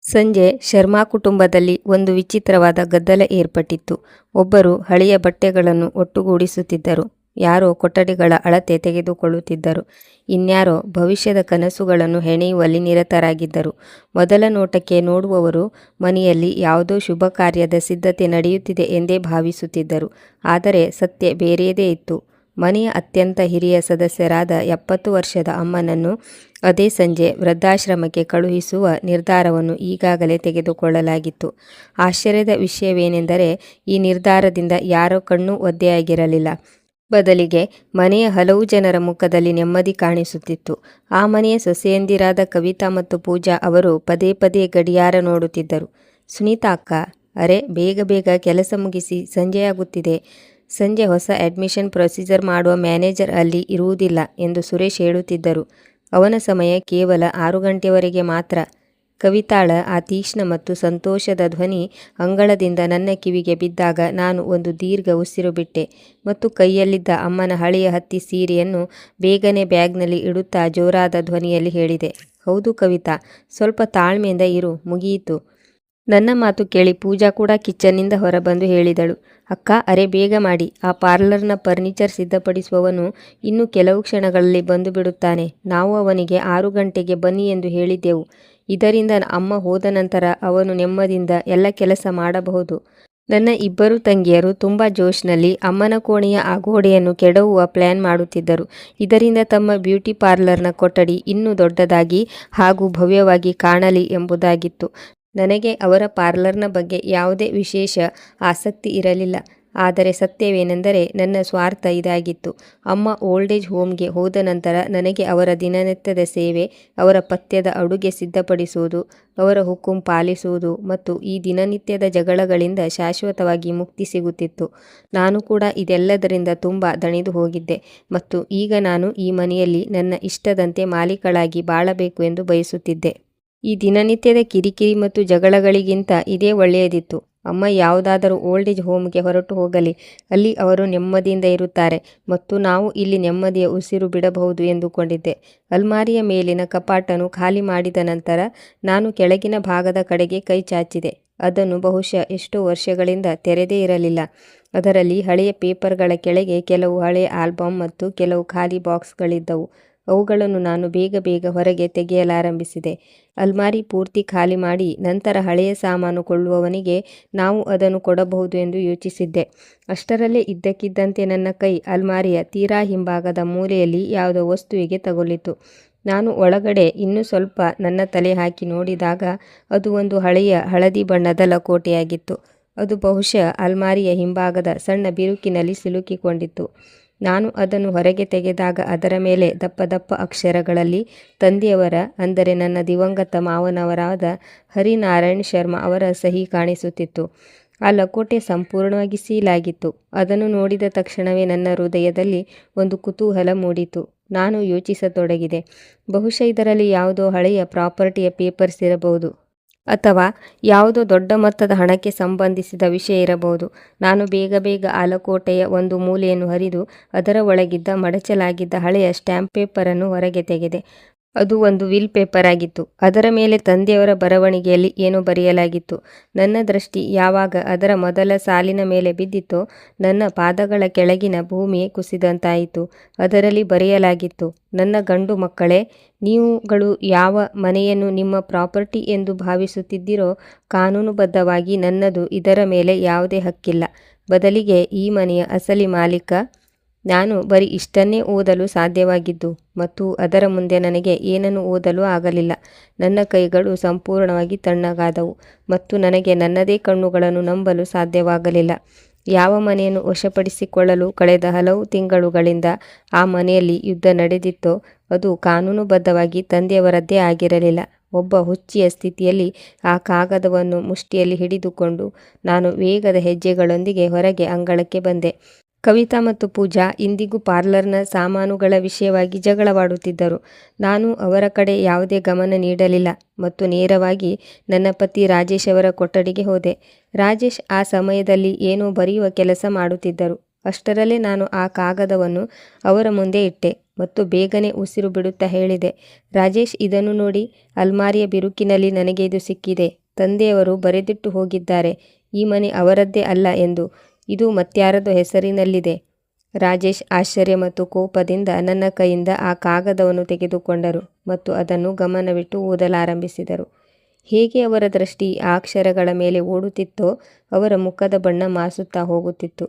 ಸಂಜೆ ಶರ್ಮಾ ಕುಟುಂಬದಲ್ಲಿ ಒಂದು ವಿಚಿತ್ರವಾದ ಗದ್ದಲ ಏರ್ಪಟ್ಟಿತ್ತು. ಒಬ್ಬರು ಹಳೆಯ ಬಟ್ಟೆಗಳನ್ನು ಒಟ್ಟುಗೂಡಿಸುತ್ತಿದ್ದರು, ಯಾರೋ ಕೊಠಡಿಗಳ ಅಳತೆ ತೆಗೆದುಕೊಳ್ಳುತ್ತಿದ್ದರು, ಇನ್ಯಾರೋ ಭವಿಷ್ಯದ ಕನಸುಗಳನ್ನು ಹೆಣೆಯುವಲ್ಲಿ ನಿರತರಾಗಿದ್ದರು. ಮೊದಲ ನೋಟಕ್ಕೆ ನೋಡುವವರು ಮನೆಯಲ್ಲಿ ಯಾವುದೋ ಶುಭ ಕಾರ್ಯದ ಸಿದ್ಧತೆ ನಡೆಯುತ್ತಿದೆ ಎಂದೇ ಭಾವಿಸುತ್ತಿದ್ದರು. ಆದರೆ ಸತ್ಯ ಬೇರೆಯದೇ ಇತ್ತು. ಮನೆಯ ಅತ್ಯಂತ ಹಿರಿಯ ಸದಸ್ಯರಾದ 70 ವರ್ಷದ ಅಮ್ಮನನ್ನು ಅದೇ ಸಂಜೆ ವೃದ್ಧಾಶ್ರಮಕ್ಕೆ ಕಳುಹಿಸುವ ನಿರ್ಧಾರವನ್ನು ಈಗಾಗಲೇ ತೆಗೆದುಕೊಳ್ಳಲಾಗಿತ್ತು. ಆಶ್ಚರ್ಯದ ವಿಷಯವೇನೆಂದರೆ, ಈ ನಿರ್ಧಾರದಿಂದ ಯಾರ ಕಣ್ಣೂ ಒದ್ದೆಯಾಗಿರಲಿಲ್ಲ. ಬದಲಿಗೆ ಮನೆಯ ಹಲವು ಜನರ ಮುಖದಲ್ಲಿ ನೆಮ್ಮದಿ ಕಾಣಿಸುತ್ತಿತ್ತು. ಆ ಮನೆಯ ಸೊಸೆಯಂದಿರಾದ ಕವಿತಾ ಮತ್ತು ಪೂಜಾ ಅವರು ಪದೇ ಪದೇ ಗಡಿಯಾರ ನೋಡುತ್ತಿದ್ದರು. ಸುನೀತಾ ಅಕ್ಕ, ಅರೆ ಬೇಗ ಬೇಗ ಕೆಲಸ ಮುಗಿಸಿ, ಸಂಜೆಯಾಗುತ್ತಿದೆ. ಸಂಜೆ ಹೊಸ ಅಡ್ಮಿಷನ್ ಪ್ರೊಸೀಜರ್ ಮಾಡುವ ಮ್ಯಾನೇಜರ್ ಅಲ್ಲಿ ಇರುವುದಿಲ್ಲ ಎಂದು ಸುರೇಶ್ ಹೇಳುತ್ತಿದ್ದರು. ಅವನ ಸಮಯ ಕೇವಲ 6 ಗಂಟೆವರೆಗೆ ಮಾತ್ರ. ಕವಿತಾಳ ಆ ತೀಕ್ಷ್ಣ ಮತ್ತು ಸಂತೋಷದ ಧ್ವನಿ ಅಂಗಳದಿಂದ ನನ್ನ ಕಿವಿಗೆ ಬಿದ್ದಾಗ ನಾನು ಒಂದು ದೀರ್ಘ ಉಸಿರು ಬಿಟ್ಟೆ ಮತ್ತು ಕೈಯಲ್ಲಿದ್ದ ಅಮ್ಮನ ಹಳೆಯ ಹತ್ತಿ ಸೀರೆಯನ್ನು ಬೇಗನೆ ಬ್ಯಾಗ್ನಲ್ಲಿ ಇಡುತ್ತಾ ಜೋರಾದ ಧ್ವನಿಯಲ್ಲಿ ಹೇಳಿದೆ, ಹೌದು ಕವಿತಾ, ಸ್ವಲ್ಪ ತಾಳ್ಮೆಯಿಂದ ಇರು, ಮುಗಿಯಿತು. ನನ್ನ ಮಾತು ಕೇಳಿ ಪೂಜಾ ಕೂಡ ಕಿಚನ್ನಿಂದ ಹೊರಬಂದು ಹೇಳಿದಳು, ಅಕ್ಕ, ಅರೆ ಬೇಗ ಮಾಡಿ, ಆ ಪಾರ್ಲರ್ನ ಫರ್ನಿಚರ್ ಸಿದ್ಧಪಡಿಸುವವನು ಇನ್ನು ಕೆಲವು ಕ್ಷಣಗಳಲ್ಲಿ ಬಂದು ಬಿಡುತ್ತಾನೆ. ನಾವು ಅವನಿಗೆ 6 ಗಂಟೆಗೆ ಬನ್ನಿ ಎಂದು ಹೇಳಿದ್ದೆವು. ಇದರಿಂದ ಅಮ್ಮ ಹೋದ ನಂತರ ಅವನು ನೆಮ್ಮದಿಯಿಂದ ಎಲ್ಲ ಕೆಲಸ ಮಾಡಬಹುದು. ನನ್ನ 2 ತಂಗಿಯರು ತುಂಬ ಜೋಶ್ನಲ್ಲಿ ಅಮ್ಮನ ಕೋಣೆಯ ಆ ಗೋಡೆಯನ್ನು ಕೆಡವುವ ಪ್ಲ್ಯಾನ್ ಮಾಡುತ್ತಿದ್ದರು. ಇದರಿಂದ ತಮ್ಮ ಬ್ಯೂಟಿ ಪಾರ್ಲರ್ನ ಕೊಠಡಿ ಇನ್ನೂ ದೊಡ್ಡದಾಗಿ ಹಾಗೂ ಭವ್ಯವಾಗಿ ಕಾಣಲಿ ಎಂಬುದಾಗಿತ್ತು. ನನಗೆ ಅವರ ಪಾರ್ಲರ್ನ ಬಗ್ಗೆ ಯಾವುದೇ ವಿಶೇಷ ಆಸಕ್ತಿ ಇರಲಿಲ್ಲ. ಆದರೆ ಸತ್ಯವೇನೆಂದರೆ ನನ್ನ ಸ್ವಾರ್ಥ ಇದಾಗಿತ್ತು. ಅಮ್ಮ ಓಲ್ಡ್ ಏಜ್ ಹೋಮ್ಗೆ ಹೋದ ನಂತರ ನನಗೆ ಅವರ ದಿನನಿತ್ಯದ ಸೇವೆ, ಅವರ ಪಥ್ಯದ ಅಡುಗೆ ಸಿದ್ಧಪಡಿಸುವುದು, ಅವರ ಹುಕುಂ ಪಾಲಿಸುವುದು ಮತ್ತು ಈ ದಿನನಿತ್ಯದ ಜಗಳಗಳಿಂದ ಶಾಶ್ವತವಾಗಿ ಮುಕ್ತಿ ಸಿಗುತ್ತಿತ್ತು. ನಾನು ಕೂಡ ಇದೆಲ್ಲದರಿಂದ ತುಂಬ ದಣಿದು ಹೋಗಿದ್ದೆ ಮತ್ತು ಈಗ ನಾನು ಈ ಮನೆಯಲ್ಲಿ ನನ್ನ ಇಷ್ಟದಂತೆ ಮಾಲೀಕಳಾಗಿ ಬಾಳಬೇಕು ಎಂದು ಬಯಸುತ್ತಿದ್ದೆ. ಈ ದಿನನಿತ್ಯದ ಕಿರಿಕಿರಿ ಮತ್ತು ಜಗಳಗಳಿಗಿಂತ ಇದೇ ಒಳ್ಳೆಯದಿತ್ತು. ಅಮ್ಮ ಯಾವುದಾದರೂ ಓಲ್ಡ್ ಏಜ್ ಹೋಮ್ಗೆ ಹೊರಟು ಹೋಗಲಿ, ಅಲ್ಲಿ ಅವರು ನೆಮ್ಮದಿಯಿಂದ ಇರುತ್ತಾರೆ ಮತ್ತು ನಾವು ಇಲ್ಲಿ ನೆಮ್ಮದಿಯ ಉಸಿರು ಬಿಡಬಹುದು ಎಂದುಕೊಂಡಿದ್ದೆ. ಅಲ್ಮಾರಿಯ ಮೇಲಿನ ಕಪಾಟನ್ನು ಖಾಲಿ ಮಾಡಿದ ನಂತರ ನಾನು ಕೆಳಗಿನ ಭಾಗದ ಕಡೆಗೆ ಕೈ ಚಾಚಿದೆ. ಅದನ್ನು ಬಹುಶಃ ಎಷ್ಟೋ ವರ್ಷಗಳಿಂದ ತೆರೆದೇ ಇರಲಿಲ್ಲ. ಅದರಲ್ಲಿ ಹಳೆಯ ಪೇಪರ್ಗಳ ಕೆಳಗೆ ಕೆಲವು ಹಳೆಯ ಆಲ್ಬಮ್ ಮತ್ತು ಕೆಲವು ಖಾಲಿ ಬಾಕ್ಸ್ಗಳಿದ್ದವು. ಅವುಗಳನ್ನು ನಾನು ಬೇಗ ಬೇಗ ಹೊರಗೆ ತೆಗೆಯಲಾರಂಭಿಸಿದೆ. ಅಲ್ಮಾರಿ ಪೂರ್ತಿ ಖಾಲಿ ಮಾಡಿ ನಂತರ ಹಳೆಯ ಸಾಮಾನು ಕೊಳ್ಳುವವನಿಗೆ ನಾವು ಅದನ್ನು ಕೊಡಬಹುದು ಎಂದು ಯೋಚಿಸಿದ್ದೆ. ಅಷ್ಟರಲ್ಲೇ ಇದ್ದಕ್ಕಿದ್ದಂತೆ ನನ್ನ ಕೈ ಅಲ್ಮಾರಿಯ ತೀರಾ ಹಿಂಭಾಗದ ಮೂಲೆಯಲ್ಲಿ ಯಾವುದೋ ವಸ್ತುವಿಗೆ ತಗುಲಿತು. ನಾನು ಒಳಗಡೆ ಇನ್ನೂ ಸ್ವಲ್ಪ ನನ್ನ ತಲೆ ಹಾಕಿ ನೋಡಿದಾಗ ಅದು ಒಂದು ಹಳೆಯ ಹಳದಿ ಬಣ್ಣದ ಲಕೋಟೆಯಾಗಿತ್ತು. ಅದು ಬಹುಶಃ ಅಲ್ಮಾರಿಯ ಹಿಂಭಾಗದ ಸಣ್ಣ ಬಿರುಕಿನಲ್ಲಿ ಸಿಲುಕಿಕೊಂಡಿತ್ತು. ನಾನು ಅದನ್ನು ಹೊರಗೆ ತೆಗೆದಾಗ ಅದರ ಮೇಲೆ ದಪ್ಪ ದಪ್ಪ ಅಕ್ಷರಗಳಲ್ಲಿ ತಂದೆಯವರ, ಅಂದರೆ ನನ್ನ ದಿವಂಗತ ಮಾವನವರಾದ ಹರಿನಾರಾಯಣ್ ಶರ್ಮಾ ಅವರ ಸಹಿ ಕಾಣಿಸುತ್ತಿತ್ತು. ಆ ಲಕೋಟೆ ಸಂಪೂರ್ಣವಾಗಿ ಸೀಲಾಗಿತ್ತು. ಅದನ್ನು ನೋಡಿದ ತಕ್ಷಣವೇ ನನ್ನ ಹೃದಯದಲ್ಲಿ ಒಂದು ಕುತೂಹಲ ಮೂಡಿತು. ನಾನು ಯೋಚಿಸತೊಡಗಿದೆ, ಬಹುಶಃ ಇದರಲ್ಲಿ ಯಾವುದೋ ಹಳೆಯ ಪ್ರಾಪರ್ಟಿಯ ಪೇಪರ್ಸ್ ಇರಬಹುದು ಅಥವಾ ಯಾವುದೋ ದೊಡ್ಡ ಮೊತ್ತದ ಹಣಕ್ಕೆ ಸಂಬಂಧಿಸಿದ ವಿಷಯ ಇರಬಹುದು. ನಾನು ಬೇಗ ಬೇಗ ಆ ಲಕೋಟೆಯ ಒಂದು ಮೂಲೆಯನ್ನು ಹರಿದು ಅದರ ಒಳಗಿದ್ದ ಮಡಚಲಾಗಿದ್ದ ಹಳೆಯ ಸ್ಟ್ಯಾಂಪ್ ಪೇಪರನ್ನು ಹೊರಗೆ ತೆಗೆದೆ. ಅದು ಒಂದು ವಿಲ್ ಪೇಪರ್ ಆಗಿತ್ತು. ಅದರ ಮೇಲೆ ತಂದೆಯವರ ಬರವಣಿಗೆಯಲ್ಲಿ ಏನೋ ಬರೆಯಲಾಗಿತ್ತು. ನನ್ನ ದೃಷ್ಟಿ ಯಾವಾಗ ಅದರ ಮೊದಲ ಸಾಲಿನ ಮೇಲೆ ಬಿದ್ದಿತೋ ನನ್ನ ಪಾದಗಳ ಕೆಳಗಿನ ಭೂಮಿಯೇ ಕುಸಿದಂತಾಯಿತು. ಅದರಲ್ಲಿ ಬರೆಯಲಾಗಿತ್ತು, ನನ್ನ ಗಂಡು ಮಕ್ಕಳೇ, ನೀವುಗಳು ಯಾವ ಮನೆಯನ್ನು ನಿಮ್ಮ ಪ್ರಾಪರ್ಟಿ ಎಂದು ಭಾವಿಸುತ್ತಿದ್ದೀರೋ ಕಾನೂನುಬದ್ಧವಾಗಿ ನನ್ನದು ಇದರ ಮೇಲೆ ಯಾವುದೇ ಹಕ್ಕಿಲ್ಲ. ಬದಲಿಗೆ ಈ ಮನೆಯ ಅಸಲಿ ಮಾಲೀಕ ನಾನು. ಬರೀ ಇಷ್ಟನ್ನೇ ಓದಲು ಸಾಧ್ಯವಾಗಿದ್ದು ಮತ್ತು ಅದರ ಮುಂದೆ ನನಗೆ ಏನನ್ನು ಓದಲು ಆಗಲಿಲ್ಲ. ನನ್ನ ಕೈಗಳು ಸಂಪೂರ್ಣವಾಗಿ ತಣ್ಣಗಾದವು ಮತ್ತು ನನಗೆ ನನ್ನದೇ ಕಣ್ಣುಗಳನ್ನು ನಂಬಲು ಸಾಧ್ಯವಾಗಲಿಲ್ಲ. ಯಾವ ಮನೆಯನ್ನು ವಶಪಡಿಸಿಕೊಳ್ಳಲು ಕಳೆದ ಹಲವು ತಿಂಗಳುಗಳಿಂದ ಆ ಮನೆಯಲ್ಲಿ ಯುದ್ಧ ನಡೆದಿತ್ತೋ ಅದು ಕಾನೂನುಬದ್ಧವಾಗಿ ತಂದೆಯವರದ್ದೇ ಆಗಿರಲಿಲ್ಲ. ಒಬ್ಬ ಹುಚ್ಚಿಯ ಸ್ಥಿತಿಯಲ್ಲಿ ಆ ಕಾಗದವನ್ನು ಮುಷ್ಟಿಯಲ್ಲಿ ಹಿಡಿದುಕೊಂಡು ನಾನು ವೇಗದ ಹೆಜ್ಜೆಗಳೊಂದಿಗೆ ಹೊರಗೆ ಅಂಗಳಕ್ಕೆ ಬಂದೆ. ಕವಿತಾ ಮತ್ತು ಪೂಜಾ ಇಂದಿಗೂ ಪಾರ್ಲರ್ನ ಸಾಮಾನುಗಳ ವಿಷಯವಾಗಿ ಜಗಳವಾಡುತ್ತಿದ್ದರು. ನಾನು ಅವರ ಕಡೆ ಯಾವುದೇ ಗಮನ ನೀಡಲಿಲ್ಲ ಮತ್ತು ನೇರವಾಗಿ ನನ್ನ ಪತಿ ರಾಜೇಶ್ ಅವರ ಕೊಠಡಿಗೆ ಹೋದೆ. ರಾಜೇಶ್ ಆ ಸಮಯದಲ್ಲಿ ಏನೋ ಬರೆಯುವ ಕೆಲಸ ಮಾಡುತ್ತಿದ್ದರು. ಅಷ್ಟರಲ್ಲೇ ನಾನು ಆ ಕಾಗದವನ್ನು ಅವರ ಮುಂದೆ ಇಟ್ಟೆ. ಮತ್ತು ಬೇಗನೆ ಉಸಿರು ಬಿಡುತ್ತಾ ಹೇಳಿದೆ, ರಾಜೇಶ್, ಇದನ್ನು ನೋಡಿ. ಅಲ್ಮಾರಿಯ ಬಿರುಕಿನಲ್ಲಿ ನನಗೆ ಇದು ಸಿಕ್ಕಿದೆ. ತಂದೆಯವರು ಬರೆದಿಟ್ಟು ಹೋಗಿದ್ದಾರೆ, ಈ ಮನೆ ಅವರದ್ದೇ ಅಲ್ಲ ಎಂದು. ಇದು ಮತ್ಯಾರದೋ ಹೆಸರಿನಲ್ಲಿದೆ. ರಾಜೇಶ್ ಆಶ್ಚರ್ಯ ಮತ್ತು ಕೋಪದಿಂದ ನನ್ನ ಕೈಯಿಂದ ಆ ಕಾಗದವನ್ನು ತೆಗೆದುಕೊಂಡರು ಮತ್ತು ಅದನ್ನು ಗಮನವಿಟ್ಟು ಓದಲಾರಂಭಿಸಿದರು. ಹೇಗೆ ಅವರ ದೃಷ್ಟಿ ಆ ಅಕ್ಷರಗಳ ಮೇಲೆ ಓಡುತ್ತಿತ್ತೋ ಅವರ ಮುಖದ ಬಣ್ಣ ಮಾಸುತ್ತಾ ಹೋಗುತ್ತಿತ್ತು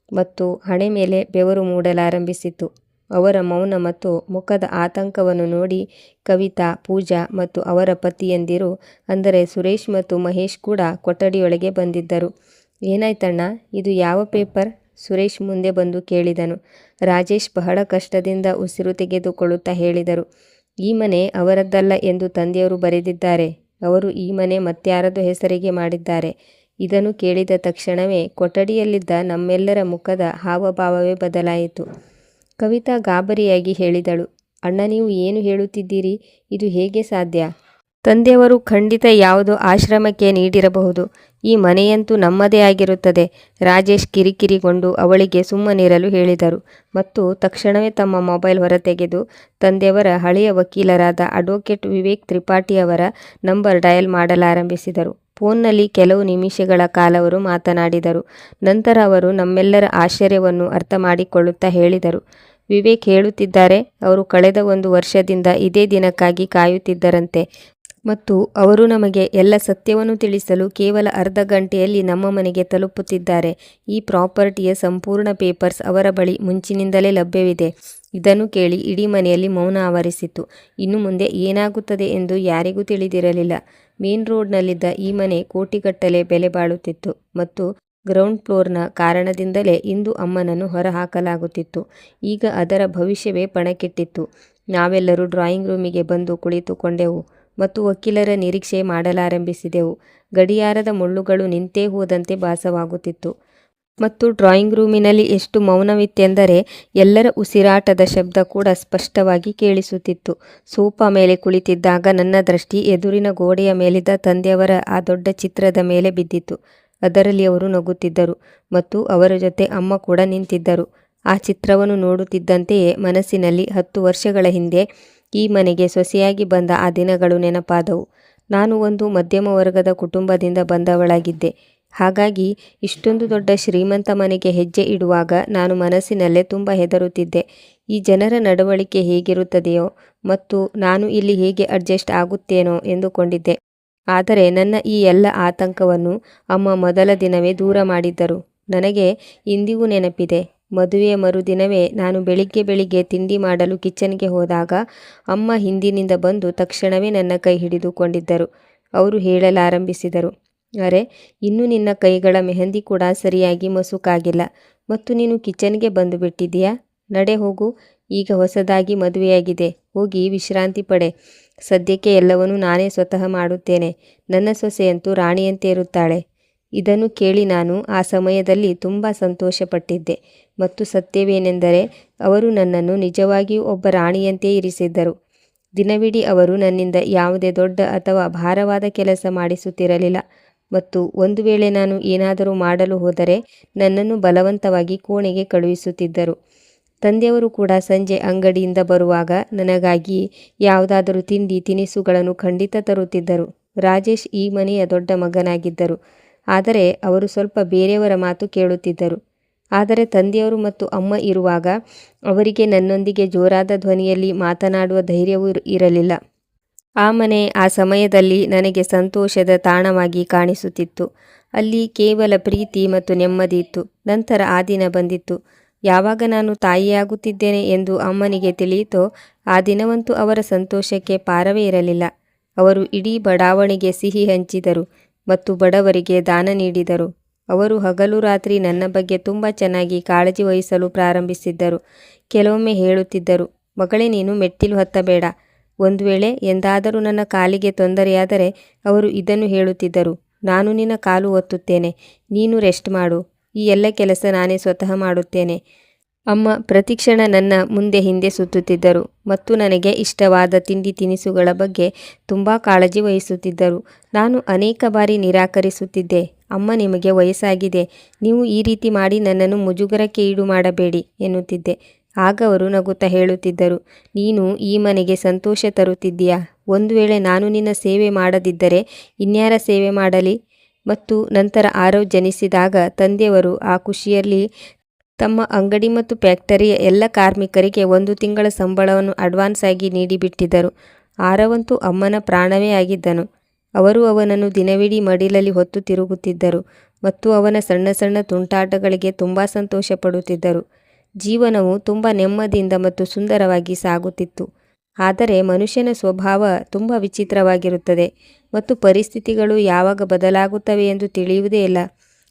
ಮತ್ತು ಹಣೆ ಮೇಲೆ ಬೆವರು ಮೂಡಲಾರಂಭಿಸಿತು. ಅವರ ಮೌನ ಮತ್ತು ಮುಖದ ಆತಂಕವನ್ನು ನೋಡಿ ಕವಿತಾ, ಪೂಜಾ ಮತ್ತು ಅವರ ಪತಿಯಂದಿರು ಅಂದರೆ ಸುರೇಶ್ ಮತ್ತು ಮಹೇಶ್ ಕೂಡ ಕೊಠಡಿಯೊಳಗೆ ಬಂದಿದ್ದರು. ಏನಾಯ್ತಣ್ಣ, ಇದು ಯಾವ ಪೇಪರ್? ಸುರೇಶ್ ಮುಂದೆ ಬಂದು ಕೇಳಿದನು. ರಾಜೇಶ್ ಬಹಳ ಕಷ್ಟದಿಂದ ಉಸಿರು ತೆಗೆದುಕೊಳ್ಳುತ್ತಾ ಹೇಳಿದರು, ಈ ಮನೆ ಅವರದ್ದಲ್ಲ ಎಂದು ತಂದೆಯವರು ಬರೆದಿದ್ದಾರೆ. ಅವರು ಈ ಮನೆ ಮತ್ಯಾರದೋ ಹೆಸರಿಗೆ ಮಾಡಿದ್ದಾರೆ. ಇದನ್ನು ಕೇಳಿದ ತಕ್ಷಣವೇ ಕೊಠಡಿಯಲ್ಲಿದ್ದ ನಮ್ಮೆಲ್ಲರ ಮುಖದ ಹಾವಭಾವವೇ ಬದಲಾಯಿತು. ಕವಿತಾ ಗಾಬರಿಯಾಗಿ ಹೇಳಿದಳು, ಅಣ್ಣ, ನೀವು ಏನು ಹೇಳುತ್ತಿದ್ದೀರಿ? ಇದು ಹೇಗೆ ಸಾಧ್ಯ? ತಂದೆಯವರು ಖಂಡಿತ ಯಾವುದೋ ಆಶ್ರಮಕ್ಕೆ ನೀಡಿರಬಹುದು. ಈ ಮನೆಯಂತೂ ನಮ್ಮದೇ ಆಗಿರುತ್ತದೆ. ರಾಜೇಶ್ ಕಿರಿಕಿರಿಗೊಂಡು ಅವಳಿಗೆ ಸುಮ್ಮನಿರಲು ಹೇಳಿದರು ಮತ್ತು ತಕ್ಷಣವೇ ತಮ್ಮ ಮೊಬೈಲ್ ಹೊರತೆಗೆದು ತಂದೆಯವರ ಹಳೆಯ ವಕೀಲರಾದ ಅಡ್ವೊಕೇಟ್ ವಿವೇಕ್ ತ್ರಿಪಾಠಿಯವರ ನಂಬರ್ ಡಯಲ್ ಮಾಡಲಾರಂಭಿಸಿದರು. ಫೋನ್ನಲ್ಲಿ ಕೆಲವು ನಿಮಿಷಗಳ ಕಾಲ ಅವರು ಮಾತನಾಡಿದರು. ನಂತರ ಅವರು ನಮ್ಮೆಲ್ಲರ ಆಶ್ಚರ್ಯವನ್ನು ಅರ್ಥ ಮಾಡಿಕೊಳ್ಳುತ್ತಾ ಹೇಳಿದರು, ವಿವೇಕ್ ಹೇಳುತ್ತಿದ್ದಾರೆ, ಅವರು ಕಳೆದ 1 ವರ್ಷದಿಂದ ಇದೇ ದಿನಕ್ಕಾಗಿ ಕಾಯುತ್ತಿದ್ದರಂತೆ ಮತ್ತು ಅವರು ನಮಗೆ ಎಲ್ಲ ಸತ್ಯವನ್ನು ತಿಳಿಸಲು ಕೇವಲ ಅರ್ಧ ಗಂಟೆಯಲ್ಲಿ ನಮ್ಮ ಮನೆಗೆ ತಲುಪುತ್ತಿದ್ದಾರೆ. ಈ ಪ್ರಾಪರ್ಟಿಯ ಸಂಪೂರ್ಣ ಪೇಪರ್ಸ್ ಅವರ ಬಳಿ ಮುಂಚಿನಿಂದಲೇ ಲಭ್ಯವಿದೆ. ಇದನ್ನು ಕೇಳಿ ಇಡೀ ಮನೆಯಲ್ಲಿ ಮೌನ ಆವರಿಸಿತು. ಇನ್ನು ಮುಂದೆ ಏನಾಗುತ್ತದೆ ಎಂದು ಯಾರಿಗೂ ತಿಳಿದಿರಲಿಲ್ಲ. ಮೇನ್ ರೋಡ್ನಲ್ಲಿದ್ದ ಈ ಮನೆ ಕೋಟಿಗಟ್ಟಲೆ ಬೆಲೆ ಬಾಳುತ್ತಿತ್ತು ಮತ್ತು ಗ್ರೌಂಡ್ ಫ್ಲೋರ್ನ ಕಾರಣದಿಂದಲೇ ಇಂದು ಅಮ್ಮನನ್ನು ಹೊರಹಾಕಲಾಗುತ್ತಿತ್ತು. ಈಗ ಅದರ ಭವಿಷ್ಯವೇ ಪಣಕ್ಕಿಟ್ಟಿತ್ತು. ನಾವೆಲ್ಲರೂ ಡ್ರಾಯಿಂಗ್ ರೂಮಿಗೆ ಬಂದು ಕುಳಿತುಕೊಂಡೆವು ಮತ್ತು ವಕೀಲರ ನಿರೀಕ್ಷೆ ಮಾಡಲಾರಂಭಿಸಿದೆವು. ಗಡಿಯಾರದ ಮುಳ್ಳುಗಳು ನಿಂತೇ ಹೋದಂತೆ ಭಾಸವಾಗುತ್ತಿತ್ತು ಮತ್ತು ಡ್ರಾಯಿಂಗ್ ರೂಮಿನಲ್ಲಿ ಎಷ್ಟು ಮೌನವಿತ್ತೆಂದರೆ ಎಲ್ಲರ ಉಸಿರಾಟದ ಶಬ್ದ ಕೂಡ ಸ್ಪಷ್ಟವಾಗಿ ಕೇಳಿಸುತ್ತಿತ್ತು. ಸೋಫಾ ಮೇಲೆ ಕುಳಿತಿದ್ದಾಗ ನನ್ನ ದೃಷ್ಟಿ ಎದುರಿನ ಗೋಡೆಯ ಮೇಲಿದ್ದ ತಂದೆಯವರ ಆ ದೊಡ್ಡ ಚಿತ್ರದ ಮೇಲೆ ಬಿದ್ದಿತು. ಅದರಲ್ಲಿ ಅವರು ನಗುತ್ತಿದ್ದರು ಮತ್ತು ಅವರ ಜೊತೆ ಅಮ್ಮ ಕೂಡ ನಿಂತಿದ್ದರು. ಆ ಚಿತ್ರವನ್ನು ನೋಡುತ್ತಿದ್ದಂತೆಯೇ ಮನಸ್ಸಿನಲ್ಲಿ 10 ವರ್ಷಗಳ ಹಿಂದೆ ಈ ಮನೆಗೆ ಸೊಸೆಯಾಗಿ ಬಂದ ಆ ದಿನಗಳು ನೆನಪಾದವು. ನಾನು ಒಂದು ಮಧ್ಯಮ ವರ್ಗದ ಕುಟುಂಬದಿಂದ ಬಂದವಳಾಗಿದ್ದೆ. ಹಾಗಾಗಿ ಇಷ್ಟೊಂದು ದೊಡ್ಡ ಶ್ರೀಮಂತ ಮನೆಗೆ ಹೆಜ್ಜೆ ಇಡುವಾಗ ನಾನು ಮನಸ್ಸಿನಲ್ಲೇ ತುಂಬ ಹೆದರುತ್ತಿದ್ದೆ. ಈ ಜನರ ನಡವಳಿಕೆ ಹೇಗಿರುತ್ತದೆಯೋ ಮತ್ತು ನಾನು ಇಲ್ಲಿ ಹೇಗೆ ಅಡ್ಜಸ್ಟ್ ಆಗುತ್ತೇನೋ ಎಂದುಕೊಂಡಿದ್ದೆ. ಆದರೆ ನನ್ನ ಈ ಎಲ್ಲ ಆತಂಕವನ್ನು ಅಮ್ಮ ಮೊದಲ ದಿನವೇ ದೂರ ಮಾಡಿದ್ದರು. ನನಗೆ ಇಂದಿಗೂ ನೆನಪಿದೆ. ಮದುವೆಯ ಮರುದಿನವೇ ನಾನು ಬೆಳಿಗ್ಗೆ ತಿಂಡಿ ಮಾಡಲು ಕಿಚನ್ಗೆ ಹೋದಾಗ ಅಮ್ಮ ಹಿಂದಿನಿಂದ ಬಂದು ತಕ್ಷಣವೇ ನನ್ನ ಕೈ ಹಿಡಿದುಕೊಂಡಿದ್ದರು. ಅವರು ಹೇಳಲಾರಂಭಿಸಿದರು, ಅರೆ, ಇನ್ನೂ ನಿನ್ನ ಕೈಗಳ ಮೆಹಂದಿ ಕೂಡ ಸರಿಯಾಗಿ ಮಸುಕಾಗಿಲ್ಲ ಮತ್ತು ನೀನು ಕಿಚನ್ಗೆ ಬಂದು ಬಿಟ್ಟಿದೀಯಾ? ನಡೆ ಹೋಗು, ಈಗ ಹೊಸದಾಗಿ ಮದುವೆಯಾಗಿದೆ, ಹೋಗಿ ವಿಶ್ರಾಂತಿ ಪಡೆ. ಸದ್ಯಕ್ಕೆ ಎಲ್ಲವನ್ನೂ ನಾನೇ ಸ್ವತಃ ಮಾಡುತ್ತೇನೆ. ನನ್ನ ಸೊಸೆಯಂತೂ ರಾಣಿಯಂತೆ ಇರುತ್ತಾಳೆ. ಇದನ್ನು ಕೇಳಿ ನಾನು ಆ ಸಮಯದಲ್ಲಿ ತುಂಬ ಸಂತೋಷಪಟ್ಟಿದ್ದೆ ಮತ್ತು ಸತ್ಯವೇನೆಂದರೆ ಅವರು ನನ್ನನ್ನು ನಿಜವಾಗಿಯೂ ಒಬ್ಬ ರಾಣಿಯಂತೆ ಇರಿಸಿದ್ದರು. ದಿನವಿಡೀ ಅವರು ನನ್ನಿಂದ ಯಾವುದೇ ದೊಡ್ಡ ಅಥವಾ ಭಾರವಾದ ಕೆಲಸ ಮಾಡಿಸುತ್ತಿರಲಿಲ್ಲ ಮತ್ತು ಒಂದು ವೇಳೆ ನಾನು ಏನಾದರೂ ಮಾಡಲು ಹೋದರೆ ನನ್ನನ್ನು ಬಲವಂತವಾಗಿ ಕೋಣೆಗೆ ಕಳುಹಿಸುತ್ತಿದ್ದರು. ತಂದೆಯವರು ಕೂಡ ಸಂಜೆ ಅಂಗಡಿಯಿಂದ ಬರುವಾಗ ನನಗಾಗಿ ಯಾವುದಾದರೂ ತಿಂಡಿ ತಿನಿಸುಗಳನ್ನು ಖಂಡಿತ ತರುತ್ತಿದ್ದರು. ರಾಜೇಶ್ ಈ ಮನೆಯ ದೊಡ್ಡ ಮಗನಾಗಿದ್ದರು, ಆದರೆ ಅವರು ಸ್ವಲ್ಪ ಬೇರೆಯವರ ಮಾತು ಕೇಳುತ್ತಿದ್ದರು. ಆದರೆ ತಂದೆಯವರು ಮತ್ತು ಅಮ್ಮ ಇರುವಾಗ ಅವರಿಗೆ ನನ್ನೊಂದಿಗೆ ಜೋರಾದ ಧ್ವನಿಯಲ್ಲಿ ಮಾತನಾಡುವ ಧೈರ್ಯವೂ ಇರಲಿಲ್ಲ. ಆ ಮನೆ ಆ ಸಮಯದಲ್ಲಿ ನನಗೆ ಸಂತೋಷದ ತಾಣವಾಗಿ ಕಾಣಿಸುತ್ತಿತ್ತು. ಅಲ್ಲಿ ಕೇವಲ ಪ್ರೀತಿ ಮತ್ತು ನೆಮ್ಮದಿ ಇತ್ತು. ನಂತರ ಆ ದಿನ ಬಂದಿತ್ತು. ಯಾವಾಗ ನಾನು ತಾಯಿಯಾಗುತ್ತಿದ್ದೇನೆ ಎಂದು ಅಮ್ಮನಿಗೆ ತಿಳಿಯಿತೋ ಆ ದಿನವಂತೂ ಅವರ ಸಂತೋಷಕ್ಕೆ ಪಾರವೇ ಇರಲಿಲ್ಲ. ಅವರು ಇಡೀ ಬಡಾವಣೆಗೆ ಸಿಹಿ ಹಂಚಿದರು ಮತ್ತು ಬಡವರಿಗೆ ದಾನ ನೀಡಿದರು. ಅವರು ಹಗಲು ರಾತ್ರಿ ನನ್ನ ಬಗ್ಗೆ ತುಂಬ ಚೆನ್ನಾಗಿ ಕಾಳಜಿ ವಹಿಸಲು ಪ್ರಾರಂಭಿಸಿದ್ದರು. ಕೆಲವೊಮ್ಮೆ ಹೇಳುತ್ತಿದ್ದರು, ಮಗಳೇ, ನೀನು ಮೆಟ್ಟಿಲು ಹತ್ತಬೇಡ. ಒಂದು ವೇಳೆ ಎಂದಾದರೂ ನನ್ನ ಕಾಲಿಗೆ ತೊಂದರೆಯಾದರೆ ಅವರು ಇದನ್ನು ಹೇಳುತ್ತಿದ್ದರು, ನಾನು ನಿನ್ನ ಕಾಲು ಒತ್ತುತ್ತೇನೆ, ನೀನು ರೆಸ್ಟ್ ಮಾಡು, ಈ ಎಲ್ಲ ಕೆಲಸ ನಾನೇ ಸ್ವತಃ ಮಾಡುತ್ತೇನೆ. ಅಮ್ಮ ಪ್ರತಿಕ್ಷಣ ನನ್ನ ಮುಂದೆ ಹಿಂದೆ ಸುತ್ತುತ್ತಿದ್ದರು ಮತ್ತು ನನಗೆ ಇಷ್ಟವಾದ ತಿಂಡಿ ತಿನಿಸುಗಳ ಬಗ್ಗೆ ತುಂಬ ಕಾಳಜಿ ವಹಿಸುತ್ತಿದ್ದರು. ನಾನು ಅನೇಕ ಬಾರಿ ನಿರಾಕರಿಸುತ್ತಿದ್ದೆ. ಅಮ್ಮ, ನಿಮಗೆ ವಯಸ್ಸಾಗಿದೆ, ನೀವು ಈ ರೀತಿ ಮಾಡಿ ನನ್ನನ್ನು ಮುಜುಗರಕ್ಕೆ ಈಡು ಮಾಡಬೇಡಿ ಎನ್ನುತ್ತಿದ್ದೆ. ಆಗ ಅವರು ನಗುತ್ತಾ ಹೇಳುತ್ತಿದ್ದರು, ನೀನು ಈ ಮನೆಗೆ ಸಂತೋಷ ತರುತ್ತಿದ್ದೀಯಾ? ಒಂದು ವೇಳೆ ನಾನು ನಿನ್ನ ಸೇವೆ ಮಾಡದಿದ್ದರೆ ಇನ್ಯಾರ ಸೇವೆ ಮಾಡಲಿ? ಮತ್ತು ನಂತರ ಆರವ್ ಜನಿಸಿದಾಗ ತಂದೆಯವರು ಆ ಖುಷಿಯಲ್ಲಿ ತಮ್ಮ ಅಂಗಡಿ ಮತ್ತು ಫ್ಯಾಕ್ಟರಿಯ ಎಲ್ಲ ಕಾರ್ಮಿಕರಿಗೆ 1 ತಿಂಗಳ ಸಂಬಳವನ್ನು ಅಡ್ವಾನ್ಸ್ ಆಗಿ ನೀಡಿಬಿಟ್ಟಿದ್ದರು. ಆರವಂತೂ ಅಮ್ಮನ ಪ್ರಾಣವೇ ಆಗಿದ್ದನು. ಅವರು ಅವನನ್ನು ದಿನವಿಡೀ ಮಡಿಲಲ್ಲಿ ಹೊತ್ತು ತಿರುಗುತ್ತಿದ್ದರು ಮತ್ತು ಅವನ ಸಣ್ಣ ಸಣ್ಣ ತುಂಟಾಟಗಳಿಗೆ ತುಂಬ ಸಂತೋಷ ಪಡುತ್ತಿದ್ದರು. ಜೀವನವು ತುಂಬ ನೆಮ್ಮದಿಯಿಂದ ಮತ್ತು ಸುಂದರವಾಗಿ ಸಾಗುತ್ತಿತ್ತು. ಆದರೆ ಮನುಷ್ಯನ ಸ್ವಭಾವ ತುಂಬ ವಿಚಿತ್ರವಾಗಿರುತ್ತದೆ ಮತ್ತು ಪರಿಸ್ಥಿತಿಗಳು ಯಾವಾಗ ಬದಲಾಗುತ್ತವೆ ಎಂದು ತಿಳಿಯುವುದೇ ಇಲ್ಲ.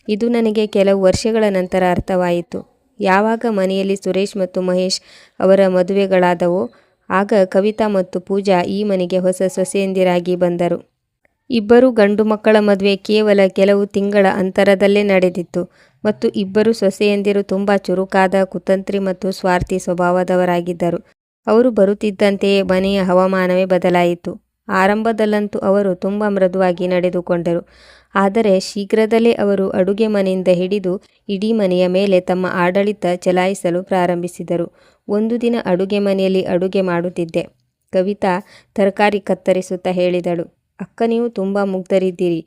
ಇದು ನನಗೆ ಕೆಲವು ವರ್ಷಗಳ ನಂತರ ಅರ್ಥವಾಯಿತು. ಯಾವಾಗ ಮನೆಯಲ್ಲಿ ಸುರೇಶ್ ಮತ್ತು ಮಹೇಶ್ ಅವರ ಮದುವೆಗಳಾದವೋ ಆಗ ಕವಿತಾ ಮತ್ತು ಪೂಜಾ ಈ ಮನೆಗೆ ಹೊಸ ಸೊಸೆಯಂದಿರಾಗಿ ಬಂದರು. ಇಬ್ಬರು ಗಂಡು ಮಕ್ಕಳ ಮದುವೆ ಕೇವಲ ಕೆಲವು ತಿಂಗಳ ಅಂತರದಲ್ಲೇ ನಡೆದಿತ್ತು ಮತ್ತು ಇಬ್ಬರು ಸೊಸೆಯಂದಿರು ತುಂಬ ಚುರುಕಾದ, ಕುತಂತ್ರಿ ಮತ್ತು ಸ್ವಾರ್ಥಿ ಸ್ವಭಾವದವರಾಗಿದ್ದರು. ಅವರು ಬರುತ್ತಿದ್ದಂತೆಯೇ ಮನೆಯ ಹವಾಮಾನವೇ ಬದಲಾಯಿತು. ಆರಂಭದಲ್ಲಂತೂ ಅವರು ತುಂಬ ಮೃದುವಾಗಿ ನಡೆದುಕೊಂಡರು. ಆದರೆ ಶೀಘ್ರದಲ್ಲೇ ಅವರು ಅಡುಗೆ ಮನೆಯಿಂದ ಹಿಡಿದು ಇಡೀ ಮನೆಯ ಮೇಲೆ ತಮ್ಮ ಆಡಳಿತ ಚಲಾಯಿಸಲು ಪ್ರಾರಂಭಿಸಿದರು. ಒಂದು ದಿನ ಅಡುಗೆ ಮನೆಯಲ್ಲಿ ಅಡುಗೆ ಮಾಡುತ್ತಿದ್ದೆ. ಕವಿತಾ ತರಕಾರಿ ಕತ್ತರಿಸುತ್ತಾ ಹೇಳಿದಳು, ಅಕ್ಕ, ನೀವು ತುಂಬ ಮುಗ್ಧರಿದ್ದೀರಿ.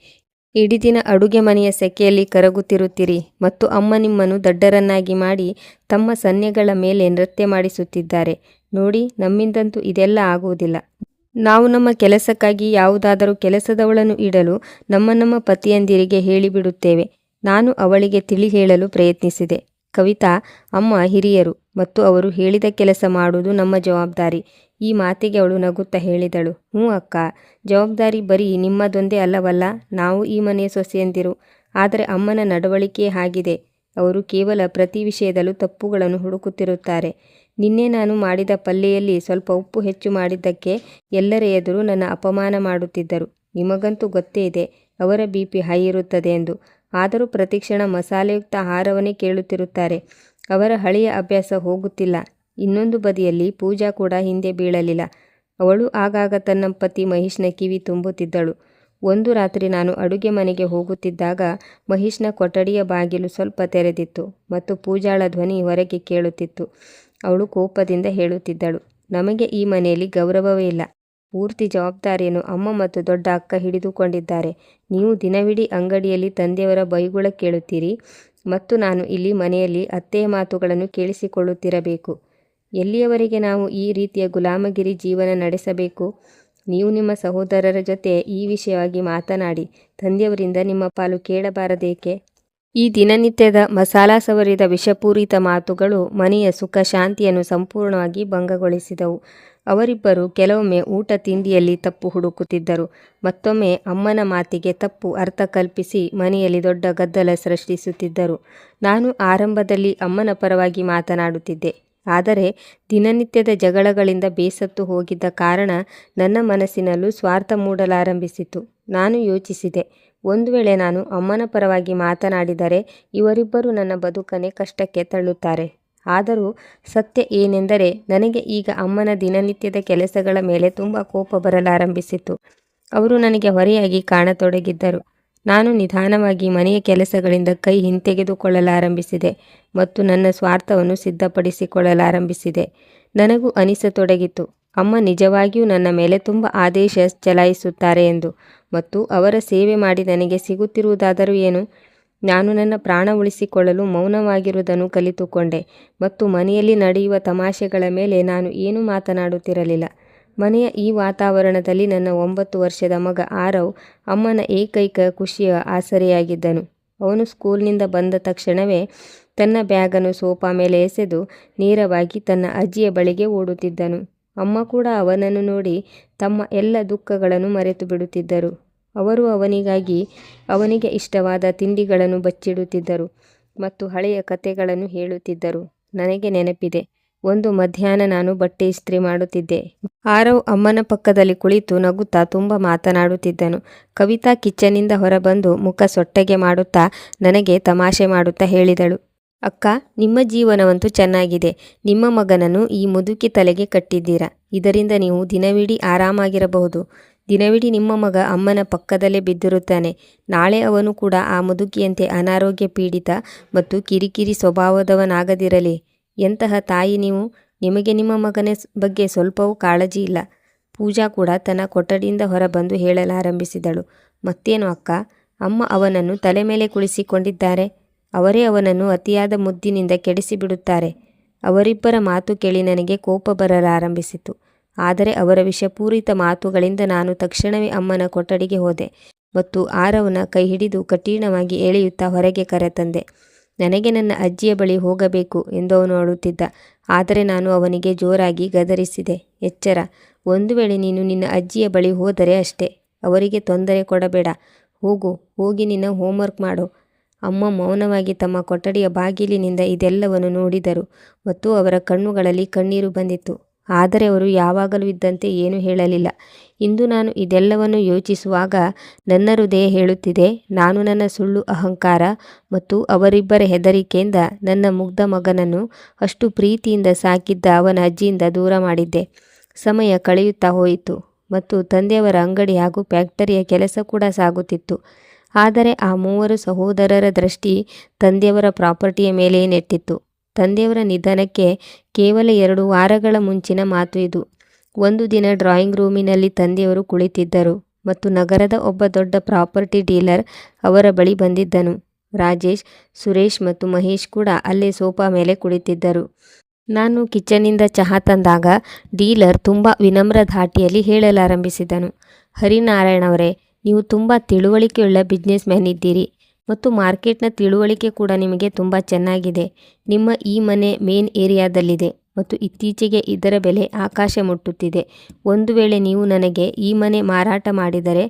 ಇಡೀ ದಿನ ಅಡುಗೆ ಮನೆಯ ಸೆಕೆಯಲ್ಲಿ ಕರಗುತ್ತಿರುತ್ತೀರಿ ಮತ್ತು ಅಮ್ಮ ನಿಮ್ಮನ್ನು ದಡ್ಡರನ್ನಾಗಿ ಮಾಡಿ ತಮ್ಮ ಸನ್ನೆಗಳ ಮೇಲೆ ನೃತ್ಯ ಮಾಡಿಸುತ್ತಿದ್ದಾರೆ. ನೋಡಿ, ನಮ್ಮಿಂದಂತೂ ಇದೆಲ್ಲ ಆಗುವುದಿಲ್ಲ. ನಾವು ನಮ್ಮ ಕೆಲಸಕ್ಕಾಗಿ ಯಾವುದಾದರೂ ಕೆಲಸದವಳನ್ನು ಇಡಲು ನಮ್ಮ ಪತಿಯಂದಿರಿಗೆ ಹೇಳಿಬಿಡುತ್ತೇವೆ. ನಾನು ಅವಳಿಗೆ ತಿಳಿ ಹೇಳಲು ಪ್ರಯತ್ನಿಸಿದೆ. ಕವಿತಾ, ಅಮ್ಮ ಹಿರಿಯರು ಮತ್ತು ಅವರು ಹೇಳಿದ ಕೆಲಸ ಮಾಡುವುದು ನಮ್ಮ ಜವಾಬ್ದಾರಿ. ಈ ಮಾತಿಗೆ ಅವಳು ನಗುತ್ತಾ ಹೇಳಿದಳು, ಹ್ಞೂ ಅಕ್ಕ, ಜವಾಬ್ದಾರಿ ಬರೀ ನಿಮ್ಮದೊಂದೇ ಅಲ್ಲವಲ್ಲ, ನಾವು ಈ ಮನೆಯ ಸೊಸೆಯಂದಿರು. ಆದರೆ ಅಮ್ಮನ ನಡವಳಿಕೆ ಆಗಿದೆ. ಅವರು ಕೇವಲ ಪ್ರತಿ ವಿಷಯದಲ್ಲೂ ತಪ್ಪುಗಳನ್ನು ಹುಡುಕುತ್ತಿರುತ್ತಾರೆ. ನಿನ್ನೆ ನಾನು ಮಾಡಿದ ಪಲ್ಯದಲ್ಲಿ ಸ್ವಲ್ಪ ಉಪ್ಪು ಹೆಚ್ಚು ಮಾಡಿದ್ದಕ್ಕೆ ಎಲ್ಲರ ಎದುರು ನನ್ನ ಅಪಮಾನ ಮಾಡುತ್ತಿದ್ದರು. ನಿಮಗಂತೂ ಗೊತ್ತೇ ಇದೆ ಅವರ BP ಹೈ ಇರುತ್ತದೆ ಎಂದು. ಆದರೂ ಪ್ರತಿಕ್ಷಣ ಮಸಾಲೆಯುಕ್ತ ಆಹಾರವನ್ನೇ ಕೇಳುತ್ತಿರುತ್ತಾರೆ. ಅವರ ಹಳೆಯ ಅಭ್ಯಾಸ ಹೋಗುತ್ತಿಲ್ಲ. ಇನ್ನೊಂದು ಬದಿಯಲ್ಲಿ ಪೂಜಾ ಕೂಡ ಹಿಂದೆ ಬೀಳಲಿಲ್ಲ. ಅವಳು ಆಗಾಗ ತನ್ನ ಪತಿ ಮಹೇಶ್ನ ಕಿವಿ ತುಂಬುತ್ತಿದ್ದಳು. ಒಂದು ರಾತ್ರಿ ನಾನು ಅಡುಗೆ ಮನೆಗೆ ಹೋಗುತ್ತಿದ್ದಾಗ ಮಹೇಶ್ನ ಕೊಠಡಿಯ ಬಾಗಿಲು ಸ್ವಲ್ಪ ತೆರೆದಿತ್ತು ಮತ್ತು ಪೂಜಾಳ ಧ್ವನಿ ಹೊರಗೆ ಕೇಳುತ್ತಿತ್ತು. ಅವಳು ಕೋಪದಿಂದ ಹೇಳುತ್ತಿದ್ದಳು, ನಮಗೆ ಈ ಮನೆಯಲ್ಲಿ ಗೌರವವೇ ಇಲ್ಲ. ಪೂರ್ತಿ ಜವಾಬ್ದಾರಿಯನ್ನು ಅಮ್ಮ ಮತ್ತು ದೊಡ್ಡ ಅಕ್ಕ ಹಿಡಿದುಕೊಂಡಿದ್ದಾರೆ. ನೀವು ದಿನವಿಡೀ ಅಂಗಡಿಯಲ್ಲಿ ತಂದೆಯವರ ಬೈಗುಳ ಕೇಳುತ್ತೀರಿ ಮತ್ತು ನಾನು ಇಲ್ಲಿ ಮನೆಯಲ್ಲಿ ಅತ್ತೆಯ ಮಾತುಗಳನ್ನು ಕೇಳಿಸಿಕೊಳ್ಳುತ್ತಿರಬೇಕು. ಎಲ್ಲಿಯವರೆಗೆ ನಾವು ಈ ರೀತಿಯ ಗುಲಾಮಗಿರಿ ಜೀವನ ನಡೆಸಬೇಕು? ನೀವು ನಿಮ್ಮ ಸಹೋದರರ ಜೊತೆ ಈ ವಿಷಯವಾಗಿ ಮಾತನಾಡಿ. ತಂದೆಯವರಿಂದ ನಿಮ್ಮ ಪಾಲು ಕೇಳಬಾರದೇಕೆ? ಈ ದಿನನಿತ್ಯದ ಮಸಾಲಾ ಸವರಿದ ವಿಷಪೂರಿತ ಮಾತುಗಳು ಮನೆಯ ಸುಖ ಶಾಂತಿಯನ್ನು ಸಂಪೂರ್ಣವಾಗಿ ಭಂಗಗೊಳಿಸಿದವು. ಅವರಿಬ್ಬರು ಕೆಲವೊಮ್ಮೆ ಊಟ ತಿಂಡಿಯಲ್ಲಿ ತಪ್ಪು ಹುಡುಕುತ್ತಿದ್ದರು. ಮತ್ತೊಮ್ಮೆ ಅಮ್ಮನ ಮಾತಿಗೆ ತಪ್ಪು ಅರ್ಥ ಕಲ್ಪಿಸಿ ಮನೆಯಲ್ಲಿ ದೊಡ್ಡ ಗದ್ದಲ ಸೃಷ್ಟಿಸುತ್ತಿದ್ದರು. ನಾನು ಆರಂಭದಲ್ಲಿ ಅಮ್ಮನ ಪರವಾಗಿ ಮಾತನಾಡುತ್ತಿದ್ದೆ. ಆದರೆ ದಿನನಿತ್ಯದ ಜಗಳಗಳಿಂದ ಬೇಸತ್ತು ಹೋಗಿದ್ದ ಕಾರಣ ನನ್ನ ಮನಸ್ಸಿನಲ್ಲೂ ಸ್ವಾರ್ಥ ಮೂಡಲಾರಂಭಿಸಿತು. ನಾನು ಯೋಚಿಸಿದೆ, ಒಂದು ವೇಳೆ ನಾನು ಅಮ್ಮನ ಪರವಾಗಿ ಮಾತನಾಡಿದರೆ ಇವರಿಬ್ಬರು ನನ್ನ ಬದುಕನ್ನೇ ಕಷ್ಟಕ್ಕೆ ತಳ್ಳುತ್ತಾರೆ. ಆದರೂ ಸತ್ಯ ಏನೆಂದರೆ ನನಗೆ ಈಗ ಅಮ್ಮನ ದಿನನಿತ್ಯದ ಕೆಲಸಗಳ ಮೇಲೆ ತುಂಬ ಕೋಪ ಬರಲಾರಂಭಿಸಿತು. ಅವರು ನನಗೆ ಹೊರೆಯಾಗಿ ಕಾಣತೊಡಗಿದ್ದರು. ನಾನು ನಿಧಾನವಾಗಿ ಮನೆಯ ಕೆಲಸಗಳಿಂದ ಕೈ ಹಿಂತೆಗೆದುಕೊಳ್ಳಲಾರಂಭಿಸಿದೆ ಮತ್ತು ನನ್ನ ಸ್ವಾರ್ಥವನ್ನು ಸಿದ್ಧಪಡಿಸಿಕೊಳ್ಳಲಾರಂಭಿಸಿದೆ. ನನಗೂ ಅನಿಸತೊಡಗಿತು, ಅಮ್ಮ ನಿಜವಾಗಿಯೂ ನನ್ನ ಮೇಲೆ ತುಂಬ ಆದೇಶ ಚಲಾಯಿಸುತ್ತಾರೆ ಎಂದು. ಮತ್ತು ಅವರ ಸೇವೆ ಮಾಡಿ ನನಗೆ ಸಿಗುತ್ತಿರುವುದಾದರೂ ಏನು? ನಾನು ನನ್ನ ಪ್ರಾಣ ಉಳಿಸಿಕೊಳ್ಳಲು ಮೌನವಾಗಿರುವುದನ್ನು ಕಲಿತುಕೊಂಡೆ ಮತ್ತು ಮನೆಯಲ್ಲಿ ನಡೆಯುವ ತಮಾಷೆಗಳ ಮೇಲೆ ನಾನು ಏನೂ ಮಾತನಾಡುತ್ತಿರಲಿಲ್ಲ. ಮನೆಯ ಈ ವಾತಾವರಣದಲ್ಲಿ ನನ್ನ 9 ವರ್ಷದ ಮಗ ಆರವ್ ಅಮ್ಮನ ಏಕೈಕ ಖುಷಿಯ ಆಸರೆಯಾಗಿದ್ದನು. ಅವನು ಸ್ಕೂಲ್ನಿಂದ ಬಂದ ತಕ್ಷಣವೇ ತನ್ನ ಬ್ಯಾಗನ್ನು ಸೋಫಾ ಮೇಲೆ ಎಸೆದು ನೇರವಾಗಿ ತನ್ನ ಅಜ್ಜಿಯ ಬಳಿಗೆ ಓಡುತ್ತಿದ್ದನು. ಅಮ್ಮ ಕೂಡ ಅವನನ್ನು ನೋಡಿ ತಮ್ಮ ಎಲ್ಲ ದುಃಖಗಳನ್ನು ಮರೆತು ಬಿಡುತ್ತಿದ್ದರು. ಅವರು ಅವನಿಗಾಗಿ ಅವನಿಗೆ ಇಷ್ಟವಾದ ತಿಂಡಿಗಳನ್ನು ಬಚ್ಚಿಡುತ್ತಿದ್ದರು ಮತ್ತು ಹಳೆಯ ಕಥೆಗಳನ್ನು ಹೇಳುತ್ತಿದ್ದರು. ನನಗೆ ನೆನಪಿದೆ, ಒಂದು ಮಧ್ಯಾಹ್ನ ನಾನು ಬಟ್ಟೆ ಇಸ್ತ್ರಿ ಮಾಡುತ್ತಿದ್ದೆ. ಆರವ್ ಅಮ್ಮನ ಪಕ್ಕದಲ್ಲಿ ಕುಳಿತು ನಗುತ್ತಾ ತುಂಬ ಮಾತನಾಡುತ್ತಿದ್ದನು. ಕವಿತಾ ಕಿಚನ್ನಿಂದ ಹೊರಬಂದು ಮುಖ ಸೊಟ್ಟಗೆ ಮಾಡುತ್ತಾ ನನಗೆ ತಮಾಷೆ ಮಾಡುತ್ತಾ ಹೇಳಿದಳು, ಅಕ್ಕ, ನಿಮ್ಮ ಜೀವನವಂತೂ ಚೆನ್ನಾಗಿದೆ. ನಿಮ್ಮ ಮಗನನ್ನು ಈ ಮುದುಕಿ ತಲೆಗೆ ಕಟ್ಟಿದ್ದೀರಾ. ಇದರಿಂದ ನೀವು ದಿನವಿಡೀ ಆರಾಮಾಗಿರಬಹುದು. ದಿನವಿಡೀ ನಿಮ್ಮ ಮಗ ಅಮ್ಮನ ಪಕ್ಕದಲ್ಲೇ ಬಿದ್ದಿರುತ್ತಾನೆ. ನಾಳೆ ಅವನು ಕೂಡ ಆ ಮುದುಕಿಯಂತೆ ಅನಾರೋಗ್ಯ ಪೀಡಿತ ಮತ್ತು ಕಿರಿಕಿರಿ ಸ್ವಭಾವದವನಾಗದಿರಲಿ. ಎಂತಹ ತಾಯಿ ನೀವು! ನಿಮಗೆ ನಿಮ್ಮ ಮಗನ ಬಗ್ಗೆ ಸ್ವಲ್ಪವೂ ಕಾಳಜಿ ಇಲ್ಲ. ಪೂಜಾ ಕೂಡ ತನ್ನ ಕೊಠಡಿಯಿಂದ ಹೊರಬಂದು ಹೇಳಲಾರಂಭಿಸಿದಳು. ಮತ್ತೇನು ಅಕ್ಕ, ಅಮ್ಮ ಅವನನ್ನು ತಲೆ ಮೇಲೆ ಕುಳಿಸಿಕೊಂಡಿದ್ದಾರೆ. ಅವರೇ ಅವನನ್ನು ಅತಿಯಾದ ಮುದ್ದಿನಿಂದ ಕೆಡಿಸಿಬಿಡುತ್ತಾರೆ. ಅವರಿಬ್ಬರ ಮಾತು ಕೇಳಿ ನನಗೆ ಕೋಪ ಬರಲಾರಂಭಿಸಿತು. ಆದರೆ ಅವರ ವಿಷಪೂರಿತ ಮಾತುಗಳಿಂದ ನಾನು ತಕ್ಷಣವೇ ಅಮ್ಮನ ಕೊಠಡಿಗೆ ಹೋದೆ ಮತ್ತು ಆರವನ ಕೈ ಹಿಡಿದು ಕಠಿಣವಾಗಿ ಎಳೆಯುತ್ತಾ ಹೊರಗೆ ಕರೆತಂದೆ. ನನಗೆ ನನ್ನ ಅಜ್ಜಿಯ ಬಳಿ ಹೋಗಬೇಕು ಎಂದು ಅವನು ಅಳುತ್ತಿದ್ದ. ಆದರೆ ನಾನು ಅವನಿಗೆ ಜೋರಾಗಿ ಗದರಿಸಿದೆ. ಎಚ್ಚರ, ಒಂದು ವೇಳೆ ನೀನು ನಿನ್ನ ಅಜ್ಜಿಯ ಬಳಿ ಹೋದರೆ ಅಷ್ಟೇ. ಅವರಿಗೆ ತೊಂದರೆ ಕೊಡಬೇಡ. ಹೋಗಿ ನಿನ್ನ ಹೋಮ್ವರ್ಕ್ ಮಾಡು. ಅಮ್ಮ ಮೌನವಾಗಿ ತಮ್ಮ ಕೊಠಡಿಯ ಬಾಗಿಲಿನಿಂದ ಇದೆಲ್ಲವನ್ನು ನೋಡಿದರು ಮತ್ತು ಅವರ ಕಣ್ಣುಗಳಲ್ಲಿ ಕಣ್ಣೀರು ಬಂದಿತ್ತು. ಆದರೆ ಅವರು ಯಾವಾಗಲೂ ಇದ್ದಂತೆ ಏನೂ ಹೇಳಲಿಲ್ಲ. ಇಂದು ನಾನು ಇದೆಲ್ಲವನ್ನು ಯೋಚಿಸುವಾಗ ನನ್ನ ಹೃದಯ ಹೇಳುತ್ತಿದೆ, ನಾನು ನನ್ನ ಸುಳ್ಳು ಅಹಂಕಾರ ಮತ್ತು ಅವರಿಬ್ಬರ ಹೆದರಿಕೆಯಿಂದ ನನ್ನ ಮುಗ್ಧ ಮಗನನ್ನು ಅಷ್ಟು ಪ್ರೀತಿಯಿಂದ ಸಾಕಿದ್ದ ಅವನ ಅಜ್ಜಿಯಿಂದ ದೂರ ಮಾಡಿದ್ದೆ. ಸಮಯ ಕಳೆಯುತ್ತಾ ಹೋಯಿತು ಮತ್ತು ತಂದೆಯವರ ಅಂಗಡಿ ಹಾಗೂ ಫ್ಯಾಕ್ಟರಿಯ ಕೆಲಸ ಕೂಡ ಸಾಗುತ್ತಿತ್ತು. ಆದರೆ ಆ ಮೂವರು ಸಹೋದರರ ದೃಷ್ಟಿ ತಂದೆಯವರ ಪ್ರಾಪರ್ಟಿಯ ಮೇಲೆಯೇ ನೆಟ್ಟಿತ್ತು. ತಂದೆಯವರ ನಿಧನಕ್ಕೆ ಕೇವಲ 2 ವಾರಗಳ ಮುಂಚಿನ ಮಾತು ಇದು. ಒಂದು ದಿನ ಡ್ರಾಯಿಂಗ್ ರೂಮಿನಲ್ಲಿ ತಂದೆಯವರು ಕುಳಿತಿದ್ದರು ಮತ್ತು ನಗರದ ಒಬ್ಬ ದೊಡ್ಡ ಪ್ರಾಪರ್ಟಿ ಡೀಲರ್ ಅವರ ಬಳಿ ಬಂದಿದ್ದನು. ರಾಜೇಶ್, ಸುರೇಶ್ ಮತ್ತು ಮಹೇಶ್ ಕೂಡ ಅಲ್ಲೇ ಸೋಫಾ ಮೇಲೆ ಕುಳಿತಿದ್ದರು. ನಾನು ಕಿಚನ್ನಿಂದ ಚಹಾ ತಂದಾಗ ಡೀಲರ್ ತುಂಬ ವಿನಮ್ರ ಧಾಟಿಯಲ್ಲಿ ಹೇಳಲಾರಂಭಿಸಿದನು. ಹರಿನಾರಾಯಣ್ ಅವರೇ, ನೀವು ತುಂಬ ತಿಳುವಳಿಕೆಯುಳ್ಳ ಬಿಸ್ನೆಸ್ ಮ್ಯಾನ್ ಇದ್ದೀರಿ ಮತ್ತು ಮಾರ್ಕೆಟ್ನ ತಿಳುವಳಿಕೆ ಕೂಡ ನಿಮಗೆ ತುಂಬ ಚೆನ್ನಾಗಿದೆ. ನಿಮ್ಮ ಈ ಮನೆ ಮೇನ್ ಏರಿಯಾದಲ್ಲಿದೆ ಮತ್ತು ಇತ್ತೀಚೆಗೆ ಇದರ ಬೆಲೆ ಆಕಾಶ ಮುಟ್ಟುತ್ತಿದೆ. ಒಂದು ವೇಳೆ ನೀವು ನನಗೆ ಈ ಮನೆ ಮಾರಾಟ ಮಾಡಿದರೆ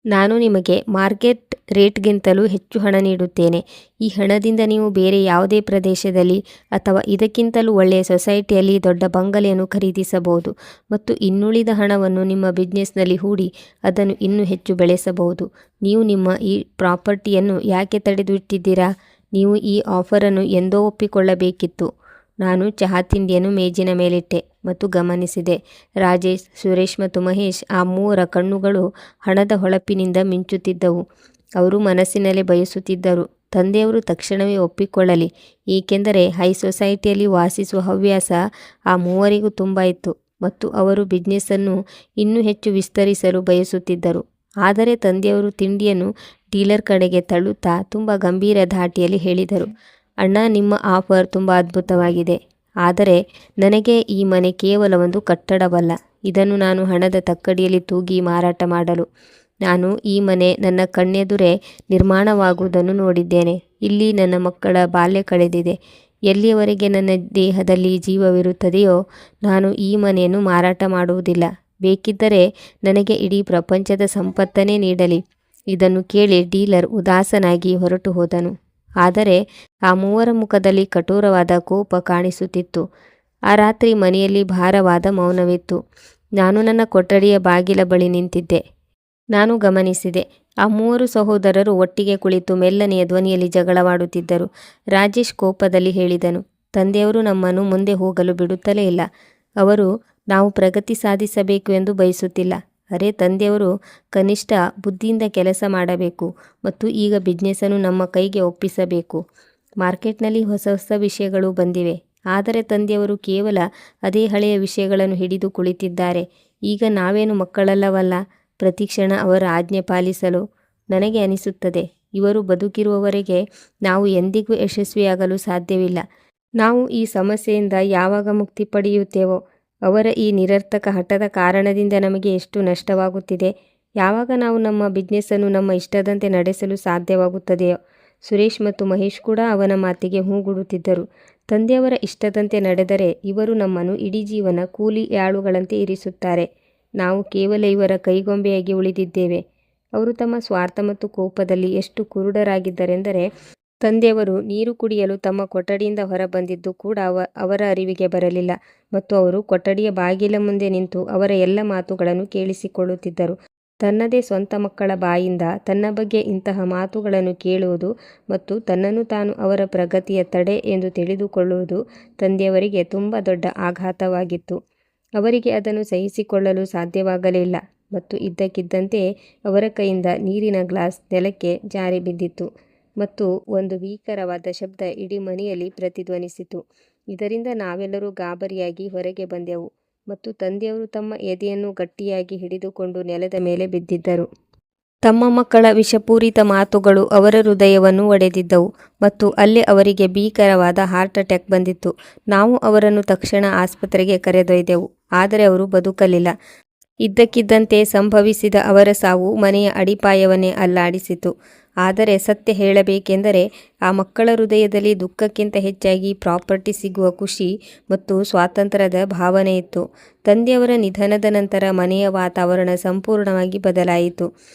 ನಾನು ನಿಮಗೆ ಮಾರ್ಕೆಟ್ ರೇಟ್ಗಿಂತಲೂ ಹೆಚ್ಚು ಹಣ ನೀಡುತ್ತೇನೆ. ಈ ಹಣದಿಂದ ನೀವು ಬೇರೆ ಯಾವುದೇ ಪ್ರದೇಶದಲ್ಲಿ ಅಥವಾ ಇದಕ್ಕಿಂತಲೂ ಒಳ್ಳೆಯ ಸೊಸೈಟಿಯಲ್ಲಿ ದೊಡ್ಡ ಬಂಗಲೆಯನ್ನು ಖರೀದಿಸಬಹುದು ಮತ್ತು ಇನ್ನುಳಿದ ಹಣವನ್ನು ನಿಮ್ಮ ಬಿಸ್ನೆಸ್ನಲ್ಲಿ ಹೂಡಿ ಅದನ್ನು ಇನ್ನೂ ಹೆಚ್ಚು ಬೆಳೆಸಬಹುದು. ನೀವು ನಿಮ್ಮ ಈ ಪ್ರಾಪರ್ಟಿಯನ್ನು ಯಾಕೆ ತಡೆದು ಇಟ್ಟಿದ್ದೀರಾ? ನೀವು ಈ ಆಫರನ್ನು ಎಂದೋ ಒಪ್ಪಿಕೊಳ್ಳಬೇಕಿತ್ತು. ನಾನು ಚಹಾ ತಿಂಡಿಯನ್ನು ಮೇಜಿನ ಮೇಲಿಟ್ಟೆ ಮತ್ತು ಗಮನಿಸಿದೆ. ರಾಜೇಶ್, ಸುರೇಶ್ ಮತ್ತು ಮಹೇಶ್, ಆ ಮೂವರ ಕಣ್ಣುಗಳು ಹಣದ ಹೊಳಪಿನಿಂದ ಮಿಂಚುತ್ತಿದ್ದವು. ಅವರು ಮನಸ್ಸಿನಲ್ಲೇ ಬಯಸುತ್ತಿದ್ದರು, ತಂದೆಯವರು ತಕ್ಷಣವೇ ಒಪ್ಪಿಕೊಳ್ಳಲಿ, ಏಕೆಂದರೆ ಹೈ ಸೊಸೈಟಿಯಲ್ಲಿ ವಾಸಿಸುವ ಹವ್ಯಾಸ ಆ ಮೂವರಿಗೂ ತುಂಬ ಇತ್ತು ಮತ್ತು ಅವರು ಬಿಸ್ನೆಸ್ಸನ್ನು ಇನ್ನೂ ಹೆಚ್ಚು ವಿಸ್ತರಿಸಲು ಬಯಸುತ್ತಿದ್ದರು. ಆದರೆ ತಂದೆಯವರು ತಿಂಡಿಯನ್ನು ಡೀಲರ್ ಕಡೆಗೆ ತಳ್ಳುತ್ತಾ ತುಂಬ ಗಂಭೀರ ಧಾಟಿಯಲ್ಲಿ ಹೇಳಿದರು. ಅಣ್ಣ, ನಿಮ್ಮ ಆಫರ್ ತುಂಬ ಅದ್ಭುತವಾಗಿದೆ. ಆದರೆ ನನಗೆ ಈ ಮನೆ ಕೇವಲ ಒಂದು ಕಟ್ಟಡವಲ್ಲ. ಇದನ್ನು ನಾನು ಹಣದ ತಕ್ಕಡಿಯಲ್ಲಿ ತೂಗಿ ಮಾರಾಟ ಮಾಡಲು. ನಾನು ಈ ಮನೆ ನನ್ನ ಕಣ್ಣೆದುರೇ ನಿರ್ಮಾಣವಾಗುವುದನ್ನು ನೋಡಿದ್ದೇನೆ. ಇಲ್ಲಿ ನನ್ನ ಮಕ್ಕಳ ಬಾಲ್ಯ ಕಳೆದಿದೆ. ಎಲ್ಲಿಯವರೆಗೆ ನನ್ನ ದೇಹದಲ್ಲಿ ಜೀವವಿರುತ್ತದೆಯೋ ನಾನು ಈ ಮನೆಯನ್ನು ಮಾರಾಟ ಮಾಡುವುದಿಲ್ಲ. ಬೇಕಿದ್ದರೆ ನನಗೆ ಇಡೀ ಪ್ರಪಂಚದ ಸಂಪತ್ತನ್ನೇ ನೀಡಲಿ. ಇದನ್ನು ಕೇಳಿ ಡೀಲರ್ ಉದಾಸನಾಗಿ ಹೊರಟು ಹೋದನು. ಆದರೆ ಆ ಮೂವರ ಮುಖದಲ್ಲಿ ಕಠೋರವಾದ ಕೋಪ ಕಾಣಿಸುತ್ತಿತ್ತು. ಆ ರಾತ್ರಿ ಮನೆಯಲ್ಲಿ ಭಾರವಾದ ಮೌನವಿತ್ತು. ನಾನು ನನ್ನ ಕೊಠಡಿಯ ಬಾಗಿಲ ಬಳಿ ನಿಂತಿದ್ದೆ. ನಾನು ಗಮನಿಸಿದೆ, ಆ ಮೂವರು ಸಹೋದರರು ಒಟ್ಟಿಗೆ ಕುಳಿತು ಮೆಲ್ಲನೆಯ ಧ್ವನಿಯಲ್ಲಿ ಜಗಳವಾಡುತ್ತಿದ್ದರು. ರಾಜೇಶ್ ಕೋಪದಲ್ಲಿ ಹೇಳಿದನು, ತಂದೆಯವರು ನಮ್ಮನ್ನು ಮುಂದೆ ಹೋಗಲು ಬಿಡುತ್ತಲೇ ಇಲ್ಲ. ಅವರು ನಾವು ಪ್ರಗತಿ ಸಾಧಿಸಬೇಕು ಎಂದು ಬಯಸುತ್ತಿಲ್ಲ. ಅರೆ, ತಂದೆಯವರು ಕನಿಷ್ಠ ಬುದ್ಧಿಯಿಂದ ಕೆಲಸ ಮಾಡಬೇಕು ಮತ್ತು ಈಗ ಬಿಸ್ನೆಸ್ಸನ್ನು ನಮ್ಮ ಕೈಗೆ ಒಪ್ಪಿಸಬೇಕು. ಮಾರ್ಕೆಟ್ನಲ್ಲಿ ಹೊಸ ಹೊಸ ವಿಷಯಗಳು ಬಂದಿವೆ, ಆದರೆ ತಂದೆಯವರು ಕೇವಲ ಅದೇ ಹಳೆಯ ವಿಷಯಗಳನ್ನು ಹಿಡಿದು ಕುಳಿತಿದ್ದಾರೆ. ಈಗ ನಾವೇನು ಮಕ್ಕಳಲ್ಲವಲ್ಲ, ಪ್ರತಿಕ್ಷಣ ಅವರ ಆಜ್ಞೆ ಪಾಲಿಸಲು. ನನಗೆ ಅನಿಸುತ್ತದೆ, ಇವರು ಬದುಕಿರುವವರೆಗೆ ನಾವು ಎಂದಿಗೂ ಯಶಸ್ವಿಯಾಗಲು ಸಾಧ್ಯವಿಲ್ಲ. ನಾವು ಈ ಸಮಸ್ಯೆಯಿಂದ ಯಾವಾಗ ಮುಕ್ತಿ ಪಡೆಯುತ್ತೇವೋ ಅವರ ಈ ನಿರರ್ಥಕ ಹಠದ ಕಾರಣದಿಂದ ನಮಗೆ ಎಷ್ಟು ನಷ್ಟವಾಗುತ್ತಿದೆ. ಯಾವಾಗ ನಾವು ನಮ್ಮ ಬಿಸ್ನೆಸ್ಸನ್ನು ನಮ್ಮ ಇಷ್ಟದಂತೆ ನಡೆಸಲು ಸಾಧ್ಯವಾಗುತ್ತದೆಯೋ. ಸುರೇಶ್ ಮತ್ತು ಮಹೇಶ್ ಕೂಡ ಅವನ ಮಾತಿಗೆ ಹೂಗುಡುತ್ತಿದ್ದರು. ತಂದೆಯವರ ಇಷ್ಟದಂತೆ ನಡೆದರೆ ಇವರು ನಮ್ಮನ್ನು ಇಡೀ ಜೀವನ ಕೂಲಿ ಆಳುಗಳಂತೆ ಇರಿಸುತ್ತಾರೆ. ನಾವು ಕೇವಲ ಇವರ ಕೈಗೊಂಬೆಯಾಗಿ ಉಳಿದಿದ್ದೇವೆ. ಅವರು ತಮ್ಮ ಸ್ವಾರ್ಥ ಮತ್ತು ಕೋಪದಲ್ಲಿ ಎಷ್ಟು ಕುರುಡರಾಗಿದ್ದರೆಂದರೆ ತಂದೆಯವರು ನೀರು ಕುಡಿಯಲು ತಮ್ಮ ಕೊಠಡಿಯಿಂದ ಹೊರಬಂದಿದ್ದು ಕೂಡ ಅವರ ಅರಿವಿಗೆ ಬರಲಿಲ್ಲ ಮತ್ತು ಅವರು ಕೊಠಡಿಯ ಬಾಗಿಲ ಮುಂದೆ ನಿಂತು ಅವರ ಎಲ್ಲ ಮಾತುಗಳನ್ನು ಕೇಳಿಸಿಕೊಳ್ಳುತ್ತಿದ್ದರು. ತನ್ನದೇ ಸ್ವಂತ ಮಕ್ಕಳ ಬಾಯಿಂದ ತನ್ನ ಬಗ್ಗೆ ಇಂತಹ ಮಾತುಗಳನ್ನು ಕೇಳುವುದು ಮತ್ತು ತನ್ನನ್ನು ತಾನು ಅವರ ಪ್ರಗತಿಯ ತಡೆ ಎಂದು ತಿಳಿದುಕೊಳ್ಳುವುದು ತಂದೆಯವರಿಗೆ ತುಂಬ ದೊಡ್ಡ ಆಘಾತವಾಗಿತ್ತು. ಅವರಿಗೆ ಅದನ್ನು ಸಹಿಸಿಕೊಳ್ಳಲು ಸಾಧ್ಯವಾಗಲಿಲ್ಲ ಮತ್ತು ಇದ್ದಕ್ಕಿದ್ದಂತೆ ಅವರ ಕೈಯಿಂದ ನೀರಿನ ಗ್ಲಾಸ್ ನೆಲಕ್ಕೆ ಜಾರಿ ಬಿದ್ದಿತು ಮತ್ತು ಒಂದು ಭೀಕರವಾದ ಶಬ್ದ ಇಡೀ ಮನೆಯಲ್ಲಿ ಪ್ರತಿಧ್ವನಿಸಿತು. ಇದರಿಂದ ನಾವೆಲ್ಲರೂ ಗಾಬರಿಯಾಗಿ ಹೊರಗೆ ಬಂದೆವು ಮತ್ತು ತಂದೆಯವರು ತಮ್ಮ ಎದೆಯನ್ನು ಗಟ್ಟಿಯಾಗಿ ಹಿಡಿದುಕೊಂಡು ನೆಲದ ಮೇಲೆ ಬಿದ್ದಿದ್ದರು. ತಮ್ಮ ಮಕ್ಕಳ ವಿಷಪೂರಿತ ಮಾತುಗಳು ಅವರ ಹೃದಯವನ್ನು ಒಡೆದಿದ್ದವು ಮತ್ತು ಅಲ್ಲಿ ಅವರಿಗೆ ಭೀಕರವಾದ ಹಾರ್ಟ್ ಅಟ್ಯಾಕ್ ಬಂದಿತ್ತು. ನಾವು ಅವರನ್ನು ತಕ್ಷಣ ಆಸ್ಪತ್ರೆಗೆ ಕರೆದೊಯ್ದೆವು, ಆದರೆ ಅವರು ಬದುಕಲಿಲ್ಲ. ಇದ್ದಕ್ಕಿದ್ದಂತೆ ಸಂಭವಿಸಿದ ಅವರ ಸಾವು ಮನೆಯ ಅಡಿಪಾಯವನ್ನೇ ಅಲ್ಲಾಡಿಸಿತು. ಆದರೆ ಸತ್ಯ ಹೇಳಬೇಕೆಂದರೆ ಆ ಮಕ್ಕಳ ಹೃದಯದಲ್ಲಿ ದುಃಖಕ್ಕಿಂತ ಹೆಚ್ಚಾಗಿ ಪ್ರಾಪರ್ಟಿ ಸಿಗುವ ಖುಷಿ ಮತ್ತು ಸ್ವಾತಂತ್ರ್ಯದ ಭಾವನೆ ಇತ್ತು. ತಂದೆಯವರ ನಿಧನದ ನಂತರ ಮನೆಯ ವಾತಾವರಣ ಸಂಪೂರ್ಣವಾಗಿ ಬದಲಾಯಿತು.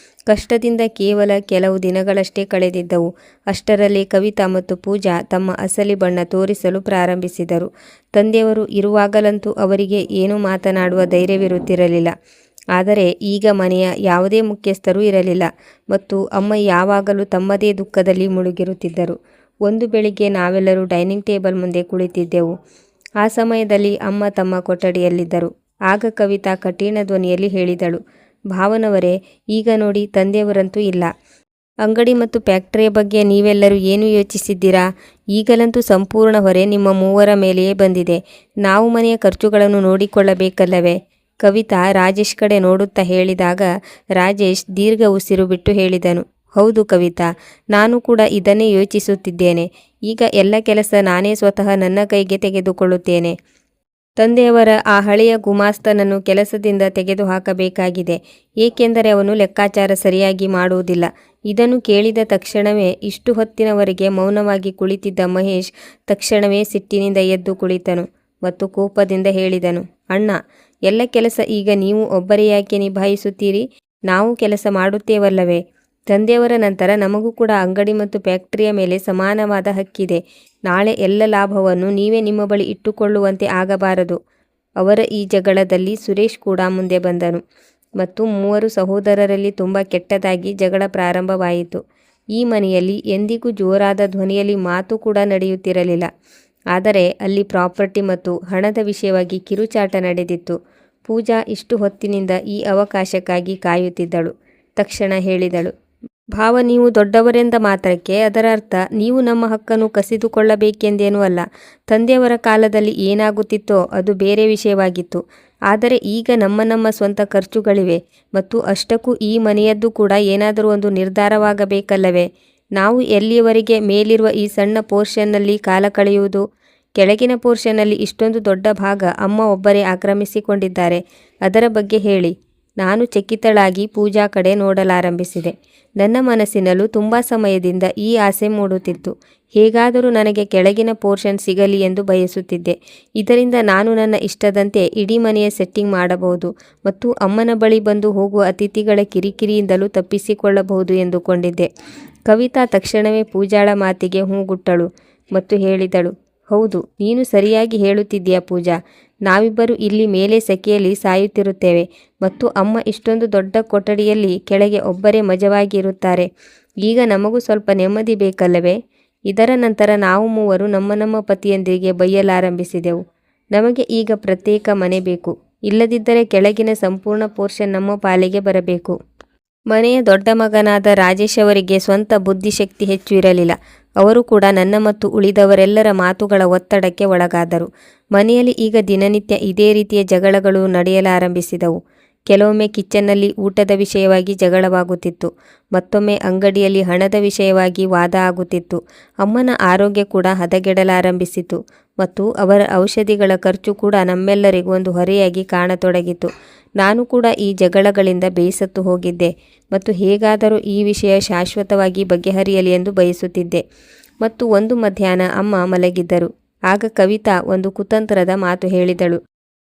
ಕಷ್ಟದಿಂದ ಕೇವಲ ಕೆಲವು ದಿನಗಳಷ್ಟೇ ಕಳೆದಿದ್ದವು. ಅಷ್ಟರಲ್ಲೇ ಕವಿತಾ ಮತ್ತು ಪೂಜಾ ತಮ್ಮ ಅಸಲಿ ಬಣ್ಣ ತೋರಿಸಲು ಪ್ರಾರಂಭಿಸಿದರು. ತಂದೆಯವರು ಇರುವಾಗಲಂತೂ ಅವರಿಗೆ ಏನೂ ಮಾತನಾಡುವ ಧೈರ್ಯವಿರುತ್ತಿರಲಿಲ್ಲ. ಆದರೆ ಈಗ ಮನೆಯ ಯಾವುದೇ ಮುಖ್ಯಸ್ಥರೂ ಇರಲಿಲ್ಲ ಮತ್ತು ಅಮ್ಮ ಯಾವಾಗಲೂ ತಮ್ಮದೇ ದುಃಖದಲ್ಲಿ ಮುಳುಗಿರುತ್ತಿದ್ದರು. ಒಂದು ಬೆಳಿಗ್ಗೆ ನಾವೆಲ್ಲರೂ ಡೈನಿಂಗ್ ಟೇಬಲ್ ಮುಂದೆ ಕುಳಿತಿದ್ದೆವು. ಆ ಸಮಯದಲ್ಲಿ ಅಮ್ಮ ತಮ್ಮ ಕೊಠಡಿಯಲ್ಲಿದ್ದರು. ಆಗ ಕವಿತಾ ಕಠಿಣ ಧ್ವನಿಯಲ್ಲಿ ಹೇಳಿದಳು, ಭಾವನವರೇ, ಈಗ ನೋಡಿ, ತಂದೆಯವರಂತೂ ಇಲ್ಲ. ಅಂಗಡಿ ಮತ್ತು ಫ್ಯಾಕ್ಟರಿಯ ಬಗ್ಗೆ ನೀವೆಲ್ಲರೂ ಏನು ಯೋಚಿಸಿದ್ದೀರಾ? ಈಗಲಂತೂ ಸಂಪೂರ್ಣ ಹೊರೆ ನಿಮ್ಮ ಮೂವರ ಮೇಲೆಯೇ ಬಂದಿದೆ. ನಾವು ಮನೆಯ ಖರ್ಚುಗಳನ್ನು ನೋಡಿಕೊಳ್ಳಬೇಕಲ್ಲವೇ? ಕವಿತಾ ರಾಜೇಶ್ ಕಡೆ ನೋಡುತ್ತಾ ಹೇಳಿದಾಗ ರಾಜೇಶ್ ದೀರ್ಘ ಉಸಿರು ಬಿಟ್ಟು ಹೇಳಿದನು, ಹೌದು ಕವಿತಾ, ನಾನು ಕೂಡ ಇದನ್ನೇ ಯೋಚಿಸುತ್ತಿದ್ದೇನೆ. ಈಗ ಎಲ್ಲ ಕೆಲಸ ನಾನೇ ಸ್ವತಃ ನನ್ನ ಕೈಗೆ ತೆಗೆದುಕೊಳ್ಳುತ್ತೇನೆ. ತಂದೆಯವರ ಆ ಹಳೆಯ ಗುಮಾಸ್ತನನ್ನು ಕೆಲಸದಿಂದ ತೆಗೆದುಹಾಕಬೇಕಾಗಿದೆ, ಏಕೆಂದರೆ ಅವನು ಲೆಕ್ಕಾಚಾರ ಸರಿಯಾಗಿ ಮಾಡುವುದಿಲ್ಲ. ಇದನ್ನು ಕೇಳಿದ ತಕ್ಷಣವೇ ಇಷ್ಟು ಹೊತ್ತಿನವರೆಗೆ ಮೌನವಾಗಿ ಕುಳಿತಿದ್ದ ಮಹೇಶ್ ತಕ್ಷಣವೇ ಸಿಟ್ಟಿನಿಂದ ಎದ್ದು ಕುಳಿತನು ಮತ್ತು ಕೋಪದಿಂದ ಹೇಳಿದನು, ಅಣ್ಣ, ಎಲ್ಲ ಕೆಲಸ ಈಗ ನೀವು ಒಬ್ಬರೇ ಯಾಕೆ ನಿಭಾಯಿಸುತ್ತೀರಿ? ನಾವು ಕೆಲಸ ಮಾಡುತ್ತೇವಲ್ಲವೇ? ತಂದೆಯವರ ನಂತರ ನಮಗೂ ಕೂಡ ಅಂಗಡಿ ಮತ್ತು ಫ್ಯಾಕ್ಟರಿಯ ಮೇಲೆ ಸಮಾನವಾದ ಹಕ್ಕಿದೆ. ನಾಳೆ ಎಲ್ಲ ಲಾಭವನ್ನು ನೀವೇ ನಿಮ್ಮ ಬಳಿ ಇಟ್ಟುಕೊಳ್ಳುವಂತೆ ಆಗಬಾರದು. ಅವರ ಈ ಜಗಳದಲ್ಲಿ ಸುರೇಶ್ ಕೂಡ ಮುಂದೆ ಬಂದನು ಮತ್ತು ಮೂವರು ಸಹೋದರರಲ್ಲಿ ತುಂಬ ಕೆಟ್ಟದಾಗಿ ಜಗಳ ಪ್ರಾರಂಭವಾಯಿತು. ಈ ಮನೆಯಲ್ಲಿ ಎಂದಿಗೂ ಜೋರಾದ ಧ್ವನಿಯಲ್ಲಿ ಮಾತು ಕೂಡ ನಡೆಯುತ್ತಿರಲಿಲ್ಲ. ಆದರೆ ಅಲ್ಲಿ ಪ್ರಾಪರ್ಟಿ ಮತ್ತು ಹಣದ ವಿಷಯವಾಗಿ ಕಿರುಚಾಟ ನಡೆದಿತ್ತು. ಪೂಜಾ ಇಷ್ಟು ಹೊತ್ತಿನಿಂದ ಈ ಅವಕಾಶಕ್ಕಾಗಿ ಕಾಯುತ್ತಿದ್ದಳು. ತಕ್ಷಣ ಹೇಳಿದಳು, ಭಾವ, ನೀವು ದೊಡ್ಡವರೆಂದ ಮಾತ್ರಕ್ಕೆ ಅದರ ಅರ್ಥ ನೀವು ನಮ್ಮ ಹಕ್ಕನ್ನು ಕಸಿದುಕೊಳ್ಳಬೇಕೆಂದೇನೂ ಅಲ್ಲ. ತಂದೆಯವರ ಕಾಲದಲ್ಲಿ ಏನಾಗುತ್ತಿತ್ತೋ ಅದು ಬೇರೆ ವಿಷಯವಾಗಿತ್ತು. ಆದರೆ ಈಗ ನಮ್ಮ ಸ್ವಂತ ಖರ್ಚುಗಳಿವೆ ಮತ್ತು ಅಷ್ಟಕ್ಕೂ ಈ ಮನೆಯದ್ದು ಕೂಡ ಏನಾದರೂ ಒಂದು ನಿರ್ಧಾರವಾಗಬೇಕಲ್ಲವೇ? ನಾವು ಎಲ್ಲಿಯವರೆಗೆ ಮೇಲಿರುವ ಈ ಸಣ್ಣ ಪೋರ್ಷನ್ನಲ್ಲಿ ಕಾಲ ಕಳೆಯುವುದು? ಕೆಳಗಿನ ಪೋರ್ಷನ್ನಲ್ಲಿ ಇಷ್ಟೊಂದು ದೊಡ್ಡ ಭಾಗ ಅಮ್ಮ ಒಬ್ಬರೇ ಆಕ್ರಮಿಸಿಕೊಂಡಿದ್ದಾರೆ. ಅದರ ಬಗ್ಗೆ ಹೇಳಿ. ನಾನು ಚಕಿತಳಾಗಿ ಪೂಜಾ ಕಡೆ ನೋಡಲಾರಂಭಿಸಿದೆ. ನನ್ನ ಮನಸ್ಸಿನಲ್ಲೂ ತುಂಬ ಸಮಯದಿಂದ ಈ ಆಸೆ ಮೂಡುತ್ತಿತ್ತು. ಹೇಗಾದರೂ ನನಗೆ ಕೆಳಗಿನ ಪೋರ್ಷನ್ ಸಿಗಲಿ ಎಂದು ಬಯಸುತ್ತಿದ್ದೆ. ಇದರಿಂದ ನಾನು ನನ್ನ ಇಷ್ಟದಂತೆ ಇಡೀ ಮನೆಯ ಸೆಟ್ಟಿಂಗ್ ಮಾಡಬಹುದು ಮತ್ತು ಅಮ್ಮನ ಬಳಿ ಬಂದು ಹೋಗುವ ಅತಿಥಿಗಳ ಕಿರಿಕಿರಿಯಿಂದಲೂ ತಪ್ಪಿಸಿಕೊಳ್ಳಬಹುದು ಎಂದುಕೊಂಡಿದ್ದೆ. ಕವಿತಾ ತಕ್ಷಣವೇ ಪೂಜಾಳ ಮಾತಿಗೆ ಹೂಗುಟ್ಟಳು ಮತ್ತು ಹೇಳಿದಳು, ಹೌದು, ನೀನು ಸರಿಯಾಗಿ ಹೇಳುತ್ತಿದ್ದೀಯ ಪೂಜಾ. ನಾವಿಬ್ಬರು ಇಲ್ಲಿ ಮೇಲೆ ಸೆಕೆಯಲ್ಲಿ ಸಾಯುತ್ತಿರುತ್ತೇವೆ ಮತ್ತು ಅಮ್ಮ ಇಷ್ಟೊಂದು ದೊಡ್ಡ ಕೊಠಡಿಯಲ್ಲಿ ಕೆಳಗೆ ಒಬ್ಬರೇ ಮಜವಾಗಿರುತ್ತಾರೆ. ಈಗ ನಮಗೂ ಸ್ವಲ್ಪ ನೆಮ್ಮದಿ ಬೇಕಲ್ಲವೇ? ಇದರ ನಂತರ ನಾವು ಮೂವರು ನಮ್ಮ ಪತಿಯೊಂದಿಗೆ ಬೈಯಲಾರಂಭಿಸಿದೆವು. ನಮಗೆ ಈಗ ಪ್ರತ್ಯೇಕ ಮನೆ ಬೇಕು, ಇಲ್ಲದಿದ್ದರೆ ಕೆಳಗಿನ ಸಂಪೂರ್ಣ ಪೋರ್ಷನ್ ನಮ್ಮ ಪಾಲಿಗೆ ಬರಬೇಕು. ಮನೆಯ ದೊಡ್ಡ ಮಗನಾದ ರಾಜೇಶ್ ಅವರಿಗೆ ಸ್ವಂತ ಬುದ್ಧಿಶಕ್ತಿ ಹೆಚ್ಚು ಇರಲಿಲ್ಲ. ಅವರು ಕೂಡ ನನ್ನ ಮತ್ತು ಉಳಿದವರೆಲ್ಲರ ಮಾತುಗಳ ಒತ್ತಡಕ್ಕೆ ಒಳಗಾದರು. ಮನೆಯಲ್ಲಿ ಈಗ ದಿನನಿತ್ಯ ಇದೇ ರೀತಿಯ ಜಗಳಗಳು ನಡೆಯಲಾರಂಭಿಸಿದವು. ಕೆಲವೊಮ್ಮೆ ಕಿಚನ್ನಲ್ಲಿ ಊಟದ ವಿಷಯವಾಗಿ ಜಗಳವಾಗುತ್ತಿತ್ತು. ಮತ್ತೊಮ್ಮೆ ಅಂಗಡಿಯಲ್ಲಿ ಹಣದ ವಿಷಯವಾಗಿ ವಾದ ಆಗುತ್ತಿತ್ತು. ಅಮ್ಮನ ಆರೋಗ್ಯ ಕೂಡ ಹದಗೆಡಲಾರಂಭಿಸಿತು ಮತ್ತು ಅವರ ಔಷಧಿಗಳ ಖರ್ಚು ಕೂಡ ನಮ್ಮೆಲ್ಲರಿಗೂ ಒಂದು ಹೊರೆಯಾಗಿ ಕಾಣತೊಡಗಿತು. ನಾನು ಕೂಡ ಈ ಜಗಳಗಳಿಂದ ಬೇಸತ್ತು ಹೋಗಿದ್ದೆ ಮತ್ತು ಹೇಗಾದರೂ ಈ ವಿಷಯ ಶಾಶ್ವತವಾಗಿ ಬಗೆಹರಿಯಲಿ ಎಂದು ಬಯಸುತ್ತಿದ್ದೆ. ಮತ್ತು ಒಂದು ಮಧ್ಯಾಹ್ನ ಅಮ್ಮ ಮಲಗಿದ್ದರು. ಆಗ ಕವಿತಾ ಒಂದು ಕುತಂತ್ರದ ಮಾತು ಹೇಳಿದಳು.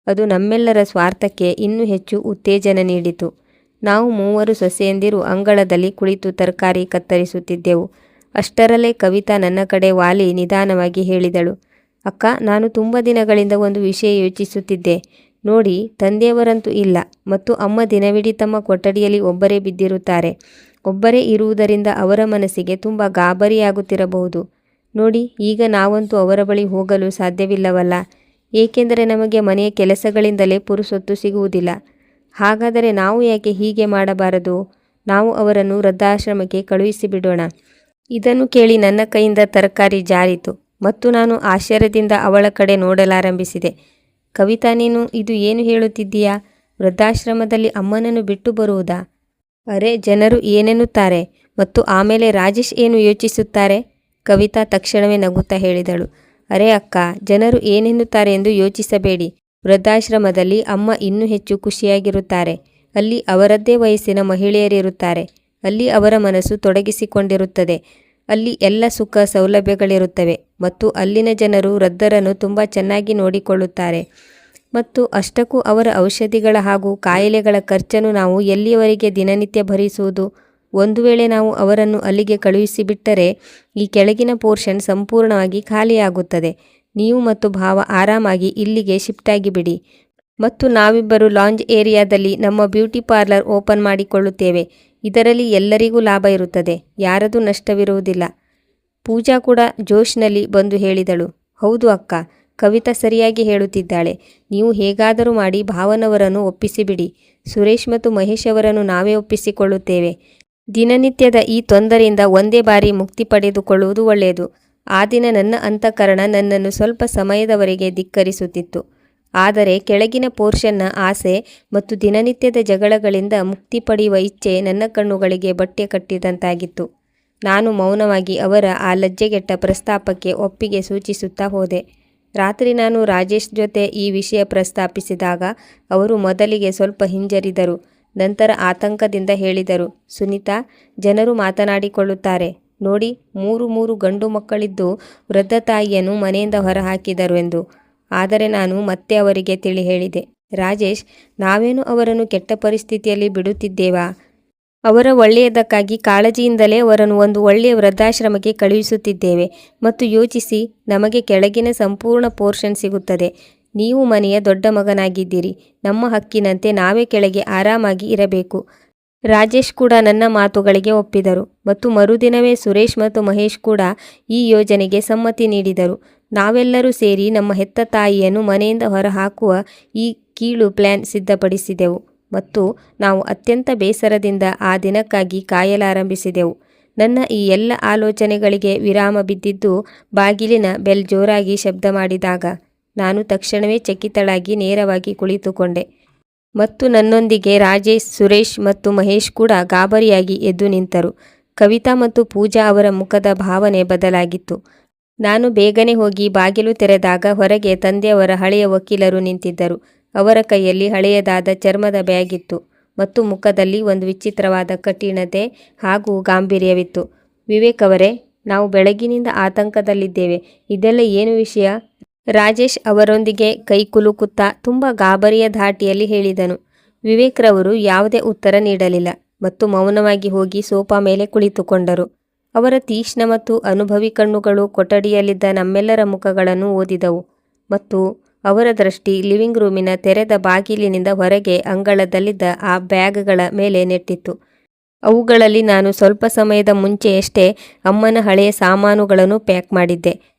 ಅದು ನಮ್ಮೆಲ್ಲರ ಸ್ವಾರ್ಥಕ್ಕೆ ಇನ್ನೂ ಹೆಚ್ಚು ಉತ್ತೇಜನ ನೀಡಿತು. ನಾವು ಮೂವರು ಸೊಸೆಯಂದಿರು ಅಂಗಳದಲ್ಲಿ ಕುಳಿತು ತರಕಾರಿ ಕತ್ತರಿಸುತ್ತಿದ್ದೆವು. ಅಷ್ಟರಲ್ಲೇ ಕವಿತಾ ನನ್ನ ಕಡೆ ವಾಲಿ ನಿಧಾನವಾಗಿ ಹೇಳಿದಳು, ಅಕ್ಕ, ನಾನು ತುಂಬ ದಿನಗಳಿಂದ ಒಂದು ವಿಷಯ ಯೋಚಿಸುತ್ತಿದ್ದೆ. ನೋಡಿ, ತಂದೆಯವರಂತೂ ಇಲ್ಲ ಮತ್ತು ಅಮ್ಮ ದಿನವಿಡೀ ತಮ್ಮ ಕೊಠಡಿಯಲ್ಲಿ ಒಬ್ಬರೇ ಬಿದ್ದಿರುತ್ತಾರೆ. ಒಬ್ಬರೇ ಇರುವುದರಿಂದ ಅವರ ಮನಸ್ಸಿಗೆ ತುಂಬ ಗಾಬರಿಯಾಗುತ್ತಿರಬಹುದು. ನೋಡಿ, ಈಗ ನಾವಂತೂ ಅವರ ಬಳಿ ಹೋಗಲು ಸಾಧ್ಯವಿಲ್ಲವಲ್ಲ, ಏಕೆಂದರೆ ನಮಗೆ ಮನೆಯ ಕೆಲಸಗಳಿಂದಲೇ ಪುರುಸೊತ್ತು ಸಿಗುವುದಿಲ್ಲ. ಹಾಗಾದರೆ ನಾವು ಯಾಕೆ ಹೀಗೆ ಮಾಡಬಾರದು? ನಾವು ಅವರನ್ನು ವೃದ್ಧಾಶ್ರಮಕ್ಕೆ ಕಳುಹಿಸಿಬಿಡೋಣ. ಇದನ್ನು ಕೇಳಿ ನನ್ನ ಕೈಯಿಂದ ತರಕಾರಿ ಜಾರಿತು ಮತ್ತು ನಾನು ಆಶ್ಚರ್ಯದಿಂದ ಅವಳ ಕಡೆ ನೋಡಲಾರಂಭಿಸಿದೆ. ಕವಿತಾ, ನೀನು ಇದು ಏನು ಹೇಳುತ್ತಿದ್ದೀಯಾ? ವೃದ್ಧಾಶ್ರಮದಲ್ಲಿ ಅಮ್ಮನನ್ನು ಬಿಟ್ಟು ಬರುವುದಾ? ಅರೆ, ಜನರು ಏನೆನ್ನುತ್ತಾರೆ? ಮತ್ತು ಆಮೇಲೆ ರಾಜೇಶ್ ಏನು ಯೋಚಿಸುತ್ತಾರೆ? ಕವಿತಾ ತಕ್ಷಣವೇ ನಗುತ್ತಾ ಹೇಳಿದಳು. ಅರೆ ಅಕ್ಕ, ಜನರು ಏನೆನ್ನುತ್ತಾರೆ ಎಂದು ಯೋಚಿಸಬೇಡಿ. ವೃದ್ಧಾಶ್ರಮದಲ್ಲಿ ಅಮ್ಮ ಇನ್ನೂ ಹೆಚ್ಚು ಖುಷಿಯಾಗಿರುತ್ತಾರೆ. ಅಲ್ಲಿ ಅವರದ್ದೇ ವಯಸ್ಸಿನ ಮಹಿಳೆಯರಿರುತ್ತಾರೆ. ಅಲ್ಲಿ ಅವರ ಮನಸ್ಸು ತೊಡಗಿಸಿಕೊಂಡಿರುತ್ತದೆ. ಅಲ್ಲಿ ಎಲ್ಲ ಸುಖ ಸೌಲಭ್ಯಗಳಿರುತ್ತವೆ ಮತ್ತು ಅಲ್ಲಿನ ಜನರು ವೃದ್ಧರನ್ನು ತುಂಬ ಚೆನ್ನಾಗಿ ನೋಡಿಕೊಳ್ಳುತ್ತಾರೆ. ಮತ್ತು ಅಷ್ಟಕ್ಕೂ ಅವರ ಔಷಧಿಗಳ ಹಾಗೂ ಕಾಯಿಲೆಗಳ ಖರ್ಚನ್ನು ನಾವು ಎಲ್ಲಿಯವರೆಗೆ ದಿನನಿತ್ಯ ಭರಿಸುವುದು? ಒಂದು ವೇಳೆ ನಾವು ಅವರನ್ನು ಅಲ್ಲಿಗೆ ಕಳುಹಿಸಿಬಿಟ್ಟರೆ ಈ ಕೆಳಗಿನ ಪೋರ್ಷನ್ ಸಂಪೂರ್ಣವಾಗಿ ಖಾಲಿಯಾಗುತ್ತದೆ. ನೀವು ಮತ್ತು ಭಾವ ಆರಾಮಾಗಿ ಇಲ್ಲಿಗೆ ಶಿಫ್ಟ್ ಆಗಿಬಿಡಿ ಮತ್ತು ನಾವಿಬ್ಬರು ಲಾಂಜ್ ಏರಿಯಾದಲ್ಲಿ ನಮ್ಮ ಬ್ಯೂಟಿ ಪಾರ್ಲರ್ ಓಪನ್ ಮಾಡಿಕೊಳ್ಳುತ್ತೇವೆ. ಇದರಲ್ಲಿ ಎಲ್ಲರಿಗೂ ಲಾಭ ಇರುತ್ತದೆ, ಯಾರದೂ ನಷ್ಟವಿರುವುದಿಲ್ಲ. ಪೂಜಾ ಕೂಡ ಜೋಶ್ನಲ್ಲಿ ಬಂದು ಹೇಳಿದಳು. ಹೌದು ಅಕ್ಕ, ಕವಿತಾ ಸರಿಯಾಗಿ ಹೇಳುತ್ತಿದ್ದಾಳೆ. ನೀವು ಹೇಗಾದರೂ ಮಾಡಿ ಭಾವನವರನ್ನು ಒಪ್ಪಿಸಿಬಿಡಿ. ಸುರೇಶ್ ಮತ್ತು ಮಹೇಶ್ ಅವರನ್ನು ನಾವೇ ಒಪ್ಪಿಸಿಕೊಳ್ಳುತ್ತೇವೆ. ದಿನನಿತ್ಯದ ಈ ತೊಂದರೆಯಿಂದ ಒಂದೇ ಬಾರಿ ಮುಕ್ತಿ ಪಡೆದುಕೊಳ್ಳುವುದು ಒಳ್ಳೆಯದು. ಆ ದಿನ ನನ್ನ ಅಂತಃಕರಣ ನನ್ನನ್ನು ಸ್ವಲ್ಪ ಸಮಯದವರೆಗೆ ಧಿಕ್ಕರಿಸುತ್ತಿತ್ತು. ಆದರೆ ಕೆಳಗಿನ ಪೋರ್ಷನ್ನ ಆಸೆ ಮತ್ತು ದಿನನಿತ್ಯದ ಜಗಳಗಳಿಂದ ಮುಕ್ತಿ ಪಡೆಯುವ ಇಚ್ಛೆ ನನ್ನ ಕಣ್ಣುಗಳಿಗೆ ಬಟ್ಟೆ ಕಟ್ಟಿದಂತಾಗಿತ್ತು. ನಾನು ಮೌನವಾಗಿ ಅವರ ಆ ಲಜ್ಜೆಗೆಟ್ಟ ಪ್ರಸ್ತಾಪಕ್ಕೆ ಒಪ್ಪಿಗೆ ಸೂಚಿಸುತ್ತಾ ಹೋದೆ. ರಾತ್ರಿ ನಾನು ರಾಜೇಶ್ ಜೊತೆ ಈ ವಿಷಯ ಪ್ರಸ್ತಾಪಿಸಿದಾಗ ಅವರು ಮೊದಲಿಗೆ ಸ್ವಲ್ಪ ಹಿಂಜರಿದರು. ನಂತರ ಆತಂಕದಿಂದ ಹೇಳಿದರು, ಸುನೀತಾ, ಜನರು ಮಾತನಾಡಿಕೊಳ್ಳುತ್ತಾರೆ. ನೋಡಿ, ಮೂರು ಗಂಡು ಮಕ್ಕಳಿದ್ದು ವೃದ್ಧ ತಾಯಿಯನ್ನು ಮನೆಯಿಂದ ಹೊರಹಾಕಿದರು ಎಂದು. ಆದರೆ ನಾನು ಮತ್ತೆ ಅವರಿಗೆ ತಿಳಿ ಹೇಳಿದೆ, ರಾಜೇಶ್, ನಾವೇನು ಅವರನ್ನು ಕೆಟ್ಟ ಪರಿಸ್ಥಿತಿಯಲ್ಲಿ ಬಿಡುತ್ತಿದ್ದೇವಾ? ಅವರ ಒಳ್ಳೆಯದಕ್ಕಾಗಿ ಕಾಳಜಿಯಿಂದಲೇ ಅವರನ್ನು ಒಂದು ಒಳ್ಳೆಯ ವೃದ್ಧಾಶ್ರಮಕ್ಕೆ ಕಳುಹಿಸುತ್ತಿದ್ದೇವೆ. ಮತ್ತು ಯೋಚಿಸಿ, ನಮಗೆ ಕೆಳಗಿನ ಸಂಪೂರ್ಣ ಪೋರ್ಷನ್ ಸಿಗುತ್ತದೆ. ನೀವು ಮನೆಯ ದೊಡ್ಡ ಮಗನಾಗಿದ್ದೀರಿ. ನಮ್ಮ ಹಕ್ಕಿನಂತೆ ನಾವೇ ಕೆಳಗೆ ಆರಾಮಾಗಿ ಇರಬೇಕು. ರಾಜೇಶ್ ಕೂಡ ನನ್ನ ಮಾತುಗಳಿಗೆ ಒಪ್ಪಿದರು ಮತ್ತು ಮರುದಿನವೇ ಸುರೇಶ್ ಮತ್ತು ಮಹೇಶ್ ಕೂಡ ಈ ಯೋಜನೆಗೆ ಸಮ್ಮತಿ ನೀಡಿದರು. ನಾವೆಲ್ಲರೂ ಸೇರಿ ನಮ್ಮ ಹೆತ್ತ ತಾಯಿಯನ್ನು ಮನೆಯಿಂದ ಹೊರಹಾಕುವ ಈ ಕೀಳು ಪ್ಲ್ಯಾನ್ ಸಿದ್ಧಪಡಿಸಿದೆವು ಮತ್ತು ನಾವು ಅತ್ಯಂತ ಬೇಸರದಿಂದ ಆ ದಿನಕ್ಕಾಗಿ ಕಾಯಲಾರಂಭಿಸಿದೆವು. ನನ್ನ ಈ ಎಲ್ಲ ಆಲೋಚನೆಗಳಿಗೆ ವಿರಾಮ ಬಿದ್ದಿದ್ದು ಬಾಗಿಲಿನ ಬೆಲ್ ಜೋರಾಗಿ ಶಬ್ದ ಮಾಡಿದಾಗ. ನಾನು ತಕ್ಷಣವೇ ಚಕಿತಳಾಗಿ ನೇರವಾಗಿ ಕುಳಿತುಕೊಂಡೆ ಮತ್ತು ನನ್ನೊಂದಿಗೆ ರಾಜೇಶ್, ಸುರೇಶ್ ಮತ್ತು ಮಹೇಶ್ ಕೂಡ ಗಾಬರಿಯಾಗಿ ಎದ್ದು ನಿಂತರು. ಕವಿತಾ ಮತ್ತು ಪೂಜಾ ಅವರ ಮುಖದ ಭಾವನೆ ಬದಲಾಗಿತ್ತು. ನಾನು ಬೇಗನೆ ಹೋಗಿ ಬಾಗಿಲು ತೆರೆದಾಗ ಹೊರಗೆ ತಂದೆಯವರ ಹಳೆಯ ವಕೀಲರು ನಿಂತಿದ್ದರು. ಅವರ ಕೈಯಲ್ಲಿ ಹಳೆಯದಾದ ಚರ್ಮದ ಬ್ಯಾಗ್ ಇತ್ತು ಮತ್ತು ಮುಖದಲ್ಲಿ ಒಂದು ವಿಚಿತ್ರವಾದ ಕಠಿಣತೆ ಹಾಗೂ ಗಾಂಭೀರ್ಯವಿತ್ತು. ವಿವೇಕ್ ಅವರೇ, ನಾವು ಬೆಳಗಿನಿಂದ ಆತಂಕದಲ್ಲಿದ್ದೇವೆ. ಇದೆಲ್ಲ ಏನು ವಿಷಯ? ರಾಜೇಶ್ ಅವರೊಂದಿಗೆ ಕೈಕುಲುಕುತ್ತಾ ತುಂಬ ಗಾಬರಿಯ ಧಾಟಿಯಲ್ಲಿ ಹೇಳಿದನು. ವಿವೇಕ್ ರವರು ಯಾವುದೇ ಉತ್ತರ ನೀಡಲಿಲ್ಲ ಮತ್ತು ಮೌನವಾಗಿ ಹೋಗಿ ಸೋಫಾ ಮೇಲೆ ಕುಳಿತುಕೊಂಡರು. ಅವರ ತೀಕ್ಷ್ಣ ಮತ್ತು ಅನುಭವಿ ಕಣ್ಣುಗಳು ಕೊಠಡಿಯಲ್ಲಿದ್ದ ನಮ್ಮೆಲ್ಲರ ಮುಖಗಳನ್ನು ಓದಿದವು ಮತ್ತು ಅವರ ದೃಷ್ಟಿ ಲಿವಿಂಗ್ ರೂಮಿನ ತೆರೆದ ಬಾಗಿಲಿನಿಂದ ಹೊರಗೆ ಅಂಗಳದಲ್ಲಿದ್ದ ಆ ಬ್ಯಾಗ್ಗಳ ಮೇಲೆ ನೆಟ್ಟಿತ್ತು. ಅವುಗಳಲ್ಲಿ ನಾನು ಸ್ವಲ್ಪ ಸಮಯದ ಮುಂಚೆಯಷ್ಟೇ ಅಮ್ಮನ ಹಳೆಯ ಸಾಮಾನುಗಳನ್ನು ಪ್ಯಾಕ್ ಮಾಡಿದ್ದೆ.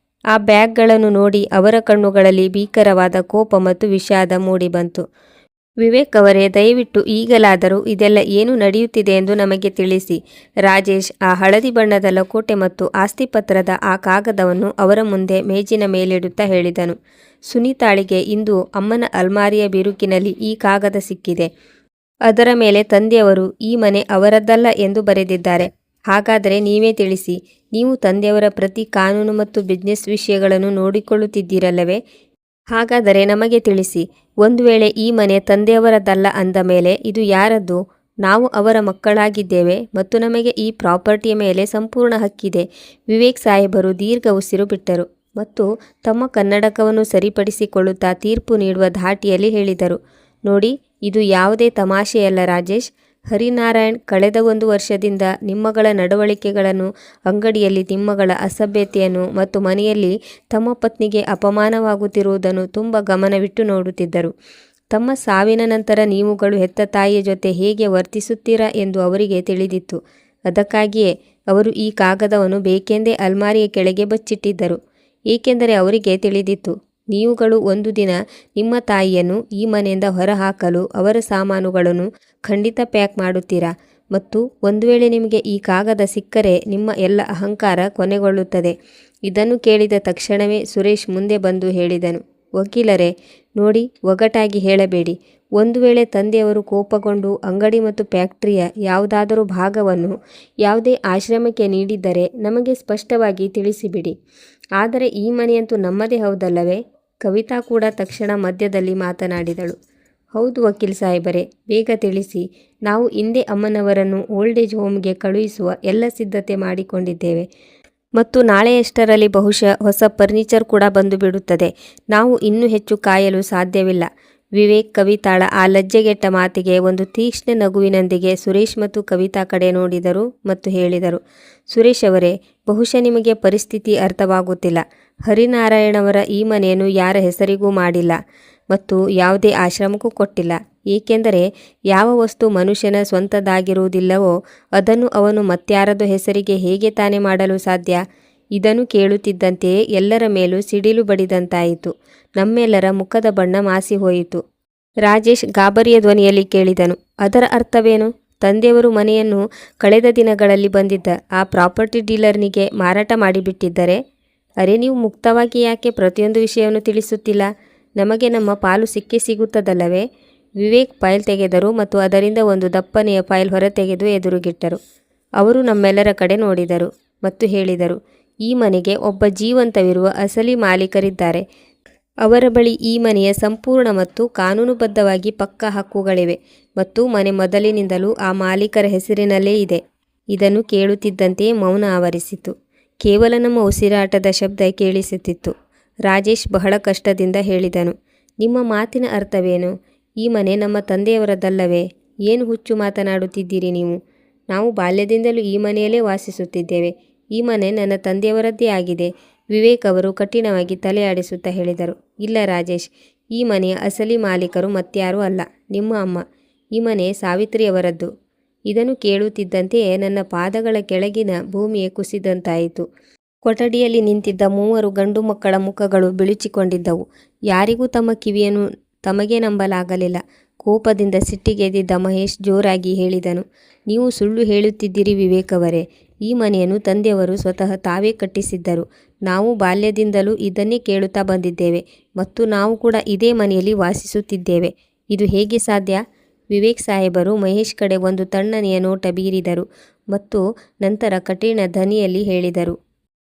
ಆ ಬ್ಯಾಗ್ಗಳನ್ನು ನೋಡಿ ಅವರ ಕಣ್ಣುಗಳಲ್ಲಿ ಭೀಕರವಾದ ಕೋಪ ಮತ್ತು ವಿಷಾದ ಮೂಡಿಬಂತು. ವಿವೇಕ್ ಅವರೇ, ದಯವಿಟ್ಟು ಈಗಲಾದರೂ ಇದೆಲ್ಲ ಏನು ನಡೆಯುತ್ತಿದೆ ಎಂದು ನಮಗೆ ತಿಳಿಸಿ. ರಾಜೇಶ್ ಆ ಹಳದಿ ಬಣ್ಣದ ಲಕೋಟೆ ಮತ್ತು ಆಸ್ತಿಪತ್ರದ ಆ ಕಾಗದವನ್ನು ಅವರ ಮುಂದೆ ಮೇಜಿನ ಮೇಲಿಡುತ್ತಾ ಹೇಳಿದನು. ಸುನೀತಾಳಿಗೆ ಇಂದು ಅಮ್ಮನ ಅಲ್ಮಾರಿಯ ಬಿರುಕಿನಲ್ಲಿ ಈ ಕಾಗದ ಸಿಕ್ಕಿದೆ. ಅದರ ಮೇಲೆ ತಂದೆಯವರು ಈ ಮನೆ ಅವರದ್ದಲ್ಲ ಎಂದು ಬರೆದಿದ್ದಾರೆ. ಹಾಗಾದರೆ ನೀವೇ ತಿಳಿಸಿ, ನೀವು ತಂದೆಯವರ ಪ್ರತಿ ಕಾನೂನು ಮತ್ತು ಬಿಸ್ನೆಸ್ ವಿಷಯಗಳನ್ನು ನೋಡಿಕೊಳ್ಳುತ್ತಿದ್ದೀರಲ್ಲವೇ? ಹಾಗಾದರೆ ನಮಗೆ ತಿಳಿಸಿ, ಒಂದು ವೇಳೆ ಈ ಮನೆ ತಂದೆಯವರದಲ್ಲ ಅಂದ ಮೇಲೆ ಇದು ಯಾರದ್ದು? ನಾವು ಅವರ ಮಕ್ಕಳಾಗಿದ್ದೇವೆ ಮತ್ತು ನಮಗೆ ಈ ಪ್ರಾಪರ್ಟಿಯ ಮೇಲೆ ಸಂಪೂರ್ಣ ಹಕ್ಕಿದೆ. ವಿವೇಕ್ ಸಾಹೇಬರು ದೀರ್ಘ ಉಸಿರು ಬಿಟ್ಟರು ಮತ್ತು ತಮ್ಮ ಕನ್ನಡಕವನ್ನು ಸರಿಪಡಿಸಿಕೊಳ್ಳುತ್ತಾ ತೀರ್ಪು ನೀಡುವ ಧಾಟಿಯಲ್ಲಿ ಹೇಳಿದರು. ನೋಡಿ, ಇದು ಯಾವುದೇ ತಮಾಷೆಯಲ್ಲ ರಾಜೇಶ್. ಹರಿನಾರಾಯಣ್ ಕಳೆದ 1 ವರ್ಷದಿಂದ ನಿಮ್ಮಗಳ ನಡವಳಿಕೆಗಳನ್ನು, ಅಂಗಡಿಯಲ್ಲಿ ನಿಮ್ಮಗಳ ಅಸಭ್ಯತೆಯನ್ನು ಮತ್ತು ಮನೆಯಲ್ಲಿ ತಮ್ಮ ಪತ್ನಿಗೆ ಅಪಮಾನವಾಗುತ್ತಿರುವುದನ್ನು ತುಂಬ ಗಮನವಿಟ್ಟು ನೋಡುತ್ತಿದ್ದರು. ತಮ್ಮ ಸಾವಿನ ನಂತರ ನೀವುಗಳು ಹೆತ್ತ ತಾಯಿಯ ಜೊತೆ ಹೇಗೆ ವರ್ತಿಸುತ್ತೀರಾ ಎಂದು ಅವರಿಗೆ ತಿಳಿದಿತ್ತು. ಅದಕ್ಕಾಗಿಯೇ ಅವರು ಈ ಕಾಗದವನ್ನು ಬೇಕೆಂದೇ ಅಲ್ಮಾರಿಯ ಕೆಳಗೆ ಬಚ್ಚಿಟ್ಟಿದ್ದರು. ಏಕೆಂದರೆ ಅವರಿಗೆ ತಿಳಿದಿತ್ತು, ನೀವುಗಳು ಒಂದು ದಿನ ನಿಮ್ಮ ತಾಯಿಯನ್ನು ಈ ಮನೆಯಿಂದ ಹೊರಹಾಕಲು ಅವರ ಸಾಮಾನುಗಳನ್ನು ಖಂಡಿತ ಪ್ಯಾಕ್ ಮಾಡುತ್ತೀರಾ ಮತ್ತು ಒಂದು ವೇಳೆ ನಿಮಗೆ ಈ ಕಾಗದ ಸಿಕ್ಕರೆ ನಿಮ್ಮ ಎಲ್ಲ ಅಹಂಕಾರ ಕೊನೆಗೊಳ್ಳುತ್ತದೆ. ಇದನ್ನು ಕೇಳಿದ ತಕ್ಷಣವೇ ಸುರೇಶ್ ಮುಂದೆ ಬಂದು ಹೇಳಿದನು, ವಕೀಲರೇ, ನೋಡಿ, ಒಗಟಾಗಿ ಹೇಳಬೇಡಿ. ಒಂದು ವೇಳೆ ತಂದೆಯವರು ಕೋಪಗೊಂಡು ಅಂಗಡಿ ಮತ್ತು ಫ್ಯಾಕ್ಟರಿಯ ಯಾವುದಾದರೂ ಭಾಗವನ್ನು ಯಾವುದೇ ಆಶ್ರಮಕ್ಕೆ ನೀಡಿದ್ದರೆ ನಮಗೆ ಸ್ಪಷ್ಟವಾಗಿ ತಿಳಿಸಿಬಿಡಿ. ಆದರೆ ಈ ಮನೆಯಂತೂ ನಮ್ಮದೇ ಹೌದಲ್ಲವೇ? ಕವಿತಾ ಕೂಡ ತಕ್ಷಣ ಮಧ್ಯದಲ್ಲಿ ಮಾತನಾಡಿದಳು. ಹೌದು ವಕೀಲ್ ಸಾಹೇಬರೇ, ಬೇಗ ತಿಳಿಸಿ. ನಾವು ಹಿಂದೆ ಅಮ್ಮನವರನ್ನು ಓಲ್ಡ್ ಏಜ್ ಹೋಮ್ಗೆ ಕಳುಹಿಸುವ ಎಲ್ಲ ಸಿದ್ಧತೆ ಮಾಡಿಕೊಂಡಿದ್ದೇವೆ ಮತ್ತು ನಾಳೆಯಷ್ಟರಲ್ಲಿ ಬಹುಶಃ ಹೊಸ ಫರ್ನಿಚರ್ ಕೂಡ ಬಂದು ಬಿಡುತ್ತದೆ. ನಾವು ಇನ್ನೂ ಹೆಚ್ಚು ಕಾಯಲು ಸಾಧ್ಯವಿಲ್ಲ. ವಿವೇಕ್ ಕವಿತಾಳ ಆ ಲಜ್ಜೆಗೆಟ್ಟ ಮಾತಿಗೆ ಒಂದು ತೀಕ್ಷ್ಣ ನಗುವಿನೊಂದಿಗೆ ಸುರೇಶ್ ಮತ್ತು ಕವಿತಾ ಕಡೆ ನೋಡಿದರು ಮತ್ತು ಹೇಳಿದರು, ಸುರೇಶ್ ಅವರೇ, ಬಹುಶಃ ನಿಮಗೆ ಪರಿಸ್ಥಿತಿ ಅರ್ಥವಾಗುತ್ತಿಲ್ಲ. ಹರಿನಾರಾಯಣವರ ಈ ಮನೆಯನ್ನು ಯಾರ ಹೆಸರಿಗೂ ಮಾಡಿಲ್ಲ ಮತ್ತು ಯಾವುದೇ ಆಶ್ರಮಕ್ಕೂ ಕೊಟ್ಟಿಲ್ಲ. ಏಕೆಂದರೆ ಯಾವ ವಸ್ತು ಮನುಷ್ಯನ ಸ್ವಂತದಾಗಿರುವುದಿಲ್ಲವೋ ಅದನ್ನು ಅವನು ಮತ್ಯಾರದೋ ಹೆಸರಿಗೆ ಹೇಗೆ ತಾನೇ ಮಾಡಲು ಸಾಧ್ಯ? ಇದನ್ನು ಕೇಳುತ್ತಿದ್ದಂತೆಯೇ ಎಲ್ಲರ ಮೇಲೂ ಸಿಡಿಲು ಬಡಿದಂತಾಯಿತು. ನಮ್ಮೆಲ್ಲರ ಮುಖದ ಬಣ್ಣ ಮಾಸಿ ಹೋಯಿತು. ರಾಜೇಶ್ ಗಾಬರಿಯ ಧ್ವನಿಯಲ್ಲಿ ಕೇಳಿದನು, ಅದರ ಅರ್ಥವೇನು? ತಂದೆಯವರು ಮನೆಯನ್ನು ಕಳೆದ ದಿನಗಳಲ್ಲಿ ಬಂದಿದ್ದ ಆ ಪ್ರಾಪರ್ಟಿ ಡೀಲರ್ನಿಗೆ ಮಾರಾಟ ಮಾಡಿಬಿಟ್ಟಿದ್ದರೆ? ಅರೆ, ನೀವು ಮುಕ್ತವಾಗಿ ಯಾಕೆ ಪ್ರತಿಯೊಂದು ವಿಷಯವನ್ನು ತಿಳಿಸುತ್ತಿಲ್ಲ? ನಮಗೆ ನಮ್ಮ ಪಾಲು ಸಿಕ್ಕೇ ಸಿಗುತ್ತದಲ್ಲವೇ? ವಿವೇಕ್ ಫೈಲ್ ತೆಗೆದರು ಮತ್ತು ಅದರಿಂದ ಒಂದು ದಪ್ಪನೆಯ ಫೈಲ್ ಹೊರತೆಗೆದು ಎದುರುಗಿಟ್ಟರು. ಅವರು ನಮ್ಮೆಲ್ಲರ ಕಡೆ ನೋಡಿದರು ಮತ್ತು ಹೇಳಿದರು, ಈ ಮನೆಗೆ ಒಬ್ಬ ಜೀವಂತವಿರುವ ಅಸಲಿ ಮಾಲೀಕರಿದ್ದಾರೆ. ಅವರ ಬಳಿ ಈ ಮನೆಯ ಸಂಪೂರ್ಣ ಮತ್ತು ಕಾನೂನುಬದ್ಧವಾಗಿ ಪಕ್ಕಾ ಹಕ್ಕುಗಳಿವೆ ಮತ್ತು ಮನೆ ಮೊದಲಿನಿಂದಲೂ ಆ ಮಾಲೀಕರ ಹೆಸರಿನಲ್ಲೇ ಇದೆ. ಇದನ್ನು ಕೇಳುತ್ತಿದ್ದಂತೆಯೇ ಮೌನ ಆವರಿಸಿತು. ಕೇವಲ ನಮ್ಮ ಉಸಿರಾಟದ ಶಬ್ದ ಕೇಳಿಸುತ್ತಿತ್ತು. ರಾಜೇಶ್ ಬಹಳ ಕಷ್ಟದಿಂದ ಹೇಳಿದನು, ನಿಮ್ಮ ಮಾತಿನ ಅರ್ಥವೇನು? ಈ ಮನೆ ನಮ್ಮ ತಂದೆಯವರದಲ್ಲವೇ? ಏನು ಹುಚ್ಚು ಮಾತನಾಡುತ್ತಿದ್ದೀರಿ ನೀವು? ನಾವು ಬಾಲ್ಯದಿಂದಲೂ ಈ ಮನೆಯಲ್ಲೇ ವಾಸಿಸುತ್ತಿದ್ದೇವೆ. ಈ ಮನೆ ನನ್ನ ತಂದೆಯವರದ್ದೇ ಆಗಿದೆ. ವಿವೇಕ್ ಅವರು ಕಠಿಣವಾಗಿ ತಲೆ ಆಡಿಸುತ್ತಾ ಹೇಳಿದರು. ಇಲ್ಲ ರಾಜೇಶ್, ಈ ಮನೆಯ ಅಸಲಿ ಮಾಲೀಕರು ಮತ್ಯಾರೂ ಅಲ್ಲ, ನಿಮ್ಮ ಅಮ್ಮ. ಈ ಮನೆ ಸಾವಿತ್ರಿಯವರದ್ದು. ಇದನ್ನು ಕೇಳುತ್ತಿದ್ದಂತೆಯೇ ನನ್ನ ಪಾದಗಳ ಕೆಳಗಿನ ಭೂಮಿಯೇ ಕುಸಿದಂತಾಯಿತು. ಕೊಠಡಿಯಲ್ಲಿ ನಿಂತಿದ್ದ 3 ಗಂಡು ಮಕ್ಕಳ ಮುಖಗಳು ಬಿಳುಚಿಕೊಂಡಿದ್ದವು. ಯಾರಿಗೂ ತಮ್ಮ ಕಿವಿಯನ್ನು ತಮಗೆ ನಂಬಲಾಗಲಿಲ್ಲ. ಕೋಪದಿಂದ ಸಿಟ್ಟಿಗೆದ್ದಿದ್ದ ಮಹೇಶ್ ಜೋರಾಗಿ ಹೇಳಿದನು, ನೀವು ಸುಳ್ಳು ಹೇಳುತ್ತಿದ್ದೀರಿ ವಿವೇಕ್ ಅವರೇ. ಈ ಮನೆಯನ್ನು ತಂದೆಯವರು ಸ್ವತಃ ತಾವೇ ಕಟ್ಟಿಸಿದ್ದರು. ನಾವು ಬಾಲ್ಯದಿಂದಲೂ ಇದನ್ನೇ ಕೇಳುತ್ತಾ ಬಂದಿದ್ದೇವೆ ಮತ್ತು ನಾವು ಕೂಡ ಇದೇ ಮನೆಯಲ್ಲಿ ವಾಸಿಸುತ್ತಿದ್ದೇವೆ. ಇದು ಹೇಗೆ ಸಾಧ್ಯ? ವಿವೇಕ್ ಸಾಹೇಬರು ಮಹೇಶ್ ಕಡೆ ಒಂದು ತಣ್ಣನೆಯ ನೋಟ ಬೀರಿದರು ಮತ್ತು ನಂತರ ಕಠಿಣ ಧ್ವನಿಯಲ್ಲಿ ಹೇಳಿದರು,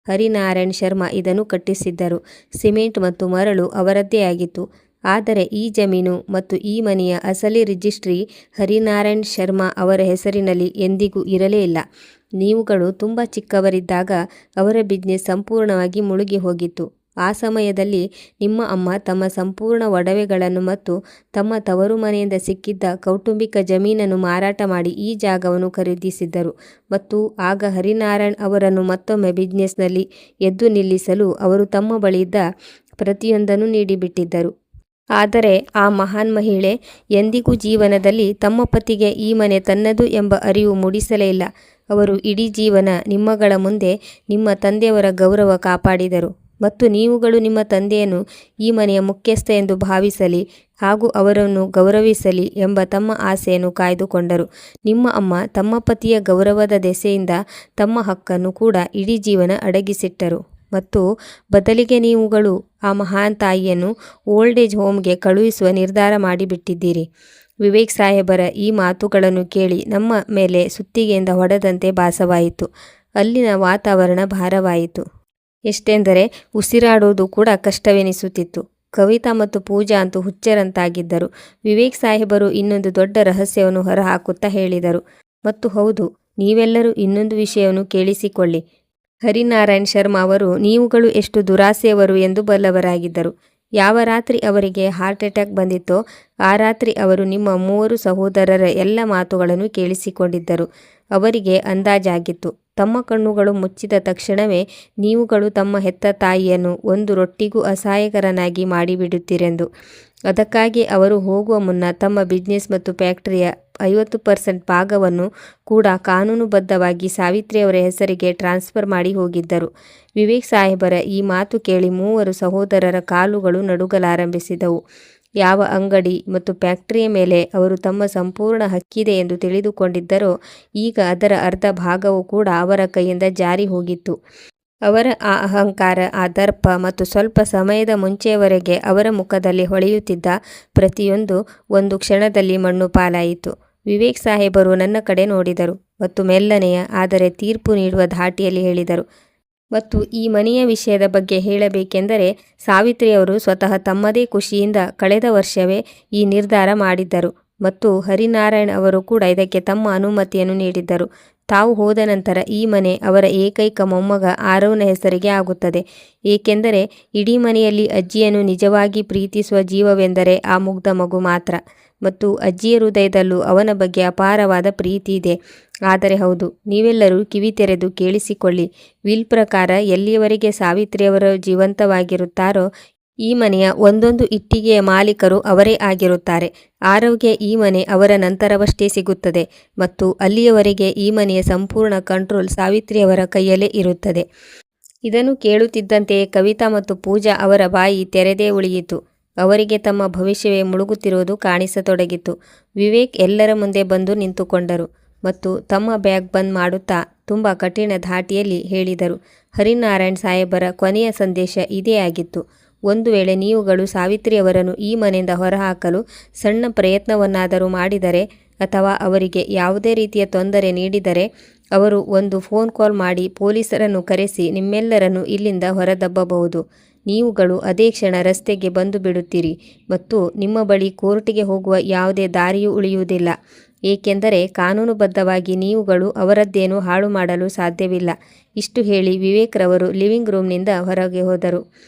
ಹರಿನಾರಾಯಣ್ ಶರ್ಮಾ ಇದನ್ನು ಕಟ್ಟಿಸಿದ್ದರು. ಸಿಮೆಂಟ್ ಮತ್ತು ಮರಳು ಅವರದ್ದೇ ಆಗಿತ್ತು. ಆದರೆ ಈ ಜಮೀನು ಮತ್ತು ಈ ಮನೆಯ ಅಸಲಿ ರಿಜಿಸ್ಟ್ರಿ ಹರಿನಾರಾಯಣ್ ಶರ್ಮಾ ಅವರ ಹೆಸರಿನಲ್ಲಿ ಎಂದಿಗೂ ಇರಲೇ ಇಲ್ಲ. ನೀವುಗಳು ತುಂಬ ಚಿಕ್ಕವರಿದ್ದಾಗ ಅವರ ಬಿಸ್ನೆಸ್ ಸಂಪೂರ್ಣವಾಗಿ ಮುಳುಗಿ ಹೋಗಿತ್ತು. ಆ ಸಮಯದಲ್ಲಿ ನಿಮ್ಮ ಅಮ್ಮ ತಮ್ಮ ಸಂಪೂರ್ಣ ಒಡವೆಗಳನ್ನು ಮತ್ತು ತಮ್ಮ ತವರು ಮನೆಯಿಂದ ಸಿಕ್ಕಿದ್ದ ಕೌಟುಂಬಿಕ ಜಮೀನನ್ನು ಮಾರಾಟ ಮಾಡಿ ಈ ಜಾಗವನ್ನು ಖರೀದಿಸಿದ್ದರು ಮತ್ತು ಆಗ ಹರಿನಾರಾಯಣ್ ಅವರನ್ನು ಮತ್ತೊಮ್ಮೆ ಬಿಸ್ನೆಸ್ನಲ್ಲಿ ಎದ್ದು ನಿಲ್ಲಿಸಲು ಅವರು ತಮ್ಮ ಬಳಿಯಿದ್ದ ಪ್ರತಿಯೊಂದನ್ನು ನೀಡಿಬಿಟ್ಟಿದ್ದರು. ಆದರೆ ಆ ಮಹಾನ್ ಮಹಿಳೆ ಎಂದಿಗೂ ಜೀವನದಲ್ಲಿ ತಮ್ಮ ಪತಿಗೆ ಈ ಮನೆ ತನ್ನದು ಎಂಬ ಅರಿವು ಮೂಡಿಸಲೇ ಇಲ್ಲ. ಅವರು ಇಡೀ ಜೀವನ ನಿಮ್ಮಗಳ ಮುಂದೆ ನಿಮ್ಮ ತಂದೆಯವರ ಗೌರವ ಕಾಪಾಡಿದರು ಮತ್ತು ನೀವುಗಳು ನಿಮ್ಮ ತಂದೆಯನ್ನು ಈ ಮನೆಯ ಮುಖ್ಯಸ್ಥ ಎಂದು ಭಾವಿಸಲಿ ಹಾಗೂ ಅವರನ್ನು ಗೌರವಿಸಲಿ ಎಂಬ ತಮ್ಮ ಆಸೆಯನ್ನು ಕಾಯ್ದುಕೊಂಡರು. ನಿಮ್ಮ ಅಮ್ಮ ತಮ್ಮ ಪತಿಯ ಗೌರವದ ದೆಸೆಯಿಂದ ತಮ್ಮ ಹಕ್ಕನ್ನು ಕೂಡ ಇಡೀ ಜೀವನ ಅಡಗಿಸಿಟ್ಟರು ಮತ್ತು ಬದಲಿಗೆ ನೀವುಗಳು ಆ ಮಹಾನ್ ತಾಯಿಯನ್ನು ಓಲ್ಡ್ ಏಜ್ ಹೋಮ್ಗೆ ಕಳುಹಿಸುವ ನಿರ್ಧಾರ ಮಾಡಿಬಿಟ್ಟಿದ್ದೀರಿ. ವಿವೇಕ್ ಸಾಹೇಬರ ಈ ಮಾತುಗಳನ್ನು ಕೇಳಿ ನಮ್ಮ ಮೇಲೆ ಸುತ್ತಿಗೆಯಿಂದ ಹೊಡೆದಂತೆ ಭಾಸವಾಯಿತು. ಅಲ್ಲಿನ ವಾತಾವರಣ ಭಾರವಾಯಿತು. ಎಷ್ಟೆಂದರೆ ಉಸಿರಾಡುವುದು ಕೂಡ ಕಷ್ಟವೆನಿಸುತ್ತಿತ್ತು. ಕವಿತಾ ಮತ್ತು ಪೂಜಾ ಅಂತೂ ಹುಚ್ಚರಂತಾಗಿದ್ದರು. ವಿವೇಕ್ ಸಾಹೇಬರು ಇನ್ನೊಂದು ದೊಡ್ಡ ರಹಸ್ಯವನ್ನು ಹೊರಹಾಕುತ್ತಾ ಹೇಳಿದರು, ಮತ್ತು ಹೌದು, ನೀವೆಲ್ಲರೂ ಇನ್ನೊಂದು ವಿಷಯವನ್ನು ಕೇಳಿಸಿಕೊಳ್ಳಿ. ಹರಿನಾರಾಯಣ್ ಶರ್ಮಾ ಅವರು ನೀವುಗಳು ಎಷ್ಟು ದುರಾಸೆಯವರು ಎಂದು ಬಲ್ಲವರಾಗಿದ್ದರು. ಯಾವ ರಾತ್ರಿ ಅವರಿಗೆ ಹಾರ್ಟ್ ಅಟ್ಯಾಕ್ ಬಂದಿತ್ತೋ ಆ ರಾತ್ರಿ ಅವರು ನಿಮ್ಮ 3 ಸಹೋದರರ ಎಲ್ಲ ಮಾತುಗಳನ್ನು ಕೇಳಿಸಿಕೊಂಡಿದ್ದರು. ಅವರಿಗೆ ಅಂದಾಜಾಗಿತ್ತು, ತಮ್ಮ ಕಣ್ಣುಗಳು ಮುಚ್ಚಿದ ತಕ್ಷಣವೇ ನೀವುಗಳು ತಮ್ಮ ಹೆತ್ತ ತಾಯಿಯನ್ನು ಒಂದು ರೊಟ್ಟಿಗೂ ಅಸಹಾಯಕರನ್ನಾಗಿ ಮಾಡಿಬಿಡುತ್ತೀರೆಂದು. ಅದಕ್ಕಾಗಿ ಅವರು ಹೋಗುವ ಮುನ್ನ ತಮ್ಮ ಬಿಸ್ನೆಸ್ ಮತ್ತು ಫ್ಯಾಕ್ಟರಿಯ 50% ಭಾಗವನ್ನು ಕೂಡ ಕಾನೂನುಬದ್ಧವಾಗಿ ಸಾವಿತ್ರಿಯವರ ಹೆಸರಿಗೆ ಟ್ರಾನ್ಸ್ಫರ್ ಮಾಡಿ ಹೋಗಿದ್ದರು. ವಿವೇಕ್ ಸಾಹೇಬರ ಈ ಮಾತು ಕೇಳಿ 3 ಸಹೋದರರ ಕಾಲುಗಳು ನಡುಗಲಾರಂಭಿಸಿದವು. ಯಾವ ಅಂಗಡಿ ಮತ್ತು ಫ್ಯಾಕ್ಟರಿಯ ಮೇಲೆ ಅವರು ತಮ್ಮ ಸಂಪೂರ್ಣ ಹಕ್ಕಿದೆ ಎಂದು ತಿಳಿದುಕೊಂಡಿದ್ದರೋ ಈಗ ಅದರ ಅರ್ಧ ಭಾಗವೂ ಕೂಡ ಅವರ ಕೈಯಿಂದ ಜಾರಿ ಹೋಗಿತ್ತು. ಅವರ ಆ ಅಹಂಕಾರ, ಆ ದರ್ಪ ಮತ್ತು ಸ್ವಲ್ಪ ಸಮಯದ ಮುಂಚೆಯವರೆಗೆ ಅವರ ಮುಖದಲ್ಲಿ ಹೊಳೆಯುತ್ತಿದ್ದ ಪ್ರತಿಯೊಂದು ಒಂದು ಕ್ಷಣದಲ್ಲಿ ಮಣ್ಣು ಪಾಲಾಯಿತು. ವಿವೇಕ್ ಸಾಹೇಬರು ನನ್ನ ಕಡೆ ನೋಡಿದರು ಮತ್ತು ಮೆಲ್ಲನೆಯ ಆದರೆ ತೀರ್ಪು ನೀಡುವ ಧಾಟಿಯಲ್ಲಿ ಹೇಳಿದರು, ಮತ್ತು ಈ ಮನೆಯ ವಿಷಯದ ಬಗ್ಗೆ ಹೇಳಬೇಕೆಂದರೆ ಸಾವಿತ್ರಿಯವರು ಸ್ವತಃ ತಮ್ಮದೇ ಖುಷಿಯಿಂದ ಕಳೆದ ವರ್ಷವೇ ಈ ನಿರ್ಧಾರ ಮಾಡಿದ್ದರು ಮತ್ತು ಹರಿನಾರಾಯಣ್ ಅವರು ಕೂಡ ಇದಕ್ಕೆ ತಮ್ಮ ಅನುಮತಿಯನ್ನು ನೀಡಿದ್ದರು. ತಾವು ಹೋದ ನಂತರ ಈ ಮನೆ ಅವರ ಏಕೈಕ ಮೊಮ್ಮಗ ಆರವ್ನ ಹೆಸರಿಗೆ ಆಗುತ್ತದೆ. ಏಕೆಂದರೆ ಇಡೀ ಮನೆಯಲ್ಲಿ ಅಜ್ಜಿಯನ್ನು ನಿಜವಾಗಿ ಪ್ರೀತಿಸುವ ಜೀವವೆಂದರೆ ಆ ಮುಗ್ಧ ಮಗು ಮಾತ್ರ ಮತ್ತು ಅಜ್ಜಿಯ ಹೃದಯದಲ್ಲೂ ಅವನ ಬಗ್ಗೆ ಅಪಾರವಾದ ಪ್ರೀತಿ ಇದೆ. ಆದರೆ ಹೌದು, ನೀವೆಲ್ಲರೂ ಕಿವಿ ತೆರೆದು ಕೇಳಿಸಿಕೊಳ್ಳಿ. ವಿಲ್ ಪ್ರಕಾರ ಎಲ್ಲಿಯವರೆಗೆ ಸಾವಿತ್ರಿಯವರು ಜೀವಂತವಾಗಿರುತ್ತಾರೋ ಈ ಮನೆಯ ಒಂದೊಂದು ಇಟ್ಟಿಗೆಯ ಮಾಲೀಕರು ಅವರೇ ಆಗಿರುತ್ತಾರೆ. ಆರವ್ಗೆ ಈ ಮನೆ ಅವರ ನಂತರವಷ್ಟೇ ಸಿಗುತ್ತದೆ ಮತ್ತು ಅಲ್ಲಿಯವರೆಗೆ ಈ ಮನೆಯ ಸಂಪೂರ್ಣ ಕಂಟ್ರೋಲ್ ಸಾವಿತ್ರಿಯವರ ಕೈಯಲ್ಲೇ ಇರುತ್ತದೆ. ಇದನ್ನು ಕೇಳುತ್ತಿದ್ದಂತೆಯೇ ಕವಿತಾ ಮತ್ತು ಪೂಜಾ ಅವರ ಬಾಯಿ ತೆರೆದೇ ಉಳಿಯಿತು. ಅವರಿಗೆ ತಮ್ಮ ಭವಿಷ್ಯವೇ ಮುಳುಗುತ್ತಿರುವುದು ಕಾಣಿಸತೊಡಗಿತು. ವಿವೇಕ್ ಎಲ್ಲರ ಮುಂದೆ ಬಂದು ನಿಂತುಕೊಂಡರು ಮತ್ತು ತಮ್ಮ ಬ್ಯಾಗ್ ಬಂದ್ ಮಾಡುತ್ತಾ ತುಂಬ ಕಠಿಣ ಧಾಟಿಯಲ್ಲಿ ಹೇಳಿದರು, ಹರಿನಾರಾಯಣ್ ಸಾಹೇಬರ ಕೊನೆಯ ಸಂದೇಶ ಇದೇ ಆಗಿತ್ತು. ಒಂದು ವೇಳೆ ನೀವುಗಳು ಸಾವಿತ್ರಿಯವರನ್ನು ಈ ಮನೆಯಿಂದ ಹೊರಹಾಕಲು ಸಣ್ಣ ಪ್ರಯತ್ನವನ್ನಾದರೂ ಮಾಡಿದರೆ ಅಥವಾ ಅವರಿಗೆ ಯಾವುದೇ ರೀತಿಯ ತೊಂದರೆ ನೀಡಿದರೆ ಅವರು ಒಂದು ಫೋನ್ ಕಾಲ್ ಮಾಡಿ ಪೊಲೀಸರನ್ನು ಕರೆಸಿ ನಿಮ್ಮೆಲ್ಲರನ್ನು ಇಲ್ಲಿಂದ ಹೊರದಬ್ಬಬಹುದು. ನೀವುಗಳು ಅದೇ ಕ್ಷಣ ರಸ್ತೆಗೆ ಬಂದು ಬಿಡುತ್ತೀರಿ ಮತ್ತು ನಿಮ್ಮ ಬಳಿ ಕೋರ್ಟಿಗೆ ಹೋಗುವ ಯಾವುದೇ ದಾರಿಯೂ ಉಳಿಯುವುದಿಲ್ಲ. ಏಕೆಂದರೆ ಕಾನೂನುಬದ್ಧವಾಗಿ ನೀವುಗಳು ಅವರದ್ದೇನೂ ಹಾಳು ಮಾಡಲು ಸಾಧ್ಯವಿಲ್ಲ. ಇಷ್ಟು ಹೇಳಿ ವಿವೇಕ್ ರವರು ಲಿವಿಂಗ್ ರೂಮ್ನಿಂದ ಹೊರಗೆ ಹೋದರು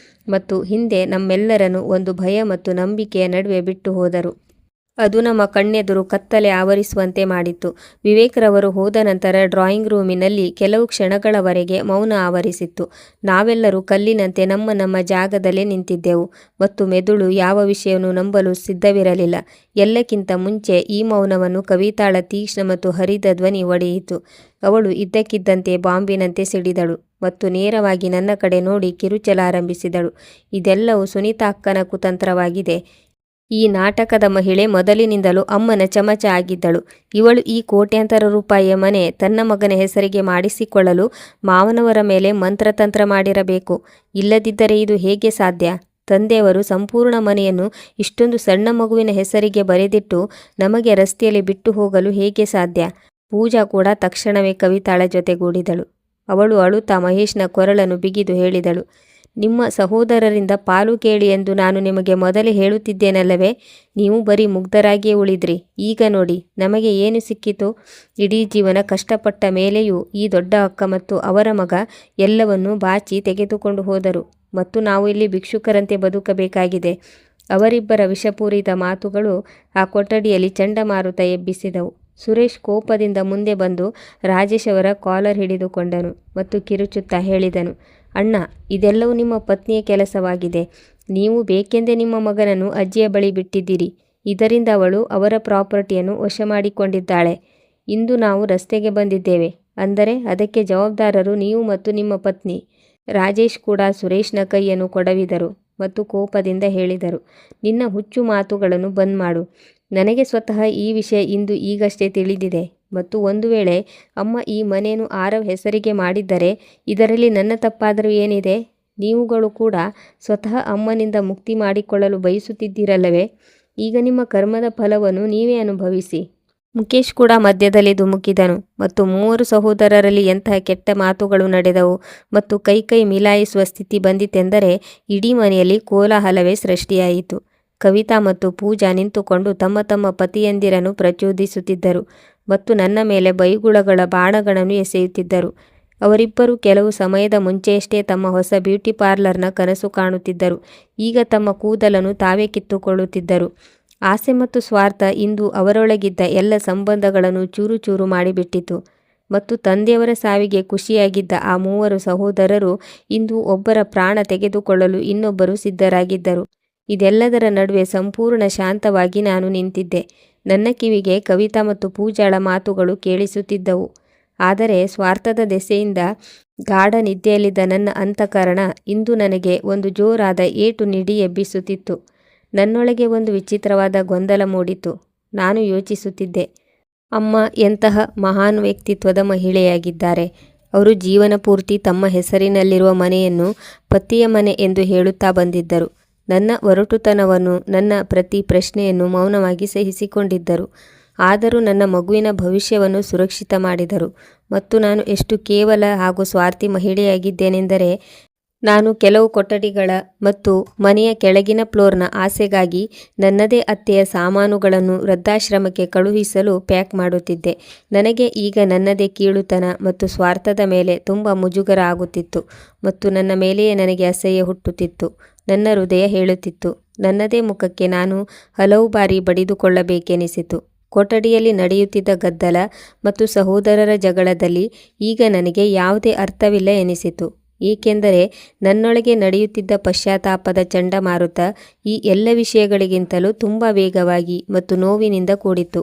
ಮತ್ತು ಹಿಂದೆ ನಮ್ಮೆಲ್ಲರನ್ನು ಒಂದು ಭಯ ಮತ್ತು ನಂಬಿಕೆಯ ನಡುವೆ ಬಿಟ್ಟು ಹೋದರು. ಅದು ನಮ್ಮ ಕಣ್ಣೆದುರು ಕತ್ತಲೆ ಆವರಿಸುವಂತೆ ಮಾಡಿತ್ತು. ವಿವೇಕ್ ರವರು ಹೋದ ನಂತರ ಡ್ರಾಯಿಂಗ್ ರೂಮಿನಲ್ಲಿ ಕೆಲವು ಕ್ಷಣಗಳವರೆಗೆ ಮೌನ ಆವರಿಸಿತ್ತು. ನಾವೆಲ್ಲರೂ ಕಲ್ಲಿನಂತೆ ನಮ್ಮ ನಮ್ಮ ಜಾಗದಲ್ಲೇ ನಿಂತಿದ್ದೆವು ಮತ್ತು ಮೆದುಳು ಯಾವ ವಿಷಯವನ್ನು ನಂಬಲು ಸಿದ್ಧವಿರಲಿಲ್ಲ. ಎಲ್ಲಕ್ಕಿಂತ ಮುಂಚೆ ಈ ಮೌನವನ್ನು ಕವಿತಾಳ ತೀಕ್ಷ್ಣ ಮತ್ತು ಹರಿದ ಧ್ವನಿ ಒಡೆಯಿತು. ಅವಳು ಇದ್ದಕ್ಕಿದ್ದಂತೆ ಬಾಂಬಿನಂತೆ ಸಿಡಿದಳು ಮತ್ತು ನೇರವಾಗಿ ನನ್ನ ಕಡೆ ನೋಡಿ ಕಿರುಚಲಾರಂಭಿಸಿದಳು. ಇದೆಲ್ಲವೂ ಸುನೀತಾ ಅಕ್ಕನ ಕುತಂತ್ರವಾಗಿದೆ. ಈ ನಾಟಕದ ಮಹಿಳೆ ಮೊದಲಿನಿಂದಲೂ ಅಮ್ಮನ ಚಮಚ ಆಗಿದ್ದಳು. ಇವಳು ಈ ಕೋಟ್ಯಾಂತರ ರೂಪಾಯಿಯ ಮನೆ ತನ್ನ ಮಗನ ಹೆಸರಿಗೆ ಮಾಡಿಸಿಕೊಳ್ಳಲು ಮಾವನವರ ಮೇಲೆ ಮಂತ್ರತಂತ್ರ ಮಾಡಿರಬೇಕು. ಇಲ್ಲದಿದ್ದರೆ ಇದು ಹೇಗೆ ಸಾಧ್ಯ? ತಂದೆಯವರು ಸಂಪೂರ್ಣ ಮನೆಯನ್ನು ಇಷ್ಟೊಂದು ಸಣ್ಣ ಮಗುವಿನ ಹೆಸರಿಗೆ ಬರೆದಿಟ್ಟು ನಮಗೆ ರಸ್ತೆಯಲ್ಲಿ ಬಿಟ್ಟು ಹೋಗಲು ಹೇಗೆ ಸಾಧ್ಯ? ಪೂಜಾ ಕೂಡ ತಕ್ಷಣವೇ ಕವಿತಾಳ ಜೊತೆಗೂಡಿದಳು. ಅವಳು ಅಳುತ್ತಾ ಮಹೇಶ್ನ ಕೊರಳನ್ನು ಬಿಗಿದು ಹೇಳಿದಳು, ನಿಮ್ಮ ಸಹೋದರರಿಂದ ಪಾಲು ಕೇಳಿ ಎಂದು ನಾನು ನಿಮಗೆ ಮೊದಲೇ ಹೇಳುತ್ತಿದ್ದೇನಲ್ಲವೇ? ನೀವು ಬರೀ ಮುಗ್ಧರಾಗಿಯೇ ಉಳಿದ್ರಿ. ಈಗ ನೋಡಿ ನಮಗೆ ಏನು ಸಿಕ್ಕಿತು? ಇಡೀ ಜೀವನ ಕಷ್ಟಪಟ್ಟ ಮೇಲೆಯೂ ಈ ದೊಡ್ಡ ಅಕ್ಕ ಮತ್ತು ಅವರ ಮಗ ಎಲ್ಲವನ್ನೂ ಬಾಚಿ ತೆಗೆದುಕೊಂಡು ಹೋದರು ಮತ್ತು ನಾವು ಇಲ್ಲಿ ಭಿಕ್ಷುಕರಂತೆ ಬದುಕಬೇಕಾಗಿದೆ. ಅವರಿಬ್ಬರ ವಿಷಪೂರಿತ ಮಾತುಗಳು ಆ ಕೊಠಡಿಯಲ್ಲಿ ಚಂಡಮಾರುತ ಎಬ್ಬಿಸಿದವು. ಸುರೇಶ್ ಕೋಪದಿಂದ ಮುಂದೆ ಬಂದು ರಾಜೇಶ್ ಅವರ ಕಾಲರ್ ಹಿಡಿದುಕೊಂಡನು ಮತ್ತು ಕಿರುಚುತ್ತಾ ಹೇಳಿದನು, ಅಣ್ಣ, ಇದೆಲ್ಲವೂ ನಿಮ್ಮ ಪತ್ನಿಯ ಕೆಲಸವಾಗಿದೆ. ನೀವು ಬೇಕೆಂದೇ ನಿಮ್ಮ ಮಗನನ್ನು ಅಜ್ಜಿಯ ಬಳಿ ಬಿಟ್ಟಿದ್ದೀರಿ. ಇದರಿಂದ ಅವಳು ಅವರ ಪ್ರಾಪರ್ಟಿಯನ್ನು ವಶ ಮಾಡಿಕೊಂಡಿದ್ದಾಳೆ. ಇಂದು ನಾವು ರಸ್ತೆಗೆ ಬಂದಿದ್ದೇವೆ ಅಂದರೆ ಅದಕ್ಕೆ ಜವಾಬ್ದಾರರು ನೀವು ಮತ್ತು ನಿಮ್ಮ ಪತ್ನಿ. ರಾಜೇಶ್ ಕೂಡ ಸುರೇಶ್ನ ಕೈಯನ್ನು ಕೊಡವಿದರು ಮತ್ತು ಕೋಪದಿಂದ ಹೇಳಿದರು, ನಿನ್ನ ಹುಚ್ಚು ಮಾತುಗಳನ್ನು ಬಂದ್ ಮಾಡು. ನನಗೆ ಸ್ವತಃ ಈ ವಿಷಯ ಇಂದು ಈಗಷ್ಟೇ ತಿಳಿದಿದೆ ಮತ್ತು ಒಂದು ವೇಳೆ ಅಮ್ಮ ಈ ಮನೆಯನ್ನು ಆರವ್ ಹೆಸರಿಗೆ ಮಾಡಿದ್ದರೆ ಇದರಲ್ಲಿ ನನ್ನ ತಪ್ಪಾದರೂ ಏನಿದೆ? ನೀವುಗಳು ಕೂಡ ಸ್ವತಃ ಅಮ್ಮನಿಂದ ಮುಕ್ತಿ ಮಾಡಿಕೊಳ್ಳಲು ಬಯಸುತ್ತಿದ್ದೀರಲ್ಲವೇ? ಈಗ ನಿಮ್ಮ ಕರ್ಮದ ಫಲವನ್ನು ನೀವೇ ಅನುಭವಿಸಿ. ಮುಖೇಶ್ ಕೂಡ ಮಧ್ಯದಲ್ಲಿ ಧುಮುಕಿದನು ಮತ್ತು ಮೂವರು ಸಹೋದರರಲ್ಲಿ ಎಂತಹ ಕೆಟ್ಟ ಮಾತುಗಳು ನಡೆದವು ಮತ್ತು ಕೈ ಮಿಲಾಯಿಸುವ ಸ್ಥಿತಿ ಬಂದಿತೆಂದರೆ ಇಡೀ ಮನೆಯಲ್ಲಿ ಕೋಲಾಹಲವೇ ಸೃಷ್ಟಿಯಾಯಿತು. ಕವಿತಾ ಮತ್ತು ಪೂಜಾ ನಿಂತುಕೊಂಡು ತಮ್ಮ ತಮ್ಮ ಪತಿಯಂದಿರನ್ನು ಪ್ರಚೋದಿಸುತ್ತಿದ್ದರು ಮತ್ತು ನನ್ನ ಮೇಲೆ ಬೈಗುಳಗಳ ಬಾಣಗಳನ್ನು ಎಸೆಯುತ್ತಿದ್ದರು. ಅವರಿಬ್ಬರು ಕೆಲವು ಸಮಯದ ಮುಂಚೆಯಷ್ಟೇ ತಮ್ಮ ಹೊಸ ಬ್ಯೂಟಿ ಪಾರ್ಲರ್ನ ಕನಸು ಕಾಣುತ್ತಿದ್ದರು. ಈಗ ತಮ್ಮ ಕೂದಲನ್ನು ತಾವೇ ಕಿತ್ತುಕೊಳ್ಳುತ್ತಿದ್ದರು. ಆಸೆ ಮತ್ತು ಸ್ವಾರ್ಥ ಇಂದು ಅವರೊಳಗಿದ್ದ ಎಲ್ಲ ಸಂಬಂಧಗಳನ್ನು ಚೂರು ಚೂರು ಮಾಡಿಬಿಟ್ಟಿತು ಮತ್ತು ತಂದೆಯವರ ಸಾವಿಗೆ ಖುಷಿಯಾಗಿದ್ದ ಆ ಮೂವರು ಸಹೋದರರು ಇಂದು ಒಬ್ಬರ ಪ್ರಾಣ ತೆಗೆದುಕೊಳ್ಳಲು ಇನ್ನೊಬ್ಬರು ಸಿದ್ಧರಾಗಿದ್ದರು. ಇದೆಲ್ಲದರ ನಡುವೆ ಸಂಪೂರ್ಣ ಶಾಂತವಾಗಿ ನಾನು ನಿಂತಿದ್ದೆ. ನನ್ನ ಕಿವಿಗೆ ಕವಿತಾ ಮತ್ತು ಪೂಜಾಳ ಮಾತುಗಳು ಕೇಳಿಸುತ್ತಿದ್ದವು. ಆದರೆ ಸ್ವಾರ್ಥದ ದೆಸೆಯಿಂದ ಗಾಢ ನಿದ್ದೆಯಲ್ಲಿದ್ದ ನನ್ನ ಅಂತಃಕರಣ ಇಂದು ನನಗೆ ಒಂದು ಜೋರಾದ ಏಟು ನೀಡಿ ಎಬ್ಬಿಸುತ್ತಿತ್ತು. ನನ್ನೊಳಗೆ ಒಂದು ವಿಚಿತ್ರವಾದ ಗೊಂದಲ ಮೂಡಿತು. ನಾನು ಯೋಚಿಸುತ್ತಿದ್ದೆ, ಅಮ್ಮ ಎಂತಹ ಮಹಾನ್ ವ್ಯಕ್ತಿತ್ವದ ಮಹಿಳೆಯಾಗಿದ್ದಾರೆ. ಅವರು ಜೀವನ ಪೂರ್ತಿ ತಮ್ಮ ಹೆಸರಿನಲ್ಲಿರುವ ಮನೆಯನ್ನು ಪತಿಯ ಮನೆ ಎಂದು ಹೇಳುತ್ತಾ ಬಂದಿದ್ದರು. ನನ್ನ ಒರಟುತನವನ್ನು, ನನ್ನ ಪ್ರತಿ ಪ್ರಶ್ನೆಯನ್ನು ಮೌನವಾಗಿ ಸಹಿಸಿಕೊಂಡಿದ್ದರು. ಆದರೂ ನನ್ನ ಮಗುವಿನ ಭವಿಷ್ಯವನ್ನು ಸುರಕ್ಷಿತ ಮಾಡಿದರು. ಮತ್ತು ನಾನು ಎಷ್ಟು ಕೇವಲ ಹಾಗೂ ಸ್ವಾರ್ಥಿ ಮಹಿಳೆಯಾಗಿದ್ದೇನೆಂದರೆ, ನಾನು ಕೆಲವು ಕೊಠಡಿಗಳ ಮತ್ತು ಮನೆಯ ಕೆಳಗಿನ ಫ್ಲೋರ್ನ ಆಸೆಗಾಗಿ ನನ್ನದೇ ಅತ್ತೆಯ ಸಾಮಾನುಗಳನ್ನು ವೃದ್ಧಾಶ್ರಮಕ್ಕೆ ಕಳುಹಿಸಲು ಪ್ಯಾಕ್ ಮಾಡುತ್ತಿದ್ದೆ. ನನಗೆ ಈಗ ನನ್ನದೇ ಕೀಳುತನ ಮತ್ತು ಸ್ವಾರ್ಥದ ಮೇಲೆ ತುಂಬ ಮುಜುಗರ ಆಗುತ್ತಿತ್ತು ಮತ್ತು ನನ್ನ ಮೇಲೆಯೇ ನನಗೆ ಅಸಹ್ಯ ಹುಟ್ಟುತ್ತಿತ್ತು. ನನ್ನ ಹೃದಯ ಹೇಳುತ್ತಿತ್ತು, ನನ್ನದೇ ಮುಖಕ್ಕೆ ನಾನು ಹಲವು ಬಾರಿ ಬಡಿದುಕೊಳ್ಳಬೇಕೆನಿಸಿತು. ಕೊಠಡಿಯಲ್ಲಿ ನಡೆಯುತ್ತಿದ್ದ ಗದ್ದಲ ಮತ್ತು ಸಹೋದರರ ಜಗಳದಲ್ಲಿ ಈಗ ನನಗೆ ಯಾವುದೇ ಅರ್ಥವಿಲ್ಲ ಎನಿಸಿತು. ಏಕೆಂದರೆ ನನ್ನೊಳಗೆ ನಡೆಯುತ್ತಿದ್ದ ಪಶ್ಚಾತ್ತಾಪದ ಚಂಡಮಾರುತ ಈ ಎಲ್ಲ ವಿಷಯಗಳಿಗಿಂತಲೂ ತುಂಬ ವೇಗವಾಗಿ ಮತ್ತು ನೋವಿನಿಂದ ಕೂಡಿತ್ತು.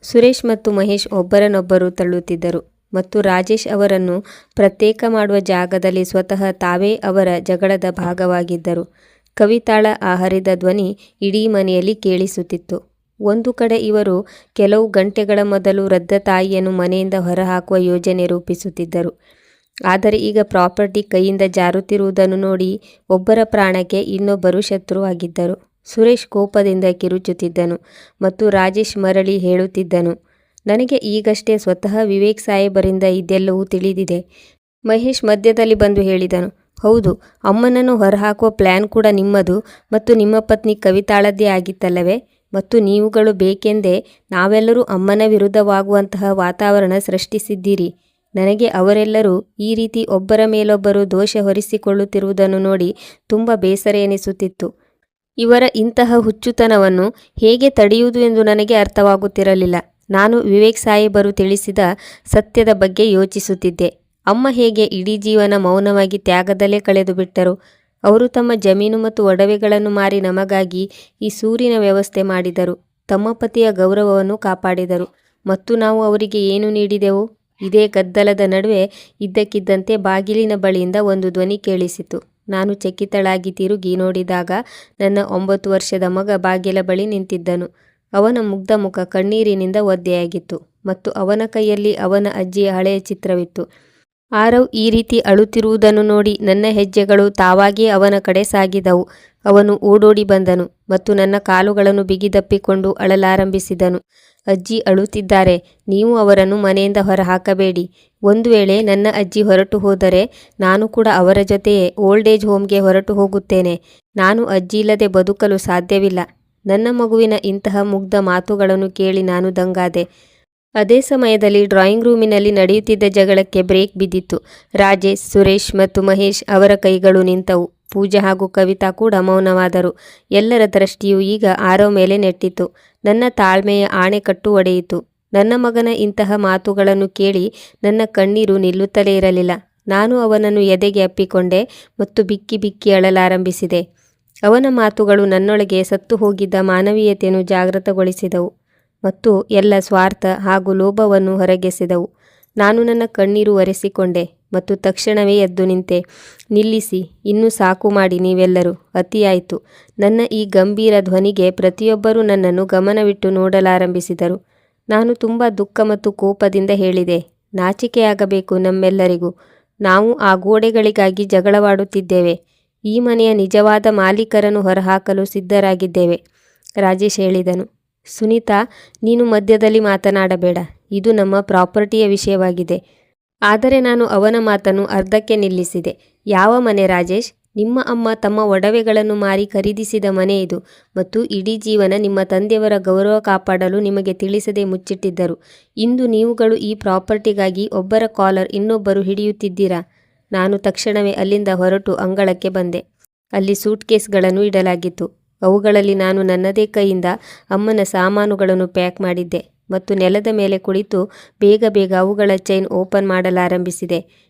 ಸುರೇಶ್ ಮತ್ತು ಮಹೇಶ್ ಒಬ್ಬರನ್ನೊಬ್ಬರು ತಳ್ಳುತ್ತಿದ್ದರು ಮತ್ತು ರಾಜೇಶ್ ಅವರನ್ನು ಪ್ರತ್ಯೇಕ ಮಾಡುವ ಜಾಗದಲ್ಲಿ ಸ್ವತಃ ತಾವೇ ಅವರ ಜಗಳದ ಭಾಗವಾಗಿದ್ದರು. ಕವಿತಾಳ ಆ ಹರಿದ ಧ್ವನಿ ಇಡೀ ಮನೆಯಲ್ಲಿ ಕೇಳಿಸುತ್ತಿತ್ತು. ಒಂದು ಕಡೆ ಇವರು ಕೆಲವು ಗಂಟೆಗಳ ಮೊದಲು ವೃದ್ಧ ತಾಯಿಯನ್ನು ಮನೆಯಿಂದ ಹೊರಹಾಕುವ ಯೋಜನೆ ರೂಪಿಸುತ್ತಿದ್ದರು. ಆದರೆ ಈಗ ಪ್ರಾಪರ್ಟಿ ಕೈಯಿಂದ ಜಾರುತ್ತಿರುವುದನ್ನು ನೋಡಿ ಒಬ್ಬರ ಪ್ರಾಣಕ್ಕೆ ಇನ್ನೊಬ್ಬರು ಶತ್ರುವಾಗಿದ್ದರು. ಸುರೇಶ್ ಕೋಪದಿಂದ ಕಿರುಚುತ್ತಿದ್ದನು ಮತ್ತು ರಾಜೇಶ್ ಮರಳಿ ಹೇಳುತ್ತಿದ್ದನು, ನನಗೆ ಈಗಷ್ಟೇ ಸ್ವತಃ ವಿವೇಕ್ ಸಾಹೇಬರಿಂದ ಇದೆಲ್ಲವೂ ತಿಳಿದಿದೆ. ಮಹೇಶ್ ಮಧ್ಯದಲ್ಲಿ ಬಂದು ಹೇಳಿದನು, ಹೌದು, ಅಮ್ಮನನ್ನು ಹೊರಹಾಕುವ ಪ್ಲ್ಯಾನ್ ಕೂಡ ನಿಮ್ಮದು ಮತ್ತು ನಿಮ್ಮ ಪತ್ನಿ ಕವಿತಾಳದ್ದೇ ಆಗಿತ್ತಲ್ಲವೇ? ಮತ್ತು ನೀವುಗಳು ಬೇಕೆಂದೇ ನಾವೆಲ್ಲರೂ ಅಮ್ಮನ ವಿರುದ್ಧವಾಗುವಂತಹ ವಾತಾವರಣ ಸೃಷ್ಟಿಸಿದ್ದೀರಿ. ನನಗೆ ಅವರೆಲ್ಲರೂ ಈ ರೀತಿ ಒಬ್ಬರ ಮೇಲೊಬ್ಬರು ದೋಷ ಹೊರಿಸಿಕೊಳ್ಳುತ್ತಿರುವುದನ್ನು ನೋಡಿ ತುಂಬ ಬೇಸರ ಎನಿಸುತ್ತಿತ್ತು. ಇವರ ಇಂತಹ ಹುಚ್ಚುತನವನ್ನು ಹೇಗೆ ತಡೆಯುವುದು ಎಂದು ನನಗೆ ಅರ್ಥವಾಗುತ್ತಿರಲಿಲ್ಲ. ನಾನು ವಿವೇಕ್ ಸಾಹೇಬರು ತಿಳಿಸಿದ ಸತ್ಯದ ಬಗ್ಗೆ ಯೋಚಿಸುತ್ತಿದ್ದೆ. ಅಮ್ಮ ಹೇಗೆ ಇಡೀ ಜೀವನ ಮೌನವಾಗಿ ತ್ಯಾಗದಲ್ಲೇ ಕಳೆದು ಬಿಟ್ಟರು. ಅವರು ತಮ್ಮ ಜಮೀನು ಮತ್ತು ಒಡವೆಗಳನ್ನು ಮಾರಿ ನಮಗಾಗಿ ಈ ಸೂರಿನ ವ್ಯವಸ್ಥೆ ಮಾಡಿದರು. ತಮ್ಮ ಪತಿಯ ಗೌರವವನ್ನು ಕಾಪಾಡಿದರು. ಮತ್ತು ನಾವು ಅವರಿಗೆ ಏನು ನೀಡಿದೆವು? ಇದೇ ಗದ್ದಲದ ನಡುವೆ ಇದ್ದಕ್ಕಿದ್ದಂತೆ ಬಾಗಿಲಿನ ಬಳಿಯಿಂದ ಒಂದು ಧ್ವನಿ ಕೇಳಿಸಿತು. ನಾನು ಚಕಿತಳಾಗಿ ತಿರುಗಿ ನೋಡಿದಾಗ ನನ್ನ 9 ವರ್ಷದ ಮಗ ಬಾಗಿಲ ಬಳಿ ನಿಂತಿದ್ದನು. ಅವನ ಮುಗ್ಧ ಮುಖ ಕಣ್ಣೀರಿನಿಂದ ಒದ್ದೆಯಾಗಿತ್ತು ಮತ್ತು ಅವನ ಕೈಯಲ್ಲಿ ಅವನ ಅಜ್ಜಿಯ ಹಳೆಯ ಚಿತ್ರವಿತ್ತು. ಆರವ್ ಈ ರೀತಿ ಅಳುತ್ತಿರುವುದನ್ನು ನೋಡಿ ನನ್ನ ಹೆಜ್ಜೆಗಳು ತಾವಾಗಿಯೇ ಅವನ ಕಡೆ ಸಾಗಿದವು. ಅವನು ಓಡೋಡಿ ಬಂದನು ಮತ್ತು ನನ್ನ ಕಾಲುಗಳನ್ನು ಬಿಗಿದಪ್ಪಿಕೊಂಡು ಅಳಲಾರಂಭಿಸಿದನು. ಅಜ್ಜಿ ಅಳುತ್ತಿದ್ದಾರೆ, ನೀವು ಅವರನ್ನು ಮನೆಯಿಂದ ಹೊರಹಾಕಬೇಡಿ. ಒಂದು ವೇಳೆ ನನ್ನ ಅಜ್ಜಿ ಹೊರಟು ಹೋದರೆ ನಾನು ಕೂಡ ಅವರ ಜೊತೆಯೇ ಓಲ್ಡ್ ಏಜ್ ಹೋಮ್ಗೆ ಹೊರಟು ಹೋಗುತ್ತೇನೆ. ನಾನು ಅಜ್ಜಿ ಇಲ್ಲದೆ ಬದುಕಲು ಸಾಧ್ಯವಿಲ್ಲ. ನನ್ನ ಮಗುವಿನ ಇಂತಹ ಮುಗ್ಧ ಮಾತುಗಳನ್ನು ಕೇಳಿ ನಾನು ದಂಗಾದೆ. ಅದೇ ಸಮಯದಲ್ಲಿ ಡ್ರಾಯಿಂಗ್ ರೂಮಿನಲ್ಲಿ ನಡೆಯುತ್ತಿದ್ದ ಜಗಳಕ್ಕೆ ಬ್ರೇಕ್ ಬಿದ್ದಿತ್ತು. ರಾಜೇಶ್, ಸುರೇಶ್ ಮತ್ತು ಮಹೇಶ್ ಅವರ ಕೈಗಳು ನಿಂತವು. ಪೂಜಾ ಹಾಗೂ ಕವಿತಾ ಕೂಡ ಮೌನವಾದರು. ಎಲ್ಲರ ದೃಷ್ಟಿಯು ಈಗ ಆರವ್ ಮೇಲೆ ನೆಟ್ಟಿತು. ನನ್ನ ತಾಳ್ಮೆಯ ಆಣೆಕಟ್ಟು ಒಡೆಯಿತು. ನನ್ನ ಮಗನ ಇಂತಹ ಮಾತುಗಳನ್ನು ಕೇಳಿ ನನ್ನ ಕಣ್ಣೀರು ನಿಲ್ಲುತ್ತಲೇ ಇರಲಿಲ್ಲ. ನಾನು ಅವನನ್ನು ಎದೆಗೆ ಅಪ್ಪಿಕೊಂಡೆ ಮತ್ತು ಬಿಕ್ಕಿ ಬಿಕ್ಕಿ ಅಳಲಾರಂಭಿಸಿದೆ. ಅವನ ಮಾತುಗಳು ನನ್ನೊಳಗೆ ಸತ್ತು ಹೋಗಿದ್ದ ಮಾನವೀಯತೆಯನ್ನು ಜಾಗೃತಗೊಳಿಸಿದವು ಮತ್ತು ಎಲ್ಲ ಸ್ವಾರ್ಥ ಹಾಗೂ ಲೋಭವನ್ನು ಹೊರಗೆಸೆದವು. ನಾನು ನನ್ನ ಕಣ್ಣೀರು ಒರೆಸಿಕೊಂಡೆ ಮತ್ತು ತಕ್ಷಣವೇ ಎದ್ದು ನಿಂತೆ. ನಿಲ್ಲಿಸಿ, ಇನ್ನೂ ಸಾಕು ಮಾಡಿ ನೀವೆಲ್ಲರೂ, ಅತಿಯಾಯಿತು. ನನ್ನ ಈ ಗಂಭೀರ ಧ್ವನಿಗೆ ಪ್ರತಿಯೊಬ್ಬರೂ ನನ್ನನ್ನು ಗಮನವಿಟ್ಟು ನೋಡಲಾರಂಭಿಸಿದರು. ನಾನು ತುಂಬ ದುಃಖ ಮತ್ತು ಕೋಪದಿಂದ ಹೇಳಿದೆ, ನಾಚಿಕೆಯಾಗಬೇಕು ನಮ್ಮೆಲ್ಲರಿಗೂ. ನಾವು ಆ ಗೋಡೆಗಳಿಗಾಗಿ ಜಗಳವಾಡುತ್ತಿದ್ದೇವೆ. ಈ ಮನೆಯ ನಿಜವಾದ ಮಾಲೀಕರನ್ನು ಹೊರಹಾಕಲು ಸಿದ್ಧರಾಗಿದ್ದೇವೆ. ರಾಜೇಶ್ ಹೇಳಿದನು. ಸುನೀತಾ, ನೀನು ಮಧ್ಯದಲ್ಲಿ ಮಾತನಾಡಬೇಡ. ಇದು ನಮ್ಮ ಪ್ರಾಪರ್ಟಿಯ ವಿಷಯವಾಗಿದೆ. ಆದರೆ ನಾನು ಅವನ ಮಾತನ್ನು ಅರ್ಧಕ್ಕೆ ನಿಲ್ಲಿಸಿದೆ. ಯಾವ ಮನೆ ರಾಜೇಶ್? ನಿಮ್ಮ ಅಮ್ಮ ತಮ್ಮ ಒಡವೆಗಳನ್ನು ಮಾರಿ ಖರೀದಿಸಿದ ಮನೆ ಇದು ಮತ್ತು ಇಡೀ ಜೀವನ ನಿಮ್ಮ ತಂದೆಯವರ ಗೌರವ ಕಾಪಾಡಲು ನಿಮಗೆ ತಿಳಿಸದೆ ಮುಚ್ಚಿಟ್ಟಿದ್ದರು. ಇಂದು ನೀವುಗಳು ಈ ಪ್ರಾಪರ್ಟಿಗಾಗಿ ಒಬ್ಬರ ಕಾಲರ್ ಇನ್ನೊಬ್ಬರು ಹಿಡಿಯುತ್ತಿದ್ದೀರಾ? ನಾನು ತಕ್ಷಣವೇ ಅಲ್ಲಿಂದ ಹೊರಟು ಅಂಗಳಕ್ಕೆ ಬಂದೆ. ಅಲ್ಲಿ ಸೂಟ್ಕೇಸ್ಗಳನ್ನು ಇಡಲಾಗಿತ್ತು. ಅವುಗಳಲ್ಲಿ ನಾನು ನನ್ನದೇ ಕೈಯಿಂದ ಅಮ್ಮನ ಸಾಮಾನುಗಳನ್ನು ಪ್ಯಾಕ್ ಮಾಡಿದ್ದೆ ಮತ್ತು ನೆಲದ ಮೇಲೆ ಕುಳಿತು ಬೇಗ ಬೇಗ ಅವುಗಳ ಚೈನ್ ಓಪನ್ ಮಾಡಲಾರಂಭಿಸಿದೆ.